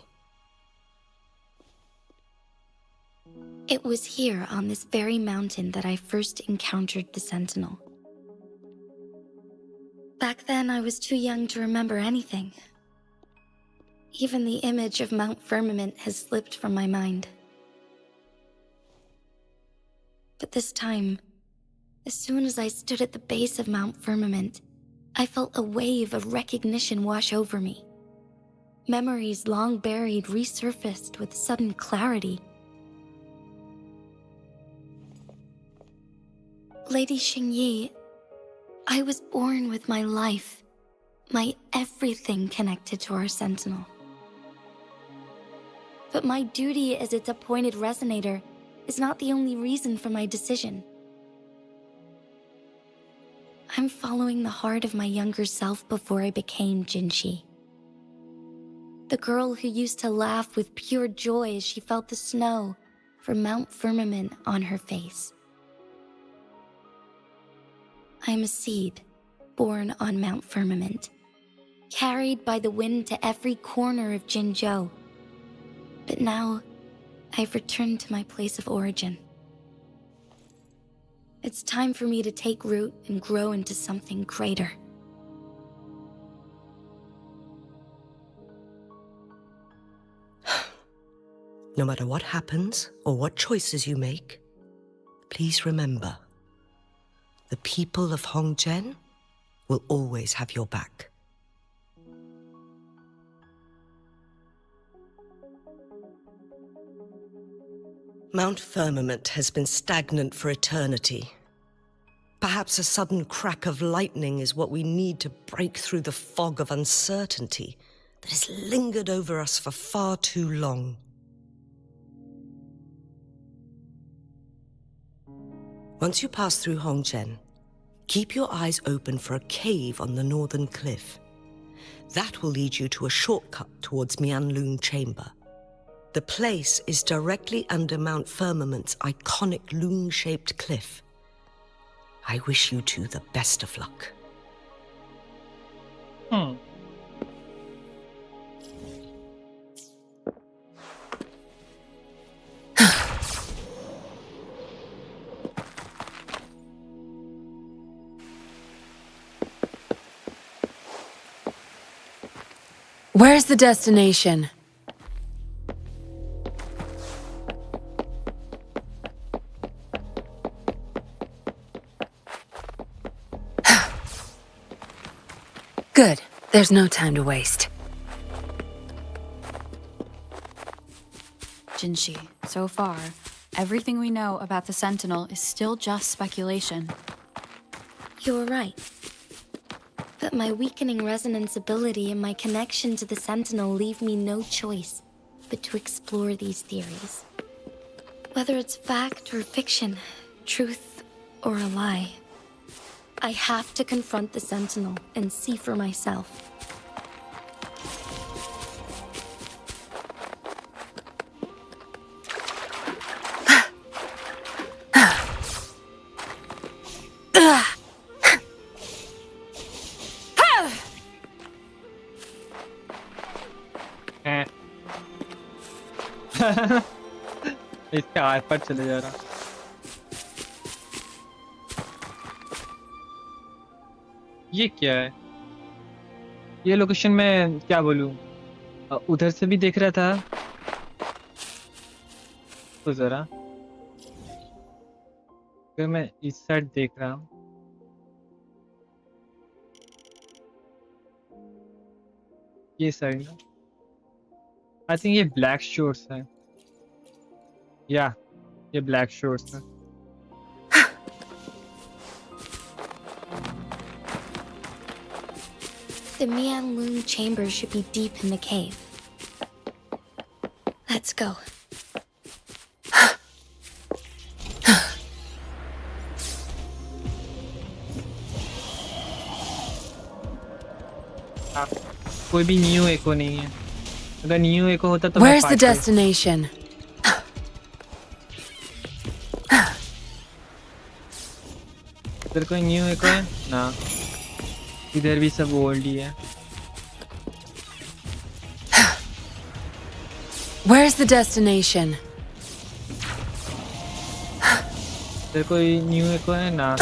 [SPEAKER 12] It was here on this very mountain that I first encountered the Sentinel. Back then, I was too young to remember anything. Even the image of Mount Firmament has slipped from my mind. But this time, as soon as I stood at the base of Mount Firmament, I felt a wave of recognition wash over me. Memories long buried resurfaced with sudden clarity. Lady Xingyi, I was born with my life, my everything connected to our Sentinel. But my duty as its appointed resonator is not the only reason for my decision. I'm following the heart of my younger self before I became Jinshi. The girl who used to laugh with pure joy as she felt the snow from Mount Firmament on her face. I am a seed born on Mount Firmament, carried by the wind to every corner of Jinzhou. But now, I've returned to my place of origin. It's time for me to take root and grow into something greater.
[SPEAKER 11] No matter what happens or what choices you make, please remember, the people of Hongzhen will always have your back. Mount Firmament has been stagnant for eternity. Perhaps a sudden crack of lightning is what we need to break through the fog of uncertainty that has lingered over us for far too long. Once you pass through Hongzhen, keep your eyes open for a cave on the northern cliff. That will lead you to a shortcut towards Mianlun Chamber. The place is directly under Mount Firmament's iconic loon-shaped cliff. I wish you two the best of luck.
[SPEAKER 2] Where's the destination? Good. There's no time to waste.
[SPEAKER 5] Jinshi, so far, everything we know about the Sentinel is still just speculation.
[SPEAKER 12] You're right. But my weakening resonance ability and my connection to the Sentinel leave me no choice but to explore these theories. Whether it's fact or fiction, truth or a lie, I have to confront the Sentinel and see for myself.
[SPEAKER 3] इसके हाथ पर चले जा रहा। ये क्या है? ये लोकेशन में क्या बोलूं? उधर से भी देख रहा था तो जरा फिर मैं इस साइड देख रहा हूँ। ये साइड ना, आई थिंक ये ब्लैक शोर्स है। या ये ब्लैक शोर्स है।
[SPEAKER 12] The Mianlun chamber should be deep in the cave. Let's go.
[SPEAKER 3] कोई भी न्यू एको नहीं है। अगर न्यू एको होता तो
[SPEAKER 2] Where's the destination?
[SPEAKER 3] इधर कोई न्यू एको है ना? इधर भी सब ओल्ड ही है.
[SPEAKER 2] Where's the destination?
[SPEAKER 3] इधर कोई न्यू एको है ना?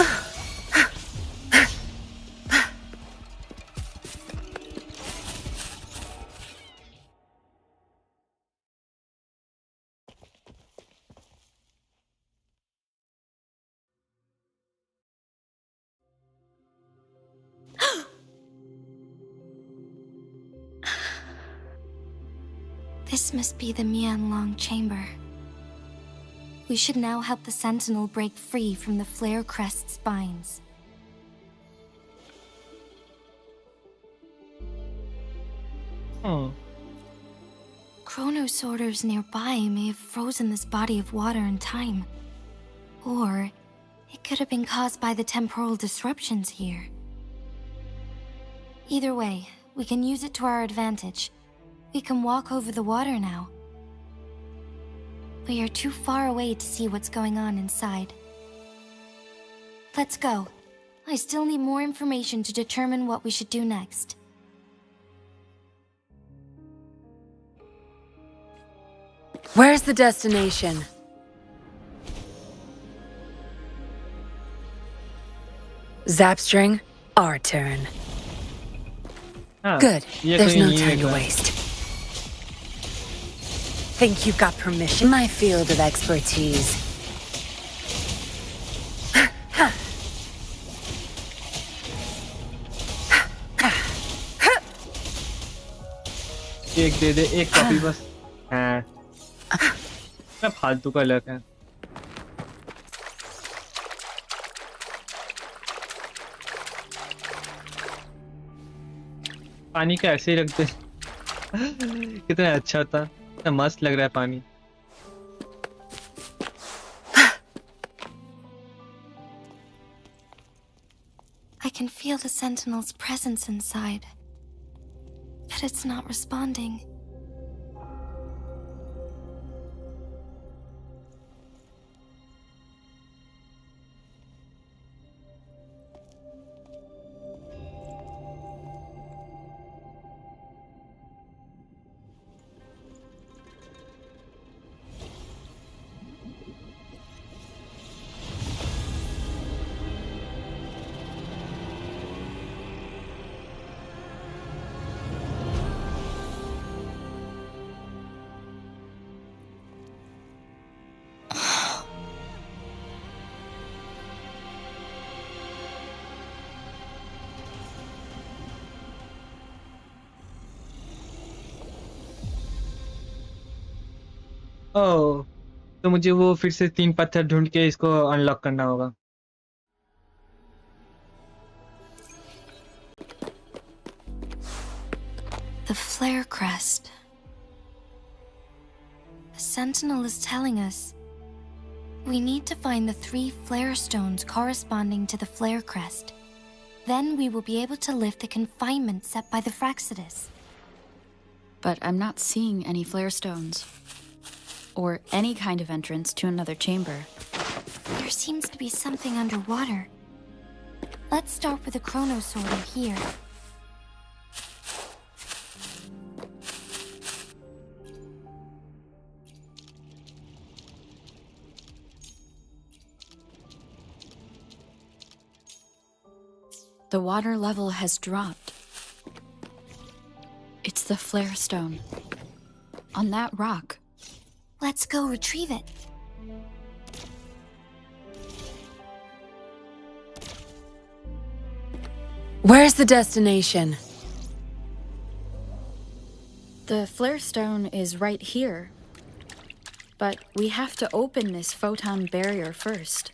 [SPEAKER 12] This must be the Mianlong chamber. We should now help the Sentinel break free from the Flare Crest spines. Chronos orders nearby may have frozen this body of water in time. Or it could have been caused by the temporal disruptions here. Either way, we can use it to our advantage. We can walk over the water now. We are too far away to see what's going on inside. Let's go. I still need more information to determine what we should do next.
[SPEAKER 2] Where's the destination? Zapstring, our turn. Good. There's no time to waste. Think you've got permission? My field of expertise.
[SPEAKER 3] एक दे दे, एक copy बस. हाँ. क्या फालतू का luck है. पानी का ऐसे ही रख दे. कितना अच्छा था. कितना मस्त लग रहा है पानी.
[SPEAKER 12] I can feel the Sentinel's presence inside, but it's not responding.
[SPEAKER 3] ओह, तो मुझे वो फिर से 3 पत्थर ढूंढ के इसको अनलॉक करना होगा.
[SPEAKER 12] The Flare Crest. The Sentinel is telling us we need to find the 3 flare stones corresponding to the Flare Crest. Then we will be able to lift the confinement set by the Fraxidus.
[SPEAKER 5] But I'm not seeing any flare stones. Or any kind of entrance to another chamber.
[SPEAKER 12] There seems to be something underwater. Let's start with the Chronos Order here.
[SPEAKER 5] The water level has dropped. It's the flare stone. On that rock.
[SPEAKER 12] Let's go retrieve it.
[SPEAKER 2] Where's the destination?
[SPEAKER 5] The flare stone is right here. But we have to open this photon barrier first.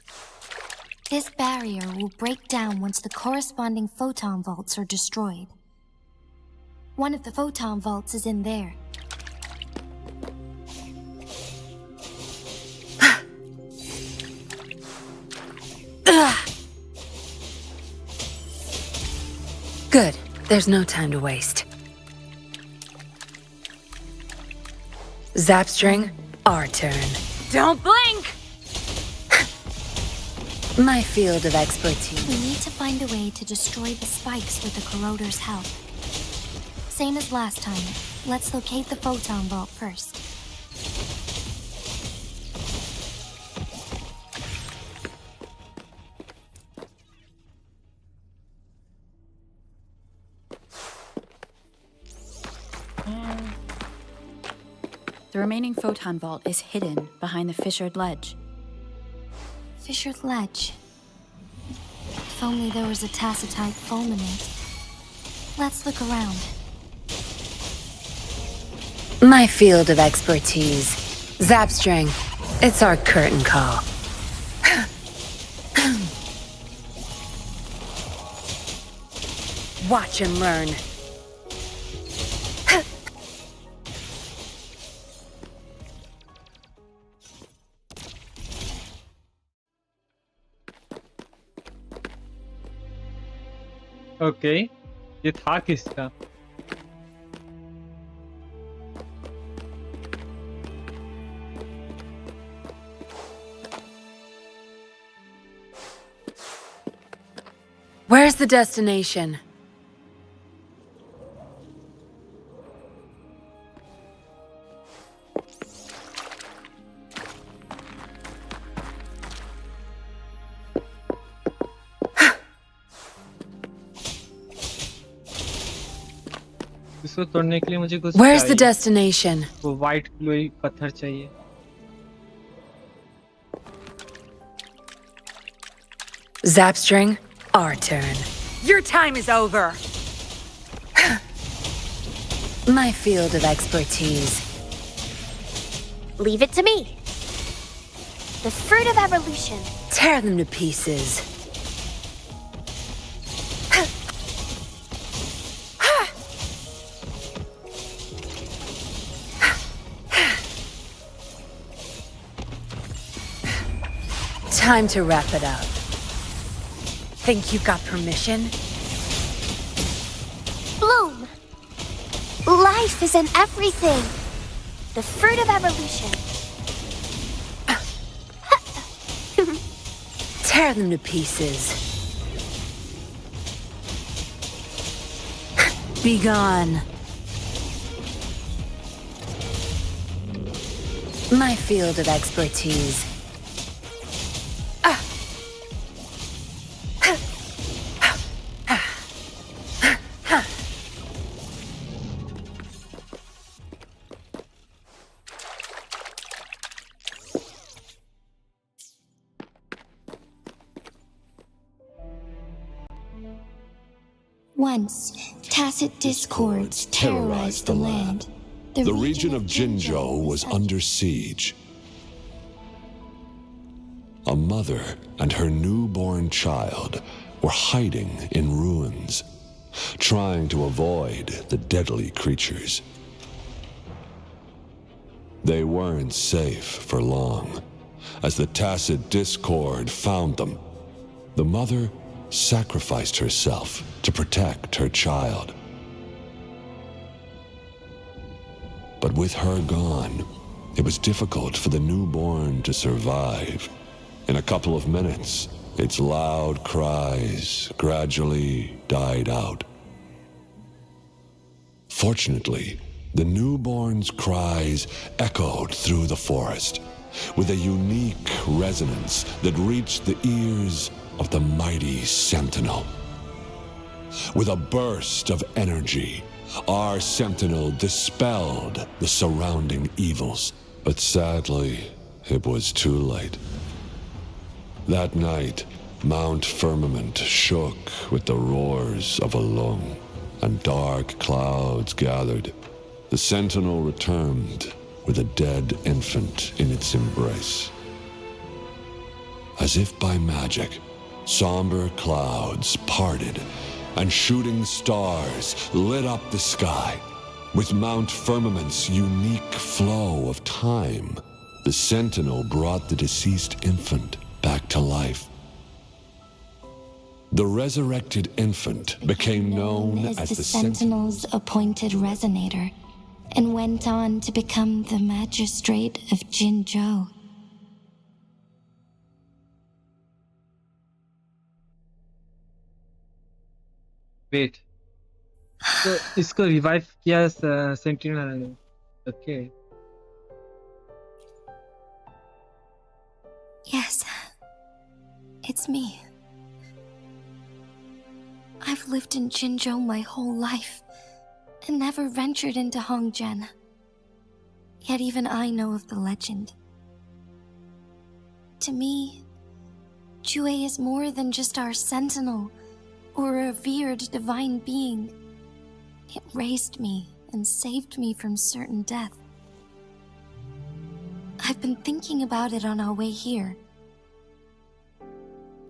[SPEAKER 12] This barrier will break down once the corresponding photon vaults are destroyed. One of the photon vaults is in there.
[SPEAKER 2] Good. There's no time to waste. Zapstring, our turn. Don't blink! My field of expertise.
[SPEAKER 7] We need to find a way to destroy the spikes with the corroder's help. Same as last time. Let's locate the photon vault first.
[SPEAKER 5] The remaining photon vault is hidden behind the fissured ledge.
[SPEAKER 7] Fissured ledge. If only there was a tacitite fulminate. Let's look around.
[SPEAKER 2] My field of expertise. Zapstring. It's our curtain call. Watch and learn.
[SPEAKER 3] Okay ये था किसका?
[SPEAKER 2] Where's the destination?
[SPEAKER 3] इसको तोड़ने के लिए मुझे कुछ
[SPEAKER 2] Where's the
[SPEAKER 3] चाहिए।
[SPEAKER 2] destination?
[SPEAKER 3] वो वाइट ग्लोई पत्थर चाहिए।
[SPEAKER 2] Zapstring, our turn. Your time is over. My field of expertise.
[SPEAKER 1] Leave it to me. The fruit of evolution.
[SPEAKER 2] Tear them to pieces. Time to wrap it up. Think you got permission?
[SPEAKER 1] Bloom. Life is in everything. The fruit of evolution.
[SPEAKER 2] Tear them to pieces. Be gone. My field of expertise.
[SPEAKER 7] Once, tacit discords terrorized the land.
[SPEAKER 8] The region of Jinzhou was under siege. A mother and her newborn child were hiding in ruins, trying to avoid the deadly creatures. They weren't safe for long. As the tacit discord found them, the mother sacrificed herself to protect her child. But with her gone, it was difficult for the newborn to survive. In a couple of minutes, its loud cries gradually died out. Fortunately, the newborn's cries echoed through the forest with a unique resonance that reached the ears of the mighty Sentinel. With a burst of energy, our Sentinel dispelled the surrounding evils. But sadly, it was too late. That night, Mount Firmament shook with the roars of a lung, and dark clouds gathered. The Sentinel returned with a dead infant in its embrace. As if by magic, somber clouds parted, and shooting stars lit up the sky. With Mount Firmament's unique flow of time, the Sentinel brought the deceased infant back to life. The resurrected infant became known as the
[SPEAKER 7] Sentinel's appointed resonator, and went on to become the magistrate of Jinzhou.
[SPEAKER 3] Wait, तो इसको revive किया sentinel ने. Okay.
[SPEAKER 7] Yes, it's me. I've lived in Jinzhou my whole life and never ventured into Hongzhen. Yet even I know of the legend. To me, Jue is more than just our sentinel or a revered divine being. It raised me and saved me from certain death. I've been thinking about it on our way here.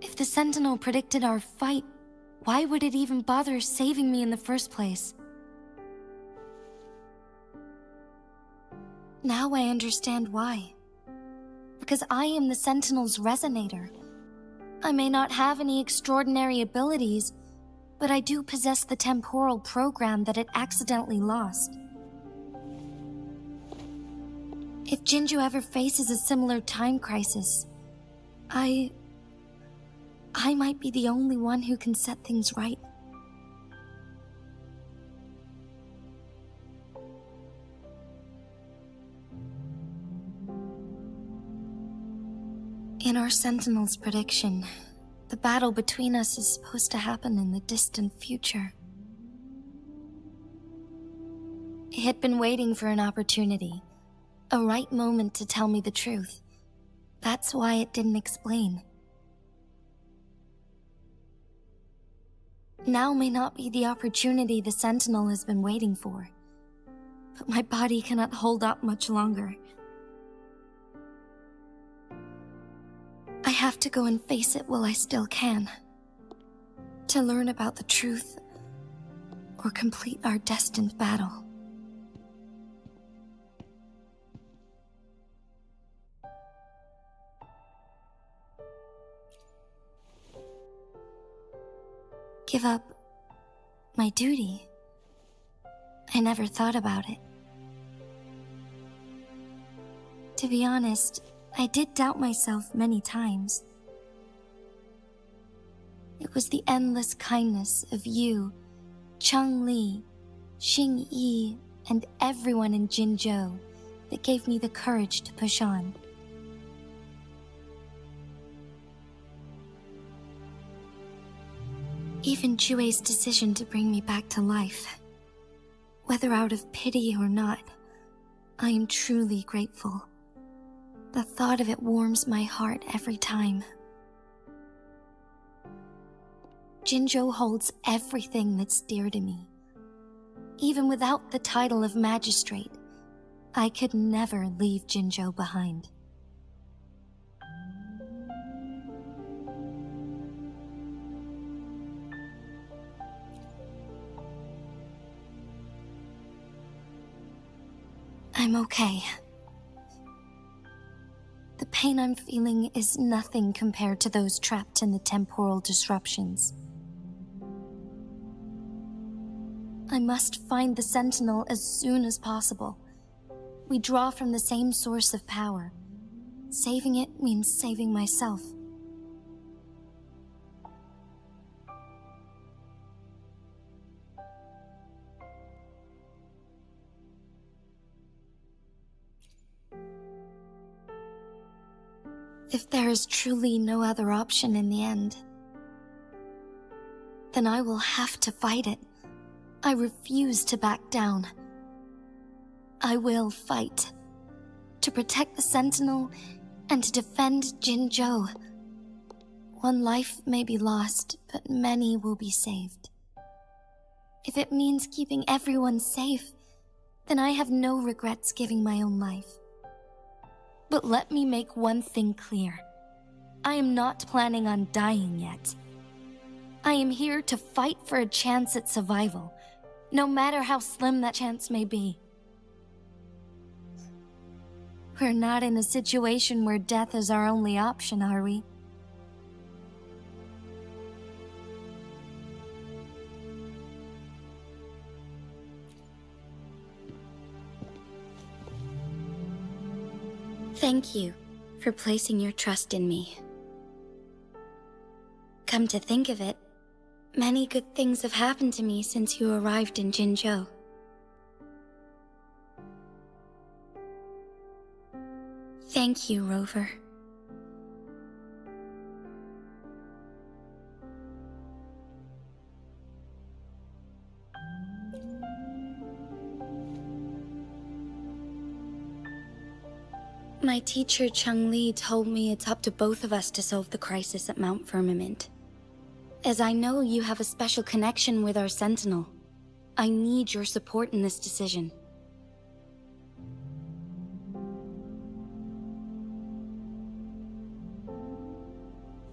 [SPEAKER 7] If the sentinel predicted our fight, why would it even bother saving me in the first place? Now I understand why. Because I am the sentinel's resonator. I may not have any extraordinary abilities, but I do possess the temporal program that it accidentally lost. If Jinzhou ever faces a similar time crisis, I might be the only one who can set things right. In our Sentinel's prediction, the battle between us is supposed to happen in the distant future. It had been waiting for an opportunity, a right moment to tell me the truth. That's why it didn't explain. Now may not be the opportunity the Sentinel has been waiting for, but my body cannot hold up much longer. I have to go and face it while I still can, to learn about the truth or complete our destined battle. Give up my duty? I never thought about it. To be honest, I did doubt myself many times. It was the endless kindness of you, Cheng Li, Xing Yi, and everyone in Jinzhou that gave me the courage to push on. Even Jue's decision to bring me back to life, whether out of pity or not, I am truly grateful. The thought of it warms my heart every time. Jinzhou holds everything that's dear to me. Even without the title of magistrate, I could never leave Jinzhou behind. I'm okay. The pain I'm feeling is nothing compared to those trapped in the temporal disruptions. I must find the Sentinel as soon as possible. We draw from the same source of power. Saving it means saving myself. If there is truly no other option in the end, then I will have to fight it. I refuse to back down. I will fight. To protect the Sentinel and to defend Jinzhou. One life may be lost, but many will be saved. If it means keeping everyone safe, then I have no regrets giving my own life. But let me make one thing clear. I am not planning on dying yet. I am here to fight for a chance at survival, no matter how slim that chance may be. We're not in a situation where death is our only option, are we?
[SPEAKER 12] Thank you for placing your trust in me. Come to think of it, Many good things have happened to me since you arrived in Jinzhou. Thank you, Rover. My teacher Cheng-Li told me it's up to both of us to solve the crisis at Mount Firmament. As I know you have a special connection with our Sentinel, I need your support in this decision.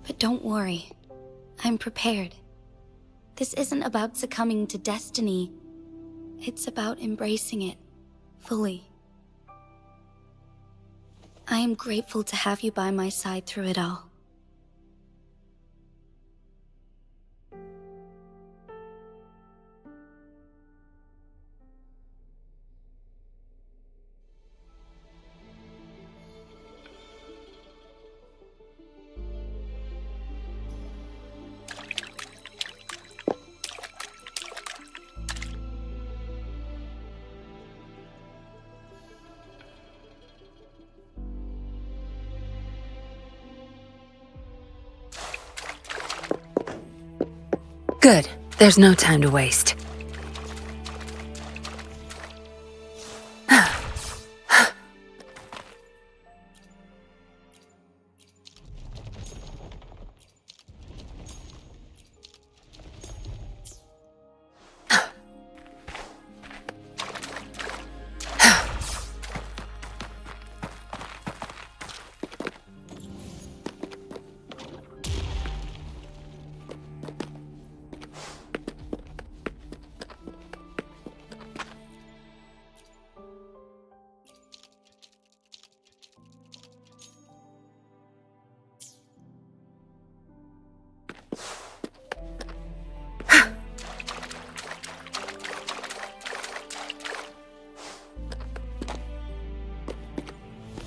[SPEAKER 12] But don't worry, I'm prepared. This isn't about succumbing to destiny. It's about embracing it fully. I am grateful to have you by my side through it all.
[SPEAKER 2] Good. There's no time to waste.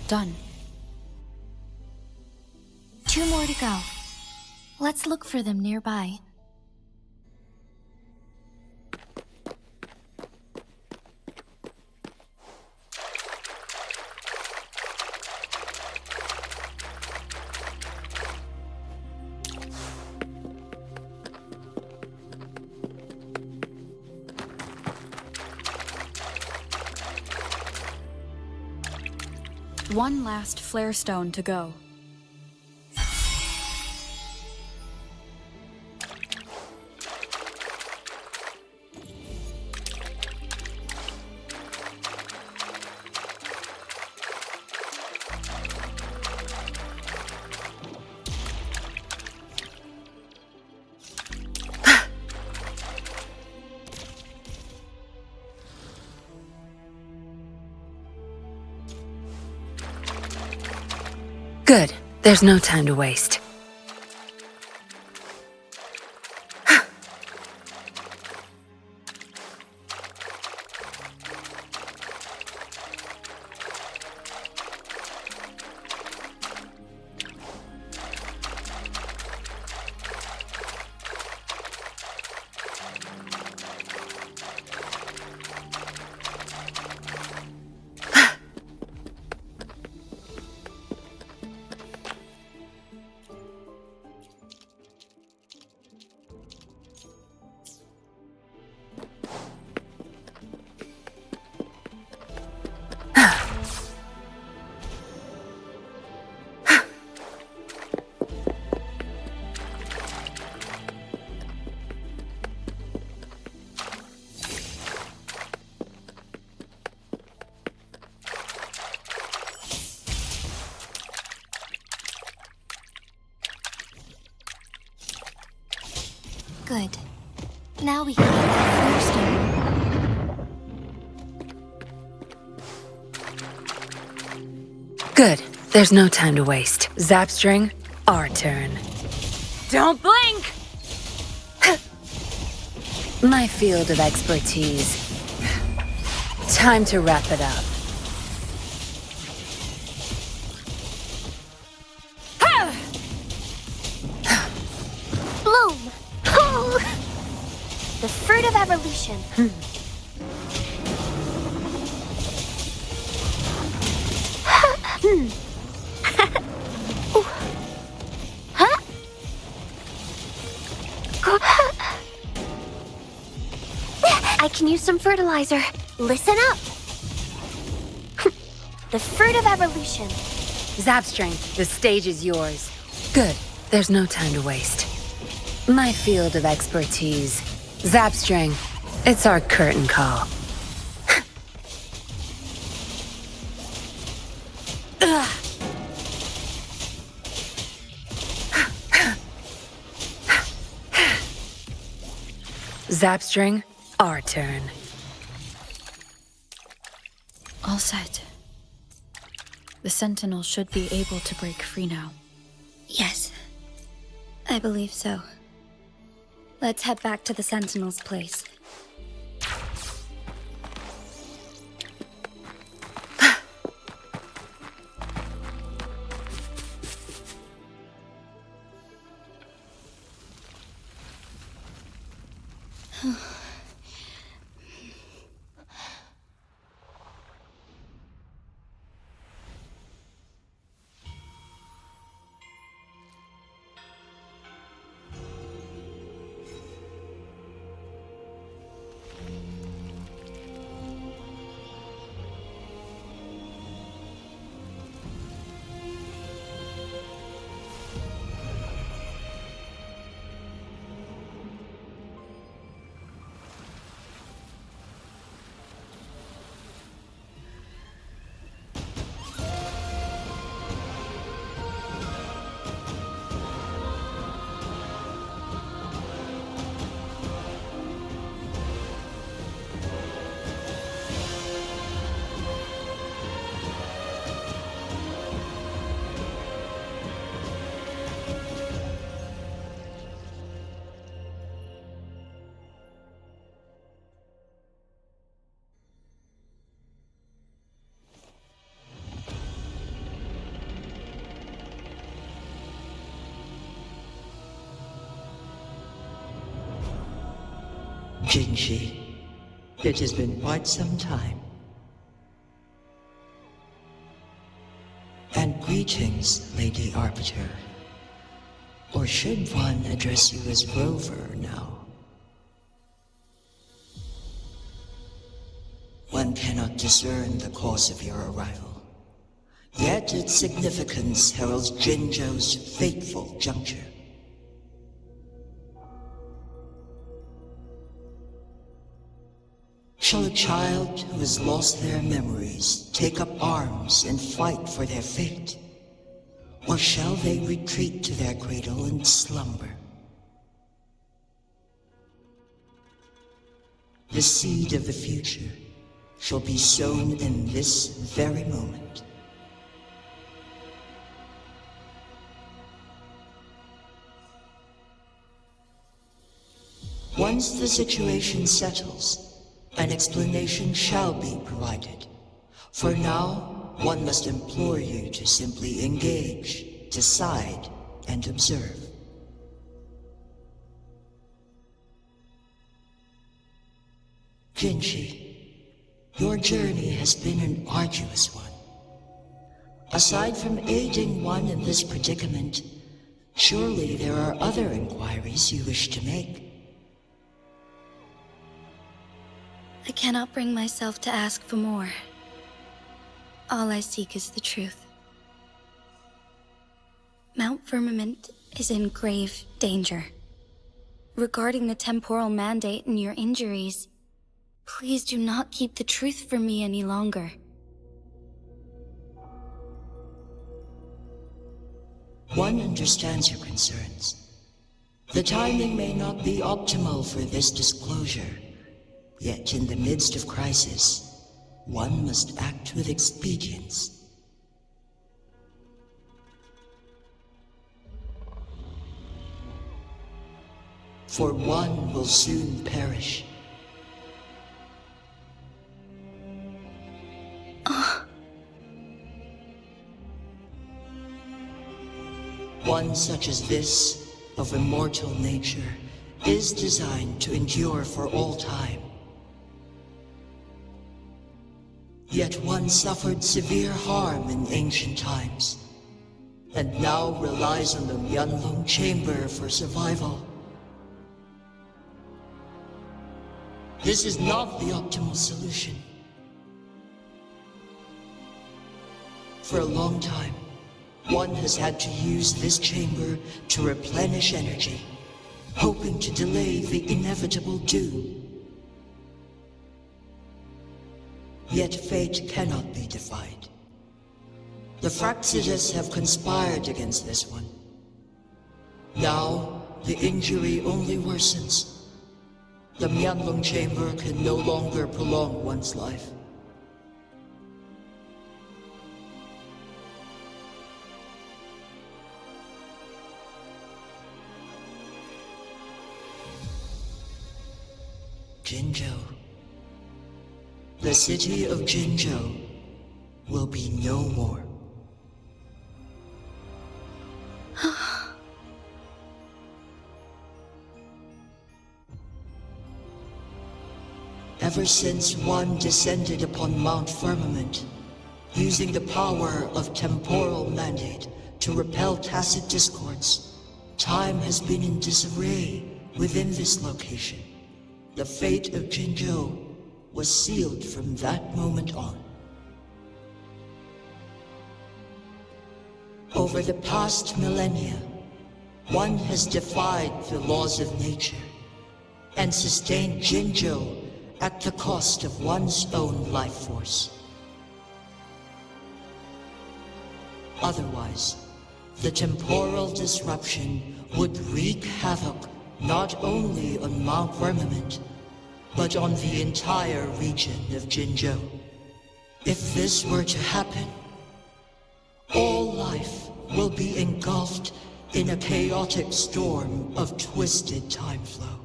[SPEAKER 5] Done.
[SPEAKER 7] 2 more to go. Let's look for them nearby.
[SPEAKER 5] One last flare stone to go.
[SPEAKER 2] Good. There's no time to waste.
[SPEAKER 7] Good. Now we can get that flare stone.
[SPEAKER 2] Good. There's no time to waste. Zapstring, our turn.
[SPEAKER 5] Don't blink!
[SPEAKER 2] My field of expertise. Time to wrap it up.
[SPEAKER 1] Bloom! Oh! The fruit of evolution. I can use some fertilizer. Listen up. The fruit of evolution.
[SPEAKER 2] Zapstring, the stage is yours. Good. There's no time to waste. My field of expertise. Zapstring, it's our curtain call. Zapstring, our turn.
[SPEAKER 5] All set. The Sentinel should be able to break free now.
[SPEAKER 12] Yes, I believe so. Let's head back to the Sentinel's place.
[SPEAKER 14] Jinshi, it has been quite some time. And greetings, Lady Arbiter. Or should one address you as Rover now? One cannot discern the cause of your arrival. Yet its significance heralds Jinzhou's fateful juncture. Shall a child who has lost their memories take up arms and fight for their fate? Or shall they retreat to their cradle and slumber? The seed of the future shall be sown in this very moment. Once the situation settles, an explanation shall be provided. For now, one must implore you to simply engage, decide, and observe. Jinshi, your journey has been an arduous one. Aside from aiding one in this predicament, surely there are other inquiries you wish to make.
[SPEAKER 12] I cannot bring myself to ask for more. All I seek is the truth. Mount Firmament is in grave danger. Regarding the temporal mandate and your injuries, please do not keep the truth from me any longer.
[SPEAKER 14] One understands your concerns. The timing may not be optimal for this disclosure. Yet in the midst of crisis, one must act with expedience. For one will soon perish. One such as this, of immortal nature, is designed to endure for all time. Yet one suffered severe harm in ancient times, and now relies on the Myanlong Chamber for survival. This is not the optimal solution. For a long time, one has had to use this chamber to replenish energy, hoping to delay the inevitable doom. Yet fate cannot be defied. The Fraxidas have conspired against this one. Now, the injury only worsens. The Myanlong Chamber can no longer prolong one's life. Jinzhou. The city of Jinzhou will be no more. Ever since one descended upon Mount Firmament, using the power of temporal mandate to repel tacit discords, time has been in disarray within this location. The fate of Jinzhou was sealed from that moment on. Over the past millennia, one has defied the laws of nature and sustained Jinzhou at the cost of one's own life force. Otherwise, the temporal disruption would wreak havoc not only on Mount Firmament, but on the entire region of Jinzhou. If this were to happen, all life will be engulfed in a chaotic storm of twisted time flow.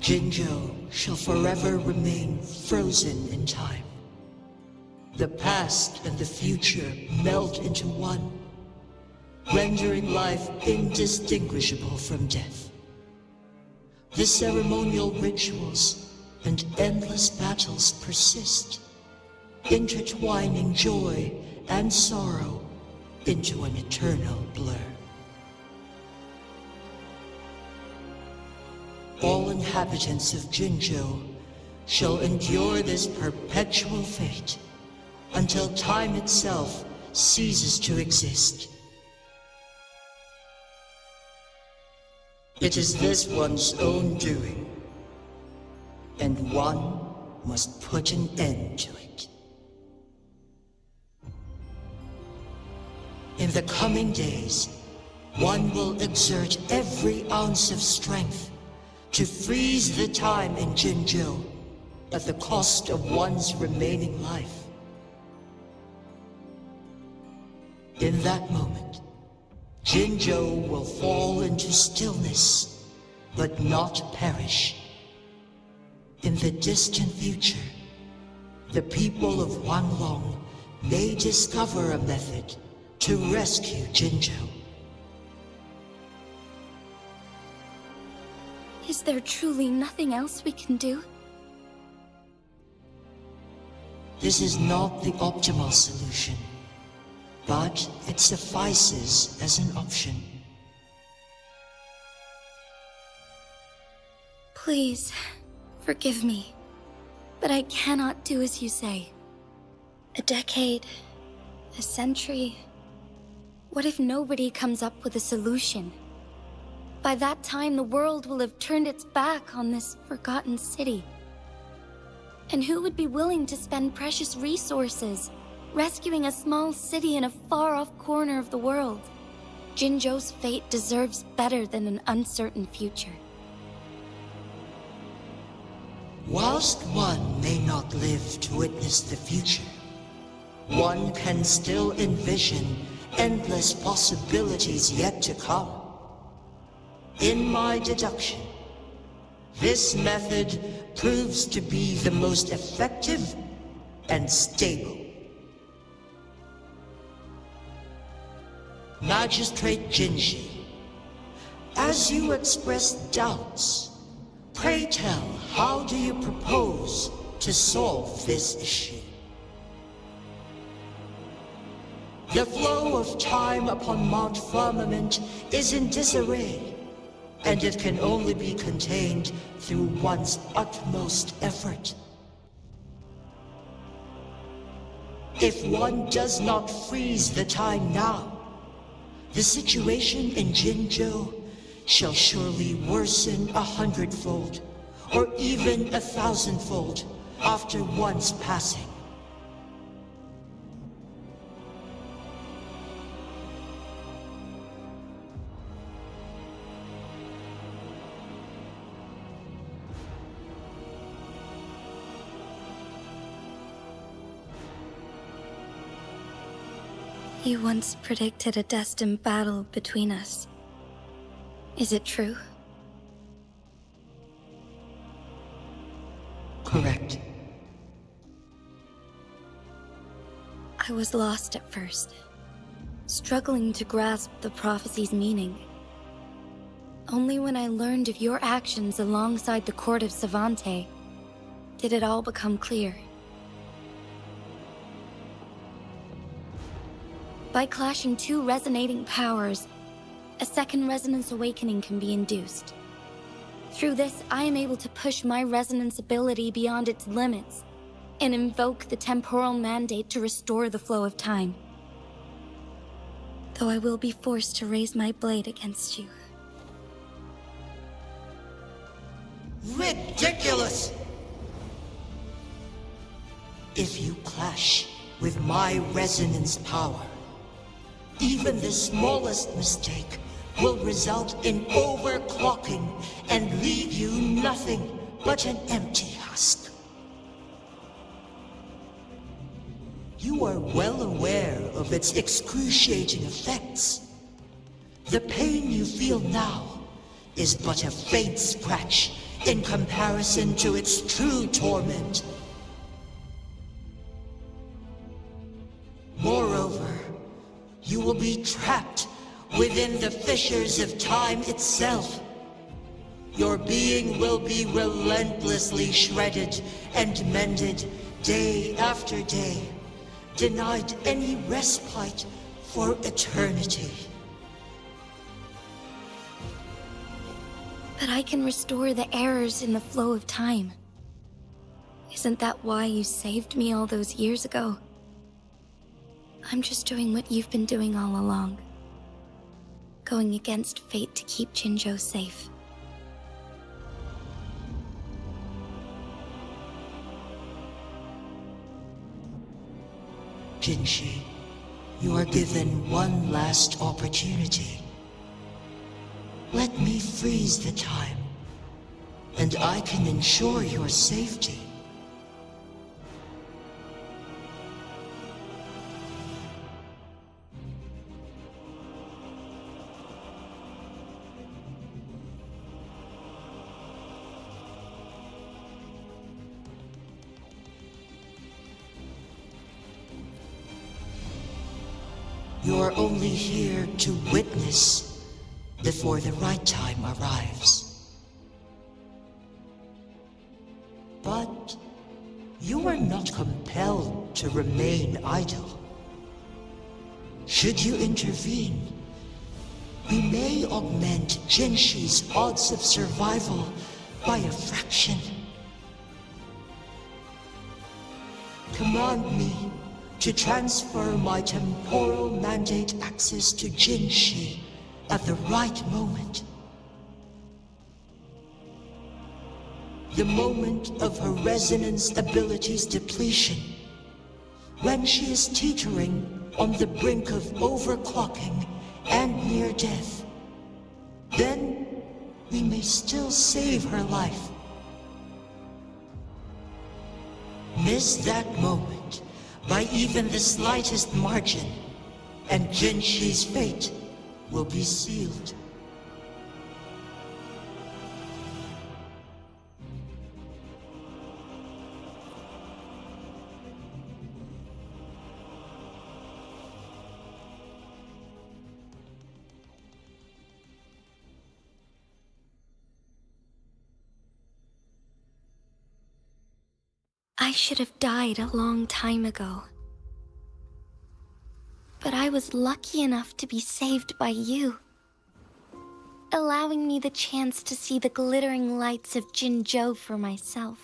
[SPEAKER 14] Jinzhou shall forever remain frozen in time. The past and the future melt into one, rendering life indistinguishable from death. The ceremonial rituals and endless battles persist, intertwining joy and sorrow into an eternal blur. All inhabitants of Jinzhou shall endure this perpetual fate until time itself ceases to exist. It is this one's own doing, and one must put an end to it. In the coming days, one will exert every ounce of strength to freeze the time in Jinzhou at the cost of one's remaining life. In that moment, Jinzhou will fall into stillness, but not perish. In the distant future, the people of Wanlong may discover a method to rescue Jinzhou.
[SPEAKER 12] Is there truly nothing else we can do?
[SPEAKER 14] This is not the optimal solution, but it suffices as an option.
[SPEAKER 12] Please, forgive me, but I cannot do as you say. A decade, a century. What if nobody comes up with a solution? By that time, the world will have turned its back on this forgotten city. And who would be willing to spend precious resources rescuing a small city in a far-off corner of the world? Jinzhou's fate deserves better than an uncertain future.
[SPEAKER 14] Whilst one may not live to witness the future, one can still envision endless possibilities yet to come. In my deduction, This method proves to be the most effective and stable. Magistrate Jinji, as you express doubts, pray tell, how do you propose to solve this issue? The flow of time upon Mount Firmament is in disarray, and it can only be contained through one's utmost effort. If one does not freeze the time now, the situation in Jinzhou shall surely worsen 100-fold, or even 1,000-fold, after one's passing.
[SPEAKER 12] You once predicted a destined battle between us. Is it true?
[SPEAKER 14] Correct.
[SPEAKER 12] I was lost at first, struggling to grasp the prophecy's meaning. Only when I learned of your actions alongside the court of Savante did it all become clear. By clashing two resonating powers, a second resonance awakening can be induced. Through this, I am able to push my resonance ability beyond its limits and invoke the temporal mandate to restore the flow of time. Though I will be forced to raise my blade against you.
[SPEAKER 14] Ridiculous! If you clash with my resonance power, even the smallest mistake will result in overclocking and leave you nothing but an empty husk. You are well aware of its excruciating effects. The pain you feel now is but a faint scratch in comparison to its true torment. Moreover, you will be trapped within the fissures of time itself. Your being will be relentlessly shredded and mended day after day, denied any respite for eternity.
[SPEAKER 12] But I can restore the errors in the flow of time. Isn't that why you saved me all those years ago? I'm just doing what you've been doing all along. Going against fate to keep Jinzhou safe.
[SPEAKER 14] Jinshi, you are given one last opportunity. Let me freeze the time, and I can ensure your safety. You're only here to witness before the right time arrives. But you are not compelled to remain idle. Should you intervene, we may augment Genshi's odds of survival by a fraction. Command me to transfer my temporal mandate access to Jinshi at the right moment. The moment of her resonance ability's depletion, when she is teetering on the brink of overclocking and near death. Then we may still save her life. Miss that moment by even the slightest margin, and Genshi's fate will be sealed.
[SPEAKER 12] I should have died a long time ago. But I was lucky enough to be saved by you, allowing me the chance to see the glittering lights of Jinzhou for myself.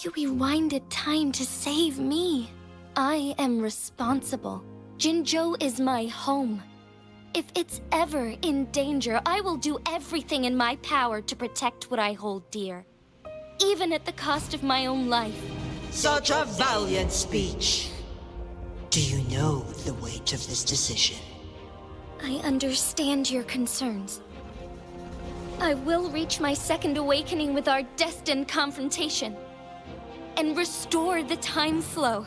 [SPEAKER 12] You rewinded time to save me. I am responsible. Jinzhou is my home. If it's ever in danger, I will do everything in my power to protect what I hold dear, even at the cost of my own life.
[SPEAKER 14] Such a valiant speech. Do you know the weight of this decision?
[SPEAKER 12] I understand your concerns. I will reach my second awakening with our destined confrontation and restore the time flow.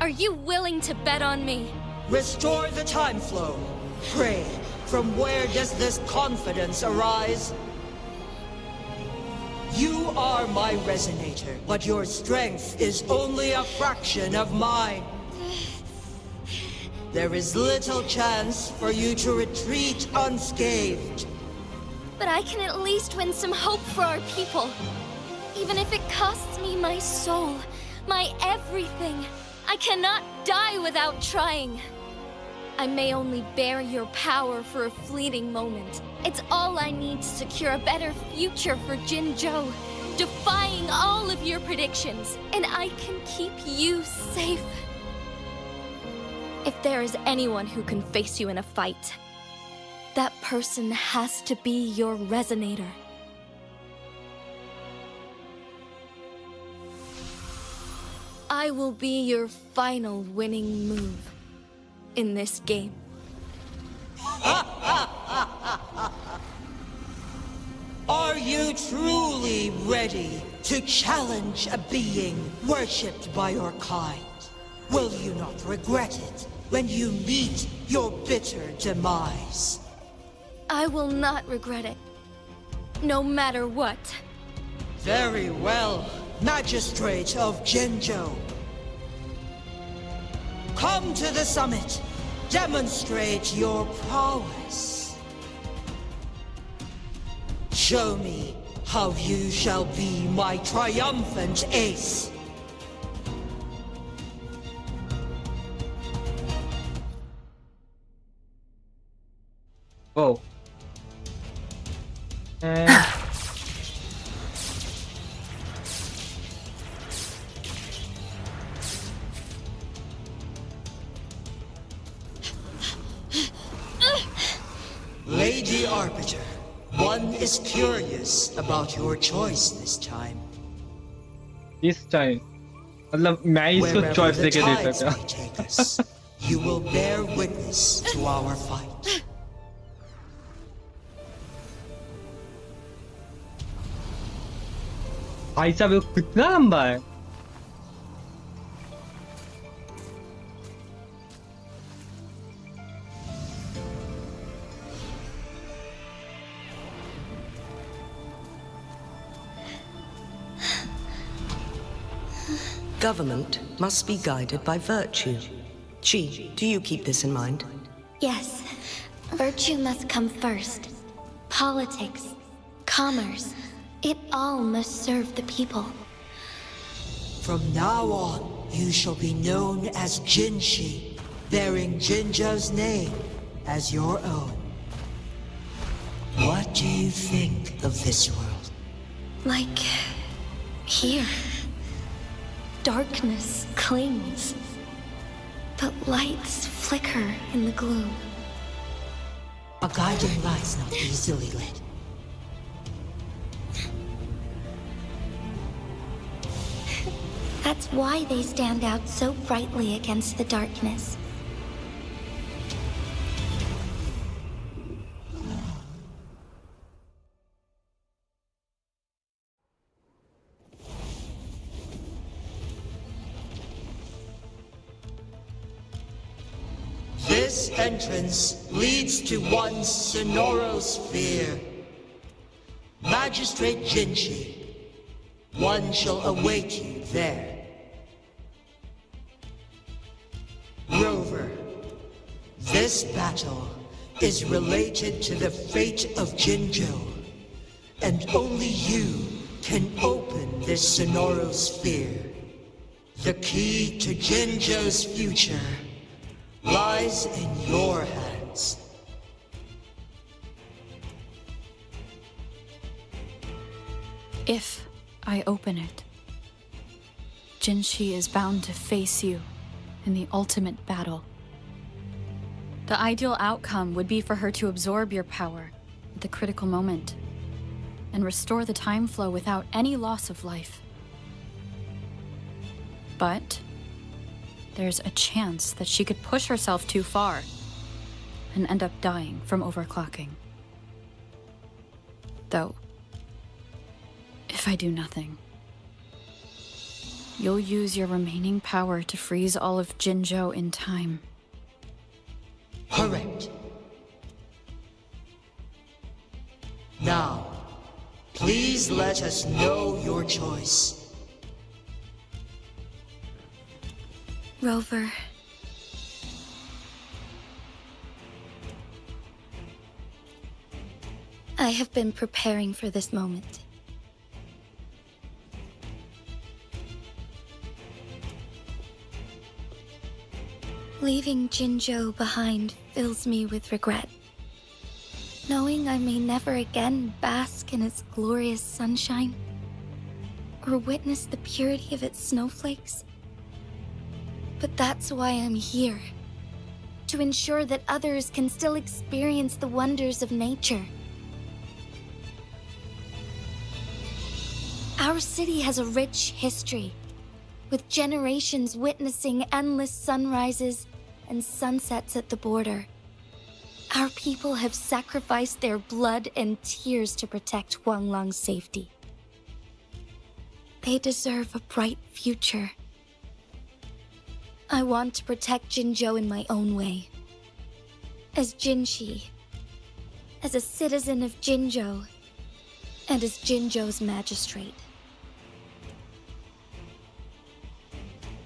[SPEAKER 12] Are you willing to bet on me?
[SPEAKER 14] Restore the time flow. Pray, from where does this confidence arise? You are my resonator, but your strength is only a fraction of mine. There is little chance for you to retreat unscathed.
[SPEAKER 12] But I can at least win some hope for our people. Even if it costs me my soul, my everything. I cannot die without trying. I may only bear your power for a fleeting moment. It's all I need to secure a better future for Jinzhou, defying all of your predictions, and I can keep you safe. If there is anyone who can face you in a fight, that person has to be your resonator. I will be your final winning move in this game.
[SPEAKER 14] Are you truly ready to challenge a being worshipped by your kind? Will you not regret it when you meet your bitter demise?
[SPEAKER 12] I will not regret it, no matter what.
[SPEAKER 14] Very well, Magistrate of Jinzhou. Come to the summit. Demonstrate your prowess. Show me how you shall be my triumphant ace.
[SPEAKER 3] Oh. And
[SPEAKER 14] Lady Arbiter, one is curious about your choice this time.
[SPEAKER 3] this time, मतलब मैं इसको
[SPEAKER 14] Wherever
[SPEAKER 3] choice
[SPEAKER 14] the
[SPEAKER 3] देके दे
[SPEAKER 14] tides
[SPEAKER 3] सकता
[SPEAKER 14] may take us, you will bear witness to our fight.
[SPEAKER 3] भाई साहब ये कितना लंबा है
[SPEAKER 11] Government must be guided by virtue. Chi, do you keep this in mind?
[SPEAKER 12] Yes, virtue must come first. Politics, commerce, it all must serve the people.
[SPEAKER 14] From now on, you shall be known as Jinshi, bearing Jinzhou's name as your own. What do you think of this world?
[SPEAKER 12] Like here. Darkness clings, but lights flicker in the gloom.
[SPEAKER 14] A guiding light's not easily lit.
[SPEAKER 12] That's why they stand out so brightly against the darkness.
[SPEAKER 14] This entrance leads to one sonorosphere. Magistrate Jinshi, one shall await you there. Rover, this battle is related to the fate of Jinzhou, And only you can open this sonoral sphere. The key to Jinzhou's future lies in your hands.
[SPEAKER 5] If I open it, Jinshi is bound to face you in the ultimate battle. The ideal outcome would be for her to absorb your power at the critical moment and restore the time flow without any loss of life. But there's a chance that she could push herself too far and end up dying from overclocking. Though, if I do nothing, you'll use your remaining power to freeze all of Jinzhou in time.
[SPEAKER 14] Correct. Now, please let us know your choice.
[SPEAKER 12] Rover. I have been preparing for this moment. Leaving Jinzhou behind fills me with regret. Knowing I may never again bask in its glorious sunshine, or witness the purity of its snowflakes. But that's why I'm here. To ensure that others can still experience the wonders of nature. Our city has a rich history, with generations witnessing endless sunrises and sunsets at the border. Our people have sacrificed their blood and tears to protect Huanglang's safety. They deserve a bright future. I want to protect Jinzhou in my own way. As Jinshi, as a citizen of Jinzhou, and as Jinzhou's magistrate.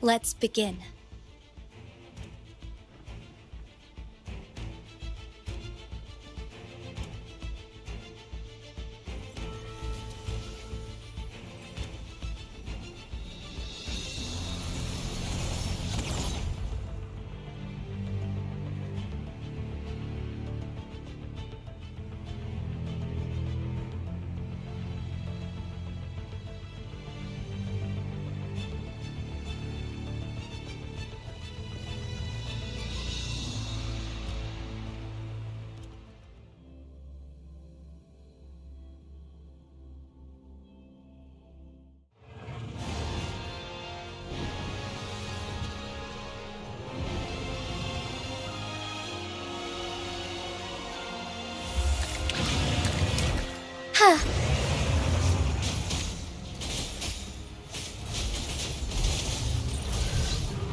[SPEAKER 12] Let's begin.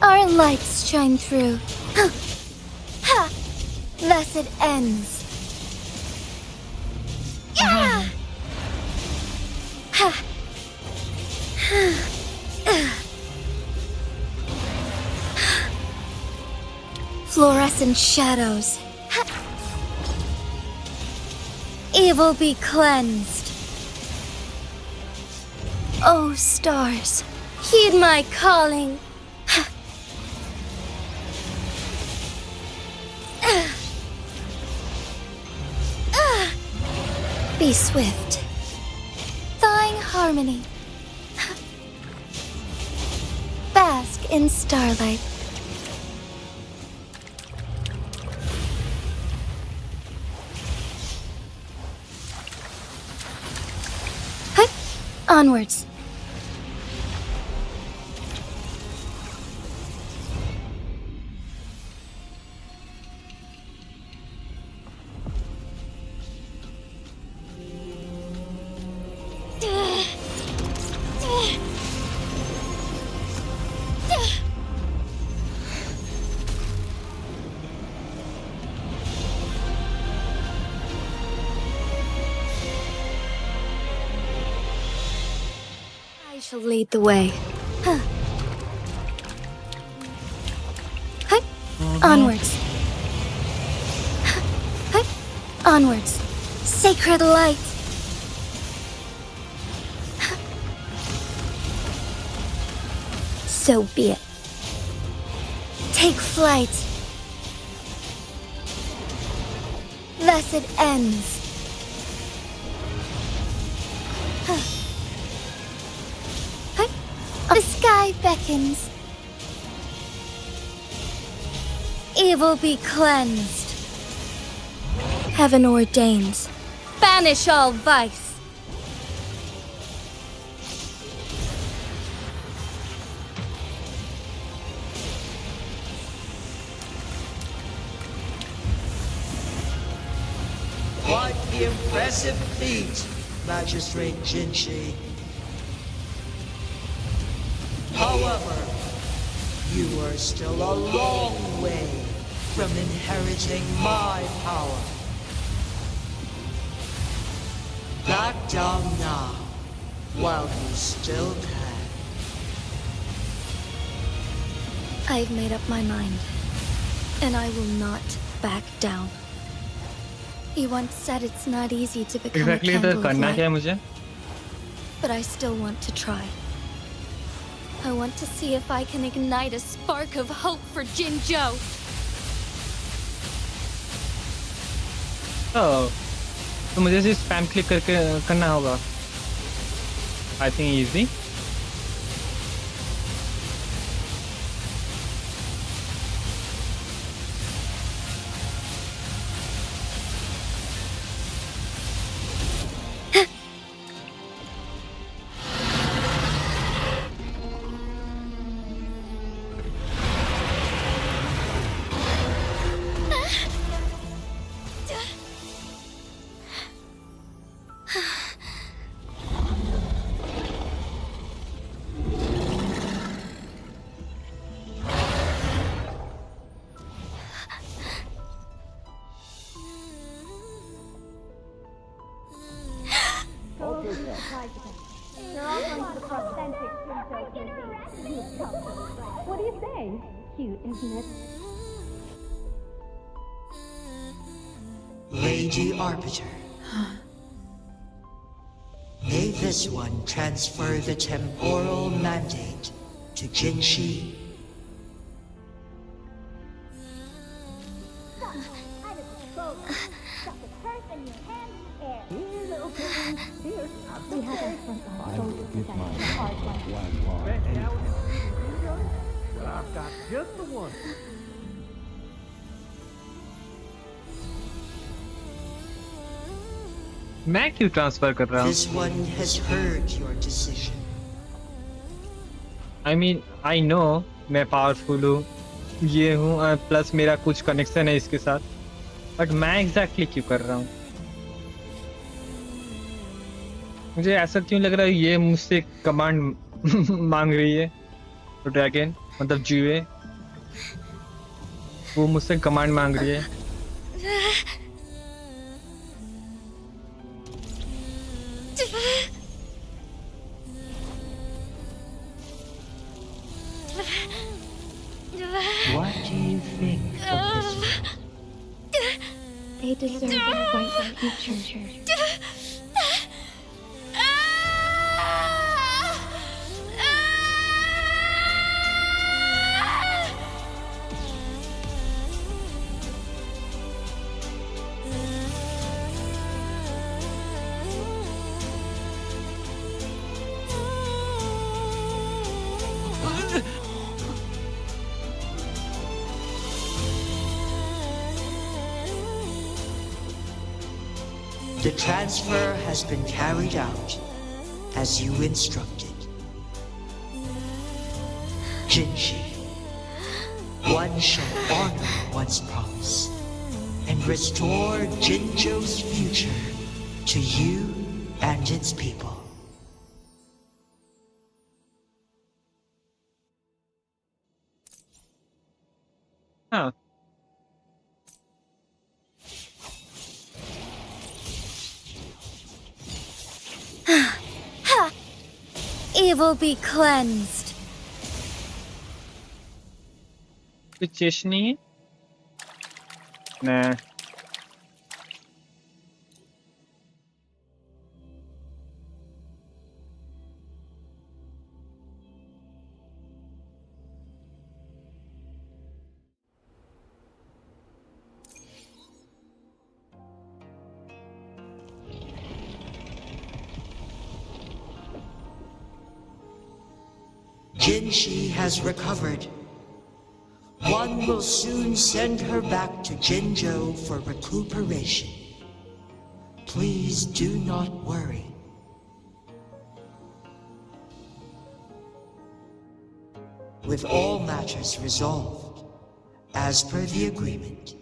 [SPEAKER 12] Our lights shine through. Ha! Thus it ends. Yeah! Ha! Fluorescent shadows. Evil be cleansed. Oh, stars, heed my calling. Be swift. Thawing harmony. Bask in starlight. Hup! Onwards. I shall lead the way. Huh. Hup. Onwards. Hup. Onwards. Sacred light.
[SPEAKER 1] So be it. Take flight. Thus it ends. The sky beckons. Evil be cleansed. Heaven ordains. Banish all vice.
[SPEAKER 14] Quite the impressive feat, Magistrate Genshin. However, you are still a long way from inheriting my power. Back down now, while you still can.
[SPEAKER 1] I've made up my mind, and I will not back down. You once said it's not easy to become a candle of light, but I still want to try. I want to see if I can ignite a spark of hope for Jinzhou.
[SPEAKER 3] Oh, तो मुझे सिर्फ spam click करके करना होगा. I think easy.
[SPEAKER 15] What do you say? Cute, isn't it?
[SPEAKER 14] Lady Arbiter. May this one transfer the temporal mandate to Genshin.
[SPEAKER 13] I've got just the one.
[SPEAKER 3] मैं क्यों transfer कर रहा हूँ?
[SPEAKER 14] This one has heard your decision.
[SPEAKER 3] I mean, I know मैं powerful हूँ, ये हूँ, plus मेरा कुछ कनेक्शन है इसके साथ, बट मैं एग्जैक्टली क्यों कर रहा हूँ? मुझे ऐसा क्यों लग रहा है ये मुझसे कमांड मांग रही है? तो ड्रैगन मतलब जुए, वो मुझसे कमांड मांग रही है.
[SPEAKER 14] What do you think of this one?
[SPEAKER 15] They deserve a bright future.
[SPEAKER 14] The transfer has been carried out as you instructed. Genshin, one shall honor one's promise and restore Jinzhou's future to you and its people.
[SPEAKER 3] हाँ.
[SPEAKER 1] Evil be cleansed.
[SPEAKER 3] कुछ chest नहीं है? Nah.
[SPEAKER 14] Jinshi has recovered. One will soon send her back to Jinzhou for recuperation. Please do not worry. With all matters resolved, as per the agreement,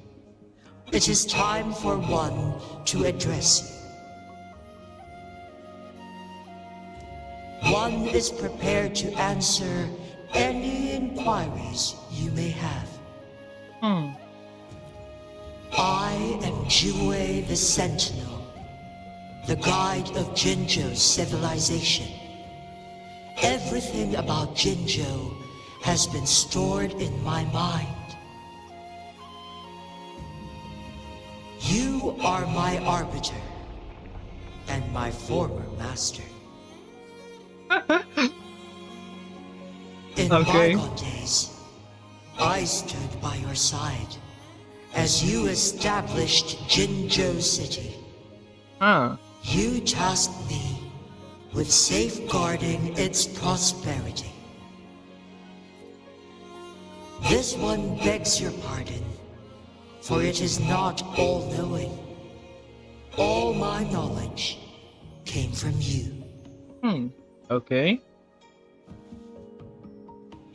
[SPEAKER 14] it is time for one to address you. One is prepared to answer any inquiries you may have. I am Jue the Sentinel, the guide of Jinzhou's civilization. Everything about Jinzhou has been stored in my mind. You are my arbiter and my former master. In bygone days, I stood by your side as you established Jinzhou City. You tasked me with safeguarding its prosperity. This one begs your pardon, for it is not all-knowing. All my knowledge came from you.
[SPEAKER 3] Okay.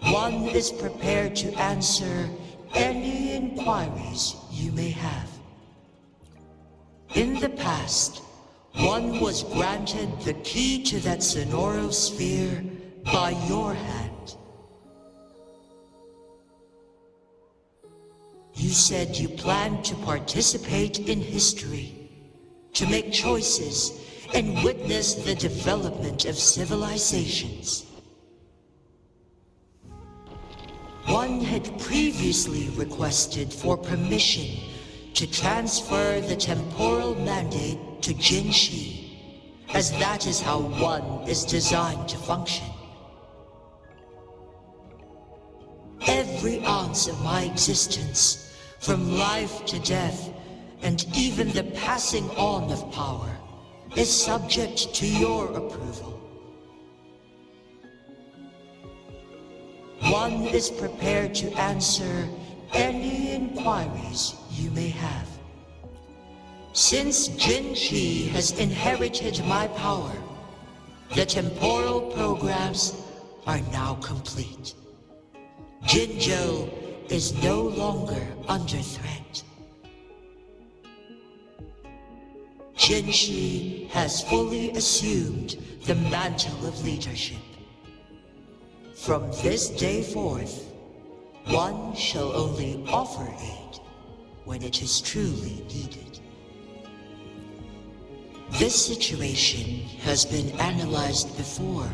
[SPEAKER 14] One is prepared to answer any inquiries you may have. In the past, one was granted the key to that Sonoro sphere by your hand. You said you planned to participate in history, to make choices and witness the development of civilizations. One had previously requested for permission to transfer the temporal mandate to Jinshi, as that is how one is designed to function. Every ounce of my existence, from life to death, and even the passing on of power, is subject to your approval. One is prepared to answer any inquiries you may have. Since Jinshi has inherited my power, the temporal programs are now complete. Jinzhou is no longer under threat. Jinshi has fully assumed the mantle of leadership. From this day forth, one shall only offer aid when it is truly needed. This situation has been analyzed before,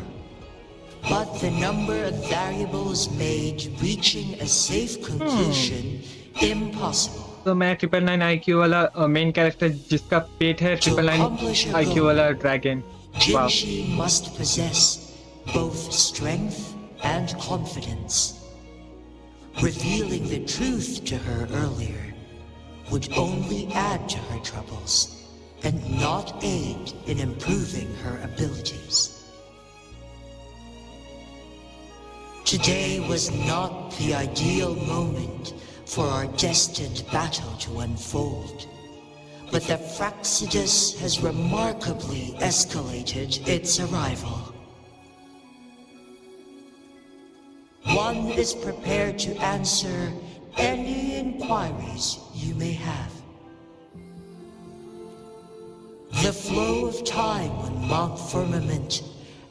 [SPEAKER 14] but the number of variables made reaching a safe conclusion impossible.
[SPEAKER 3] तो मैं 999 IQ वाला main character जिसका पेट है 999 IQ वाला dragon.
[SPEAKER 14] Jinshi must possess both strength and confidence. Revealing the truth to her earlier would only add to her troubles and not aid in improving her abilities. Today was not the ideal moment for our destined battle to unfold, but the Fraxidus has remarkably escalated its arrival. One is prepared to answer any inquiries you may have. The flow of time on Mount Firmament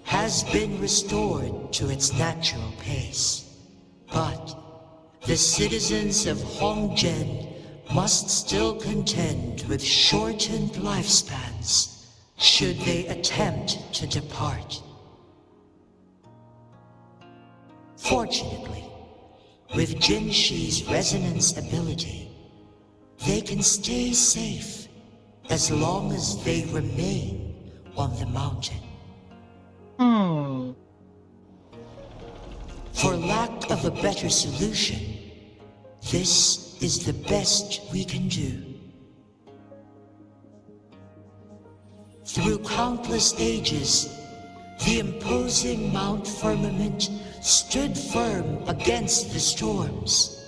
[SPEAKER 14] has been restored to its natural pace, but the citizens of Hongzhen must still contend with shortened lifespans should they attempt to depart. Fortunately, with Jinshi's resonance ability, they can stay safe as long as they remain on the mountain. For lack of a better solution, this is the best we can do. Through countless ages, the imposing Mount Firmament stood firm against the storms.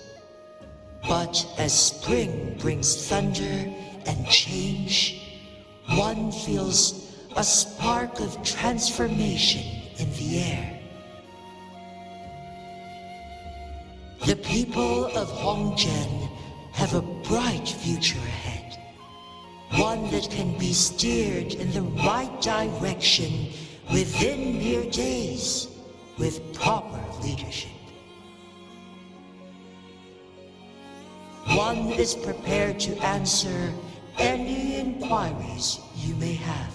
[SPEAKER 14] But as spring brings thunder and change, one feels a spark of transformation in the air. The people of Hongzhen have a bright future ahead. One that can be steered in the right direction within mere days with proper leadership. One is prepared to answer any inquiries you may have.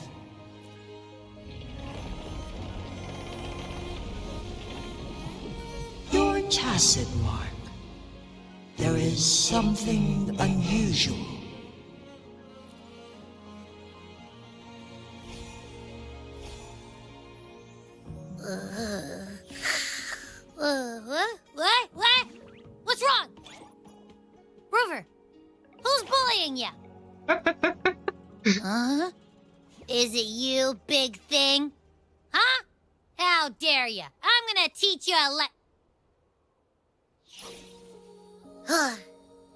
[SPEAKER 14] Your tacit mark. There is something unusual.
[SPEAKER 6] What? What's wrong? Rover, who's bullying you? Huh? Is it you, big thing? Huh? How dare you? I'm gonna teach you a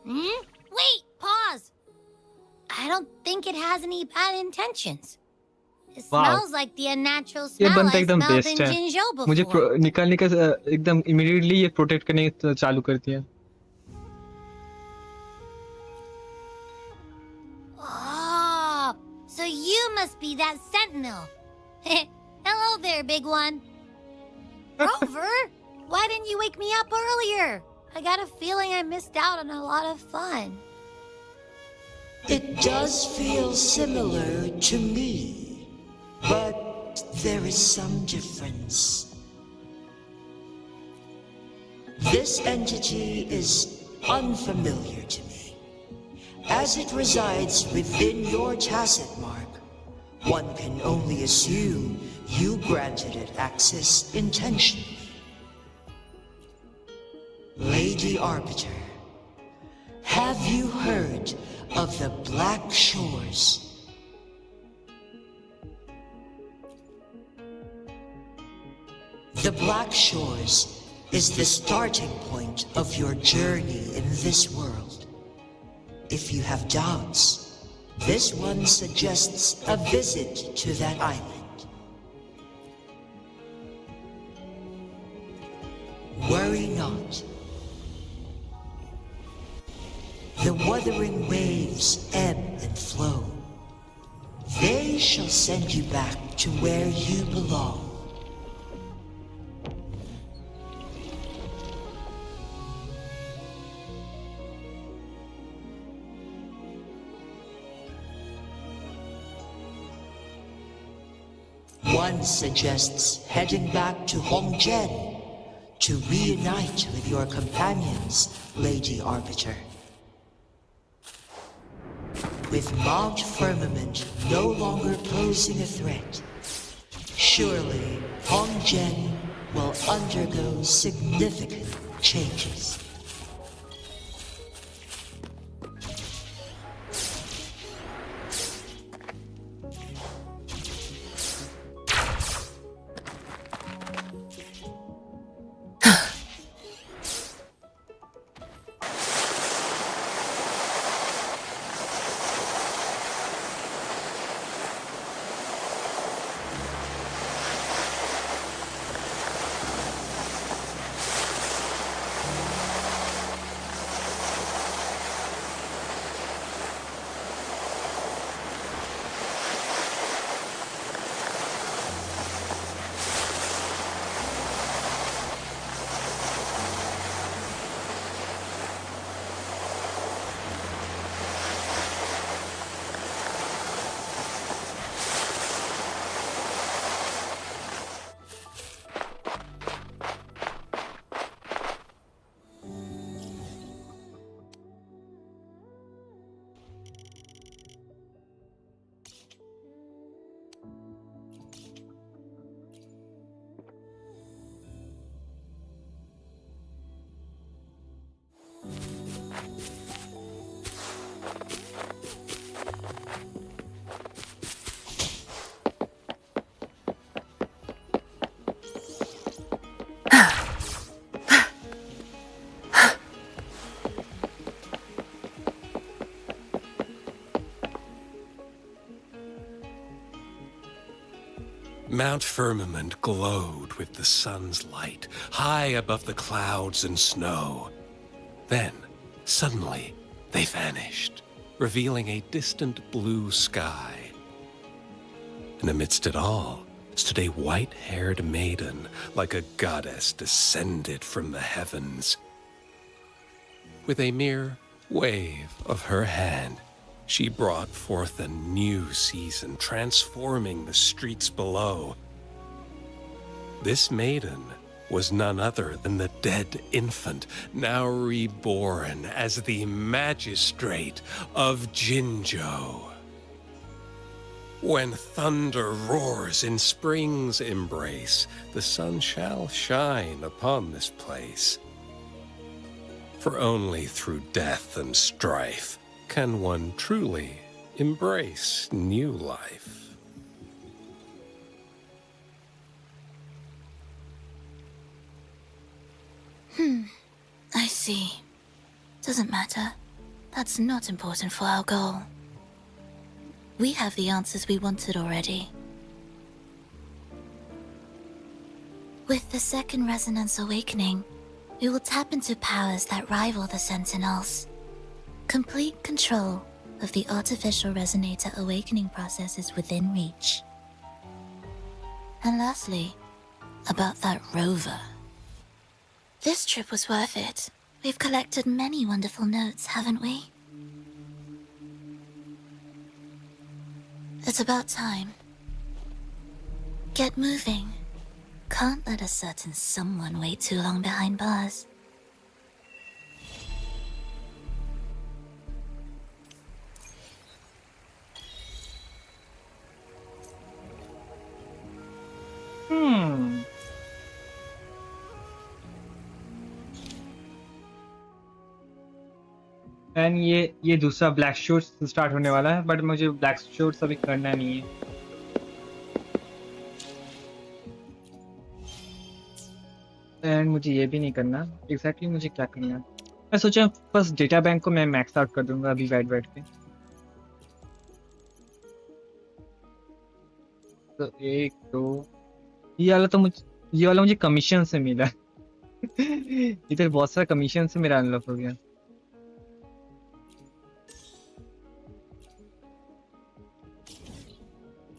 [SPEAKER 6] Wait, pause. I don't think it has any bad intentions. It
[SPEAKER 3] Wow.
[SPEAKER 6] smells like the unnatural
[SPEAKER 3] ये
[SPEAKER 6] smell
[SPEAKER 3] बंदा
[SPEAKER 6] I
[SPEAKER 3] एकदम
[SPEAKER 6] smelled
[SPEAKER 3] best
[SPEAKER 6] in
[SPEAKER 3] है
[SPEAKER 6] Jinzhou
[SPEAKER 3] मुझे
[SPEAKER 6] before.
[SPEAKER 3] निकालने का एकदम immediately ये protect करने चालू करती है
[SPEAKER 6] Oh, so you must be that sentinel. Hello there, big one. Rover, why didn't you wake me up earlier? I got a feeling I missed out on a lot of fun.
[SPEAKER 14] It does feel similar to me, but there is some difference. This entity is unfamiliar to me. As it resides within your tacit mark, one can only assume you granted it access intentionally. Lady Arbiter, have you heard of the Black Shores? The Black Shores is the starting point of your journey in this world. If you have doubts, this one suggests a visit to that island. Worry not. The Wuthering Waves ebb and flow. They shall send you back to where you belong. One suggests heading back to Hongzhen to reunite with your companions, Lady Arbiter. With Mount Firmament no longer posing a threat, surely Hongzhen will undergo significant changes.
[SPEAKER 16] Mount Firmament glowed with the sun's light, high above the clouds and snow. Then, suddenly, they vanished, revealing a distant blue sky. And amidst it all stood a white-haired maiden, like a goddess descended from the heavens. With a mere wave of her hand, she brought forth a new season, transforming the streets below. This maiden was none other than the dead infant, now reborn as the magistrate of Jinzhou. When thunder roars in spring's embrace, the sun shall shine upon this place. For only through death and strife can one truly embrace new life.
[SPEAKER 7] I see. Doesn't matter. That's not important for our goal. We have the answers we wanted already. With the second resonance awakening, we will tap into powers that rival the Sentinels. Complete control of the artificial resonator awakening process is within reach. And lastly, about that rover. This trip was worth it. We've collected many wonderful notes, haven't we? It's about time. Get moving. Can't let a certain someone wait too long behind bars.
[SPEAKER 3] And ये दूसरा black shores start होने वाला है, but मुझे black shores अभी करना नहीं है. एंड मुझे ये भी नहीं करना. एग्जैक्टली मुझे क्या करना है? मैं सोचा बस डेटा बैंक को मैं मैक्स आउट कर दूंगा अभी बैठ के. तो एक दो ये वाला मुझे कमीशन से मिला. इधर बहुत सारा कमीशन से मेरा अनलॉक हो गया.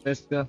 [SPEAKER 3] Let's go.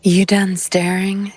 [SPEAKER 2] You done staring?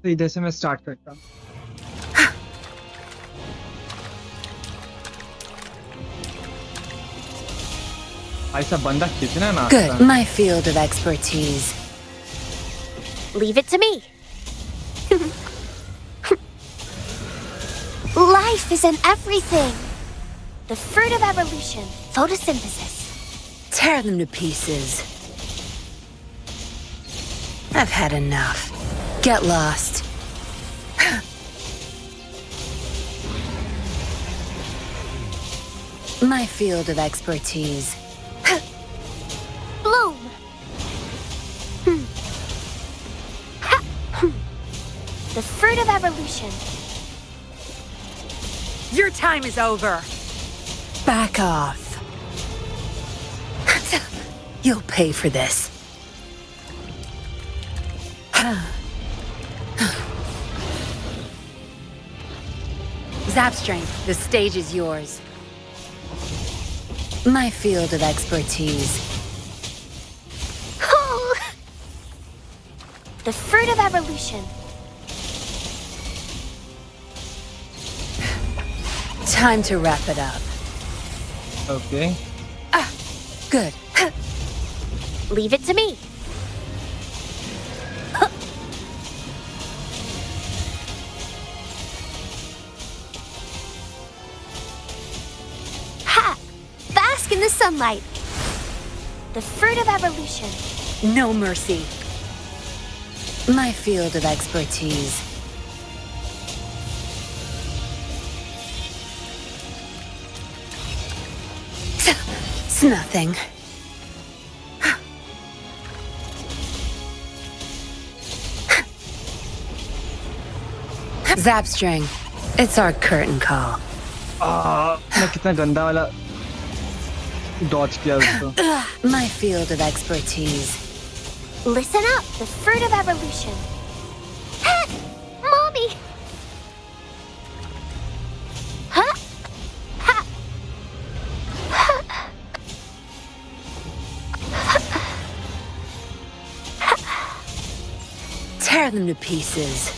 [SPEAKER 3] तो इधर से मैं स्टार्ट करता हूँ। ऐसा बंदा कितना नाचता
[SPEAKER 2] Good.
[SPEAKER 3] है।
[SPEAKER 2] My field of expertise.
[SPEAKER 1] Leave it to me. Life is in everything. The fruit of evolution, photosynthesis.
[SPEAKER 2] Tear them to pieces. I've had enough. Get lost. My field of expertise.
[SPEAKER 1] Bloom. The fruit of evolution.
[SPEAKER 2] Your time is over. Back off. You'll pay for this. Zapstring, the stage is yours. My field of expertise.
[SPEAKER 1] The fruit of evolution.
[SPEAKER 2] Time to wrap it up.
[SPEAKER 3] Okay.
[SPEAKER 2] Good.
[SPEAKER 1] Leave it to me. Ha! Bask in the sunlight. The fruit of evolution.
[SPEAKER 2] No mercy. My field of expertise. It's nothing. Zapstring, it's our curtain call.
[SPEAKER 3] मैं कितना गंदा वाला dodge किया उसको।
[SPEAKER 2] My field of expertise.
[SPEAKER 1] Listen up, the fruit of evolution. Mommy! Huh? Ha!
[SPEAKER 2] Tear them to pieces.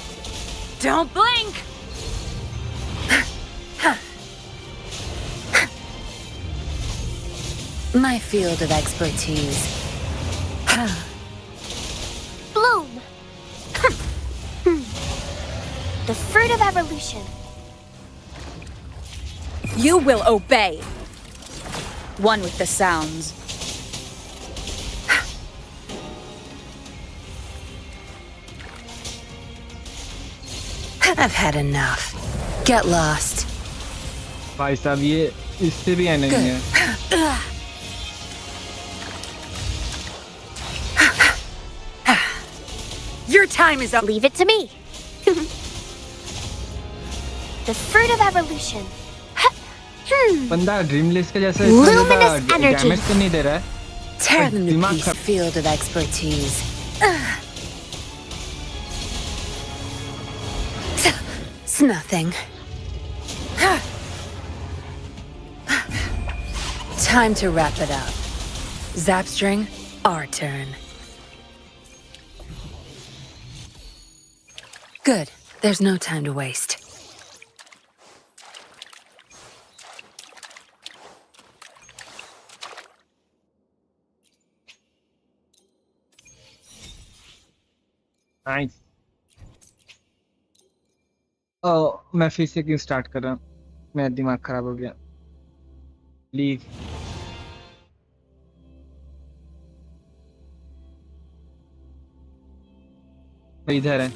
[SPEAKER 2] Don't blink! My field of expertise.
[SPEAKER 1] Bloom! The fruit of evolution.
[SPEAKER 17] You will obey. One with the sounds.
[SPEAKER 2] I've had enough. Get lost.
[SPEAKER 3] भाई साहब ये इससे भी है नहीं है।
[SPEAKER 2] Your time is up.
[SPEAKER 1] Leave it to me. The fruit of evolution.
[SPEAKER 3] बंदा dreamless के जैसे
[SPEAKER 1] Luminous energy.
[SPEAKER 3] डैमेज तो नहीं दे रहा है।
[SPEAKER 2] Tear them to
[SPEAKER 3] दिमाग
[SPEAKER 2] pieces. Field of expertise. It's nothing. Time to wrap it up. Zapstring, our turn. Good. There's no time to waste.
[SPEAKER 3] Nice. मैं फिर से क्यों स्टार्ट कर रहा हूँ? मेरा दिमाग खराब हो गया। लीव। इधर है।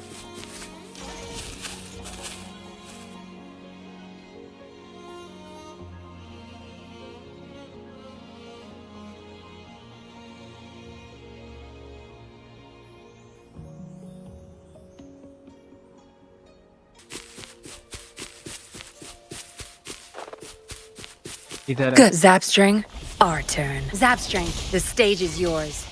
[SPEAKER 3] इधर है।
[SPEAKER 2] Good. Zapstring, our turn. Zapstring, the stage is yours.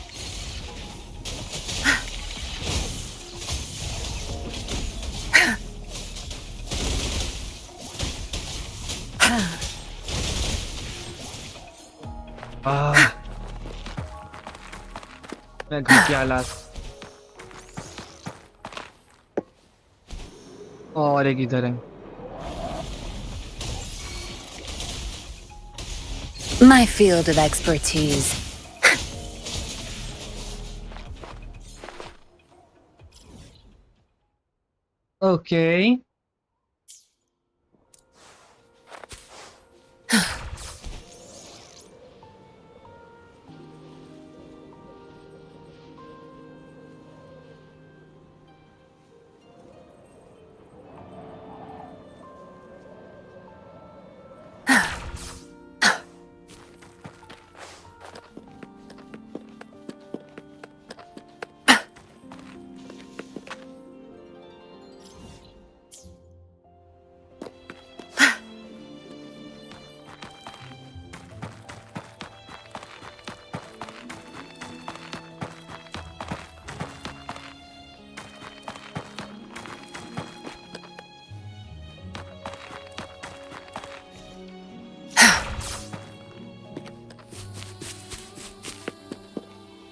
[SPEAKER 3] मैं घटिया हालात। और एक इधर है.
[SPEAKER 2] My field of expertise.
[SPEAKER 3] Okay.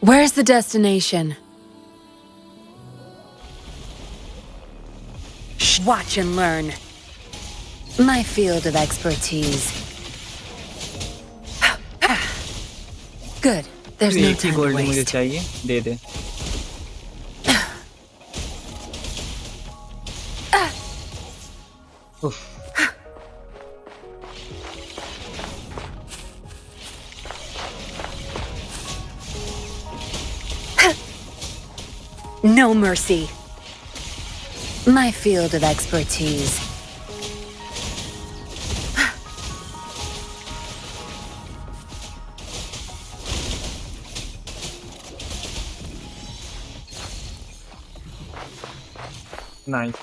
[SPEAKER 2] Where's the destination? Watch and learn. My field of expertise. Good. There's no
[SPEAKER 3] एक ही
[SPEAKER 2] time to
[SPEAKER 3] गोल्ड मुझे
[SPEAKER 2] waste.
[SPEAKER 3] चाहिए, दे दे. Oof.
[SPEAKER 2] No mercy. My field of expertise.
[SPEAKER 3] Nice.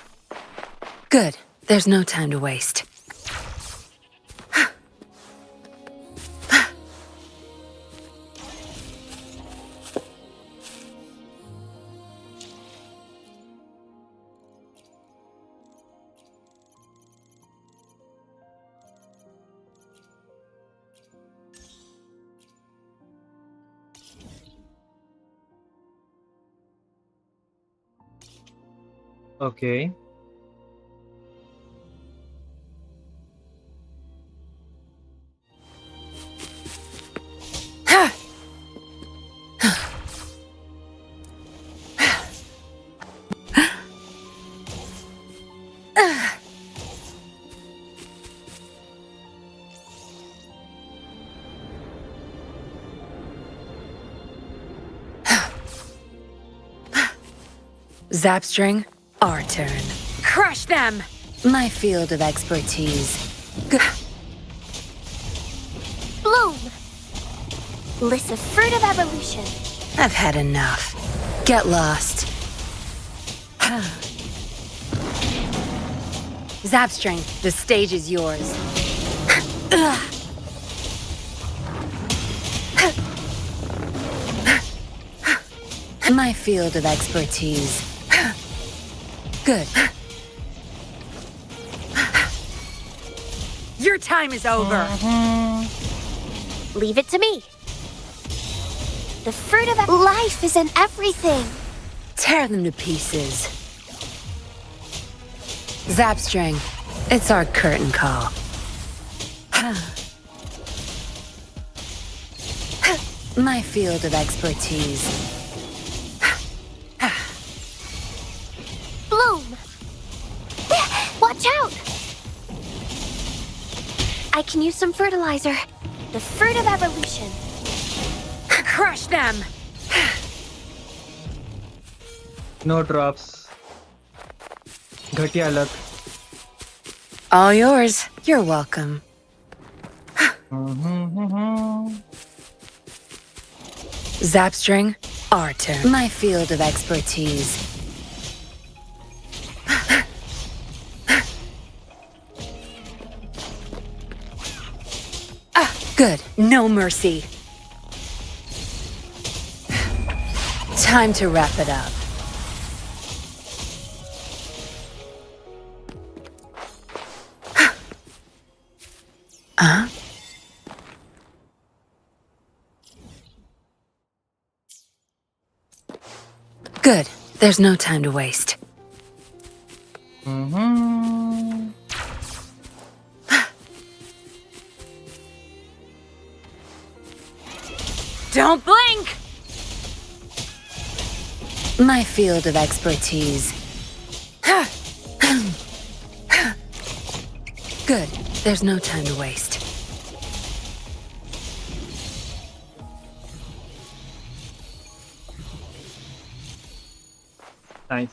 [SPEAKER 2] Good. There's no time to waste.
[SPEAKER 3] Okay.
[SPEAKER 2] Zapstring, our turn. Crush them! My field of expertise.
[SPEAKER 1] Bloom! Lissa, fruit of evolution.
[SPEAKER 2] I've had enough. Get lost. Zapstring, the stage is yours. My field of expertise. Good. Your time is over.
[SPEAKER 1] Leave it to me. The fruit of life is in everything.
[SPEAKER 2] Tear them to pieces. Zapstring, it's our curtain call. My field of expertise.
[SPEAKER 1] Bloom! Watch out! I can use some fertilizer. The fruit of evolution.
[SPEAKER 2] Crush them!
[SPEAKER 3] No drops. Ghatiya luck.
[SPEAKER 2] All yours. You're welcome. Zapstring, our turn. My field of expertise. Good. No mercy. Time to wrap it up. Huh? Good. There's no time to waste.
[SPEAKER 3] Mm-hmm.
[SPEAKER 17] Don't blink!
[SPEAKER 2] My field of expertise. Good. There's no time to waste.
[SPEAKER 3] Nice.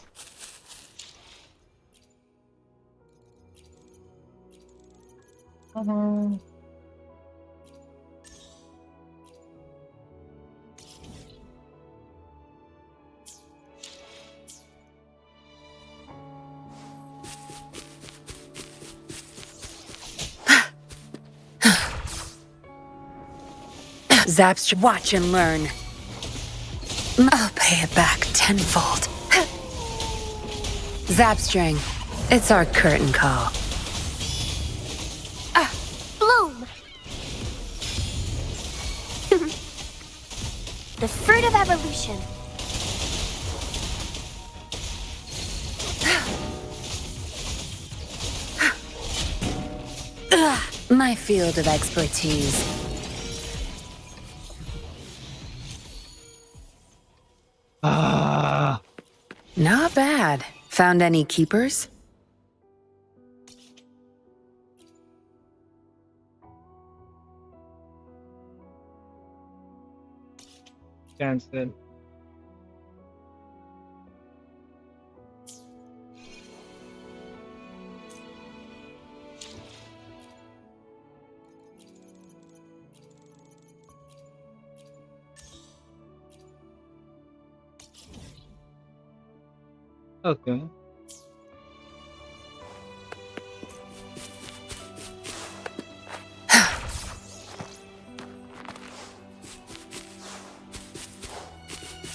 [SPEAKER 2] Zapster, watch and learn. I'll pay it back tenfold. Zapstring, it's our curtain call.
[SPEAKER 1] Bloom! The fruit of evolution.
[SPEAKER 2] My field of expertise. Not bad. Found any keepers?
[SPEAKER 3] Cancel. Okay.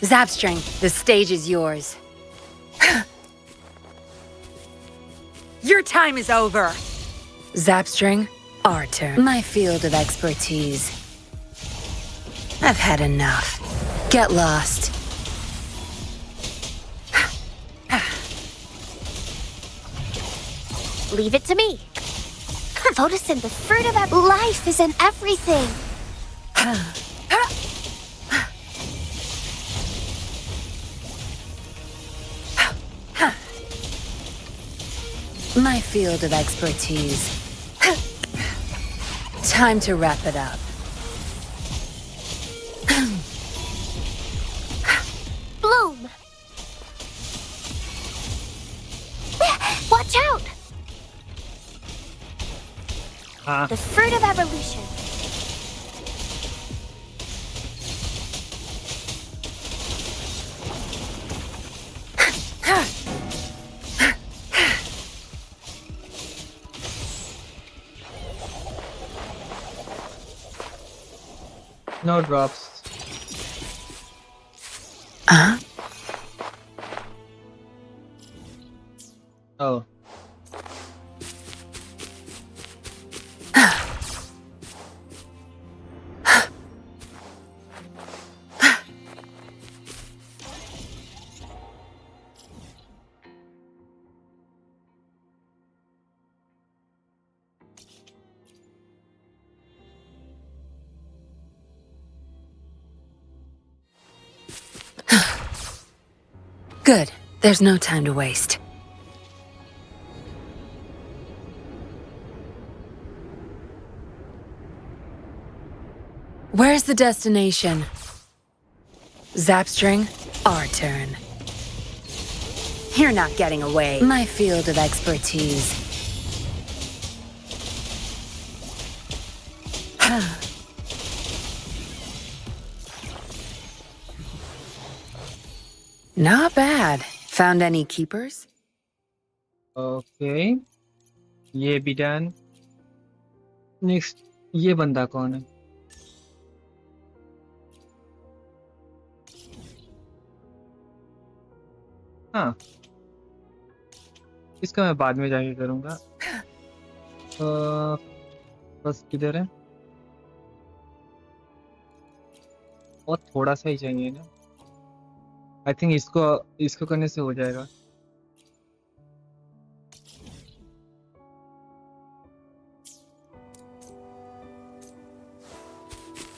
[SPEAKER 2] Zapstring, the stage is yours. Your time is over! Zapstring, our turn. My field of expertise. I've had enough. Get lost.
[SPEAKER 1] Leave it to me. Photosynth, the fruit of life is in everything.
[SPEAKER 2] My field of expertise. Time to wrap it up.
[SPEAKER 1] Bloom! Watch out! The fruit of evolution.
[SPEAKER 3] No drops.
[SPEAKER 2] Huh?
[SPEAKER 3] Oh.
[SPEAKER 2] Good. There's no time to waste. Where's the destination? Zapstring, our turn. You're not getting away. My field of expertise. Not bad. Found any keepers?
[SPEAKER 3] Okay. ये भी done. Next, ये बंदा कौन है? हाँ. इसका मैं बाद में जाके करूँगा. बस किधर है? और थोड़ा सा ही चाहिए ना. आई थिंक इसको करने से हो जाएगा.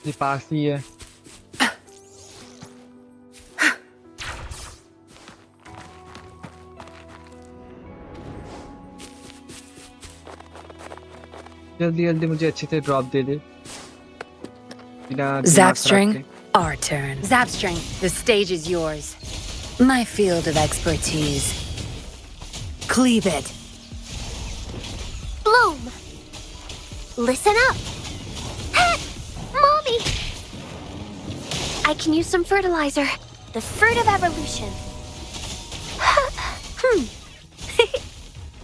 [SPEAKER 3] ये पास ही है. जल्दी जल्दी मुझे अच्छे से ड्रॉप दे दे बिना दिमाग खराब
[SPEAKER 2] Zapstring,
[SPEAKER 3] के।
[SPEAKER 2] our turn. Zapstring, the stage is yours. My field of expertise. Cleave it.
[SPEAKER 1] Bloom! Listen up! Mommy! I can use some fertilizer. The fruit of evolution.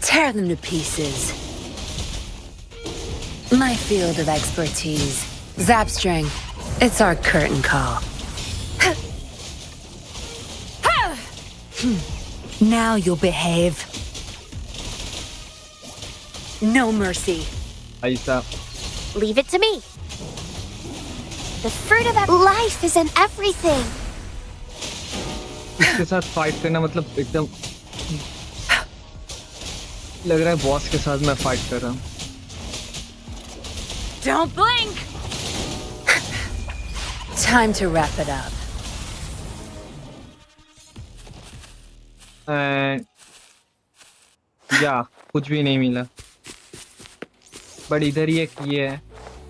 [SPEAKER 2] Tear them to pieces. My field of expertise. Zapstring, it's our curtain call. Now you'll behave. No mercy.
[SPEAKER 3] ऐसा
[SPEAKER 1] Leave it to me. The fruit of life is in everything.
[SPEAKER 3] इसके साथ fight करना मतलब एकदम लग रहा है boss के साथ मैं फाइट कर रहा हूँ।
[SPEAKER 2] Don't blink! Time to wrap it up.
[SPEAKER 3] या कुछ भी नहीं मिला बट इधर ही एक ये है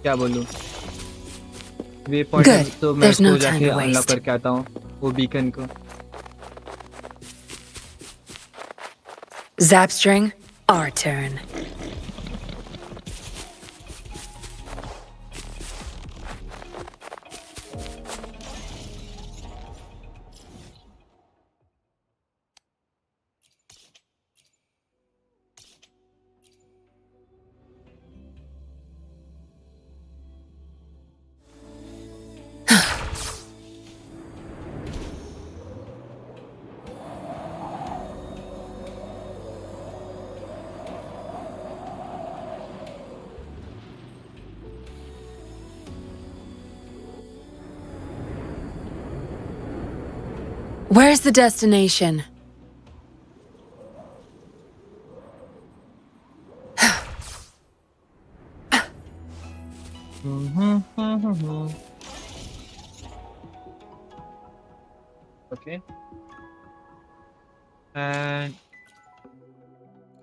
[SPEAKER 3] क्या बोलूं वे पॉइंट तो मैं इसको जाके अनलॉक करके आता हूँ वो बीकन को
[SPEAKER 2] Zapstring, our turn. Where's the destination?
[SPEAKER 3] Okay. And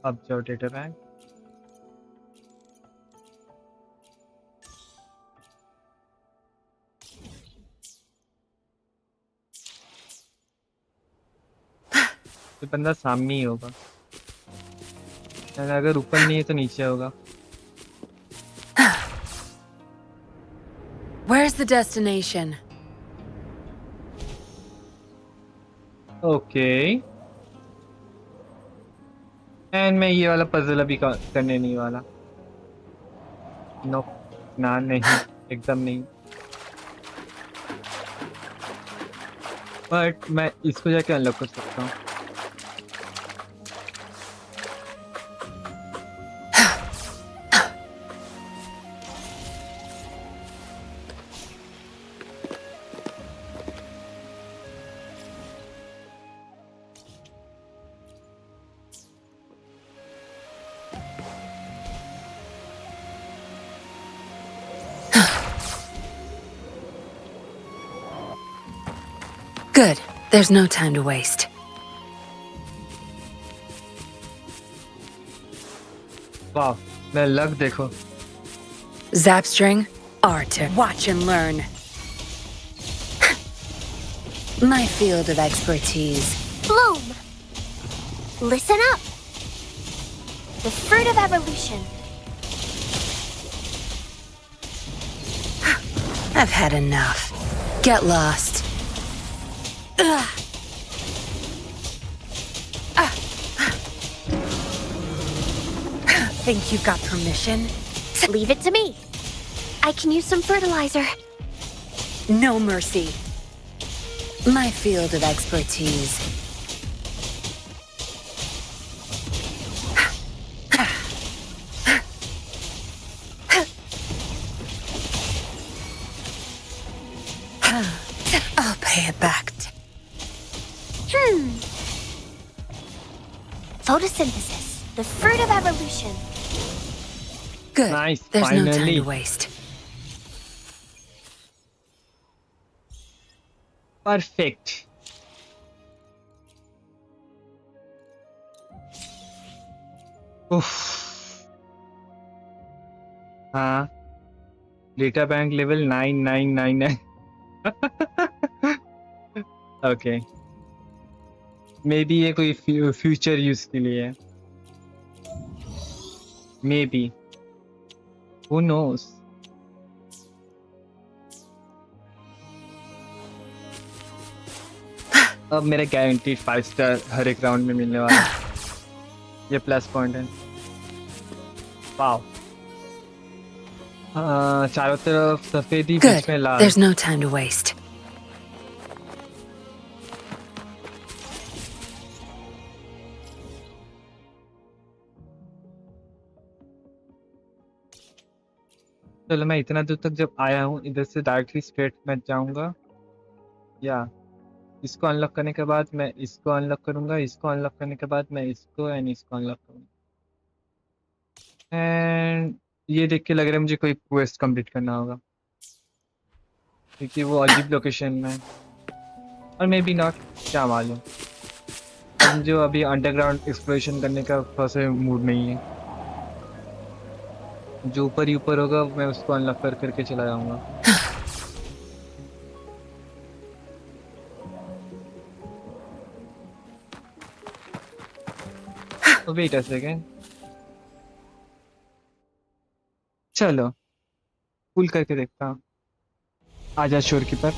[SPEAKER 3] observe data bank. तो बंदा सामने ही होगा अगर ऊपर नहीं है तो नीचे होगा
[SPEAKER 2] Where's the destination?
[SPEAKER 3] Okay. And मैं ये वाला पजल अभी करने नहीं वाला नो ना नहीं एकदम नहीं बट मैं इसको जाके अनलॉक कर सकता हूँ
[SPEAKER 2] Good. There's no time to waste.
[SPEAKER 3] वाह मैं लग देखो
[SPEAKER 2] Zapstring, our turn. Watch and learn. My field of expertise.
[SPEAKER 1] Bloom! Listen up! The fruit of evolution.
[SPEAKER 2] I've had enough. Get lost. Think you've got permission?
[SPEAKER 1] Leave it to me. I can use some fertilizer.
[SPEAKER 2] No mercy. My field of expertise. I'll pay it back.
[SPEAKER 1] Photosynthesis, the fruit of evolution.
[SPEAKER 2] Good.
[SPEAKER 3] Nice,
[SPEAKER 2] There's
[SPEAKER 3] finally.
[SPEAKER 2] no time to waste.
[SPEAKER 3] Perfect. Oof. हाँ, data bank level 9999। Okay, may be ये कोई future use के लिए है, may be, who knows. अब मेरा guaranteed 5 star हर एक round में मिलने वाला है, ये प्लस पॉइंट है। वाओ, चारों तरफ सफेदी,
[SPEAKER 2] Good.
[SPEAKER 3] बीच में लाल।
[SPEAKER 2] There's no time to waste.
[SPEAKER 3] चलो मैं इतना दूर तक जब आया हूँ, इधर से डायरेक्टली स्ट्रेट मैं जाऊंगा, या इसको अनलॉक करने के बाद मैं इसको अनलॉक करूंगा, इसको अनलॉक करने के बाद मैं इसको एंड इसको अनलॉक करूंगा। एंड ये देख के लग रहा है मुझे कोई क्वेस्ट कंप्लीट करना होगा, क्योंकि वो अजीब लोकेशन में है, और मे बी नॉट, क्या मालूम। अब मुझे अभी अंडरग्राउंड एक्सप्लोरेशन करने का थोड़ा सा मूड नहीं है, जो ऊपर ही ऊपर होगा मैं उसको अनलॉक करके चला जाऊंगा। वेट अ सेकेंड, चलो पुल करके देखता हूँ। आजा शोरकीपर।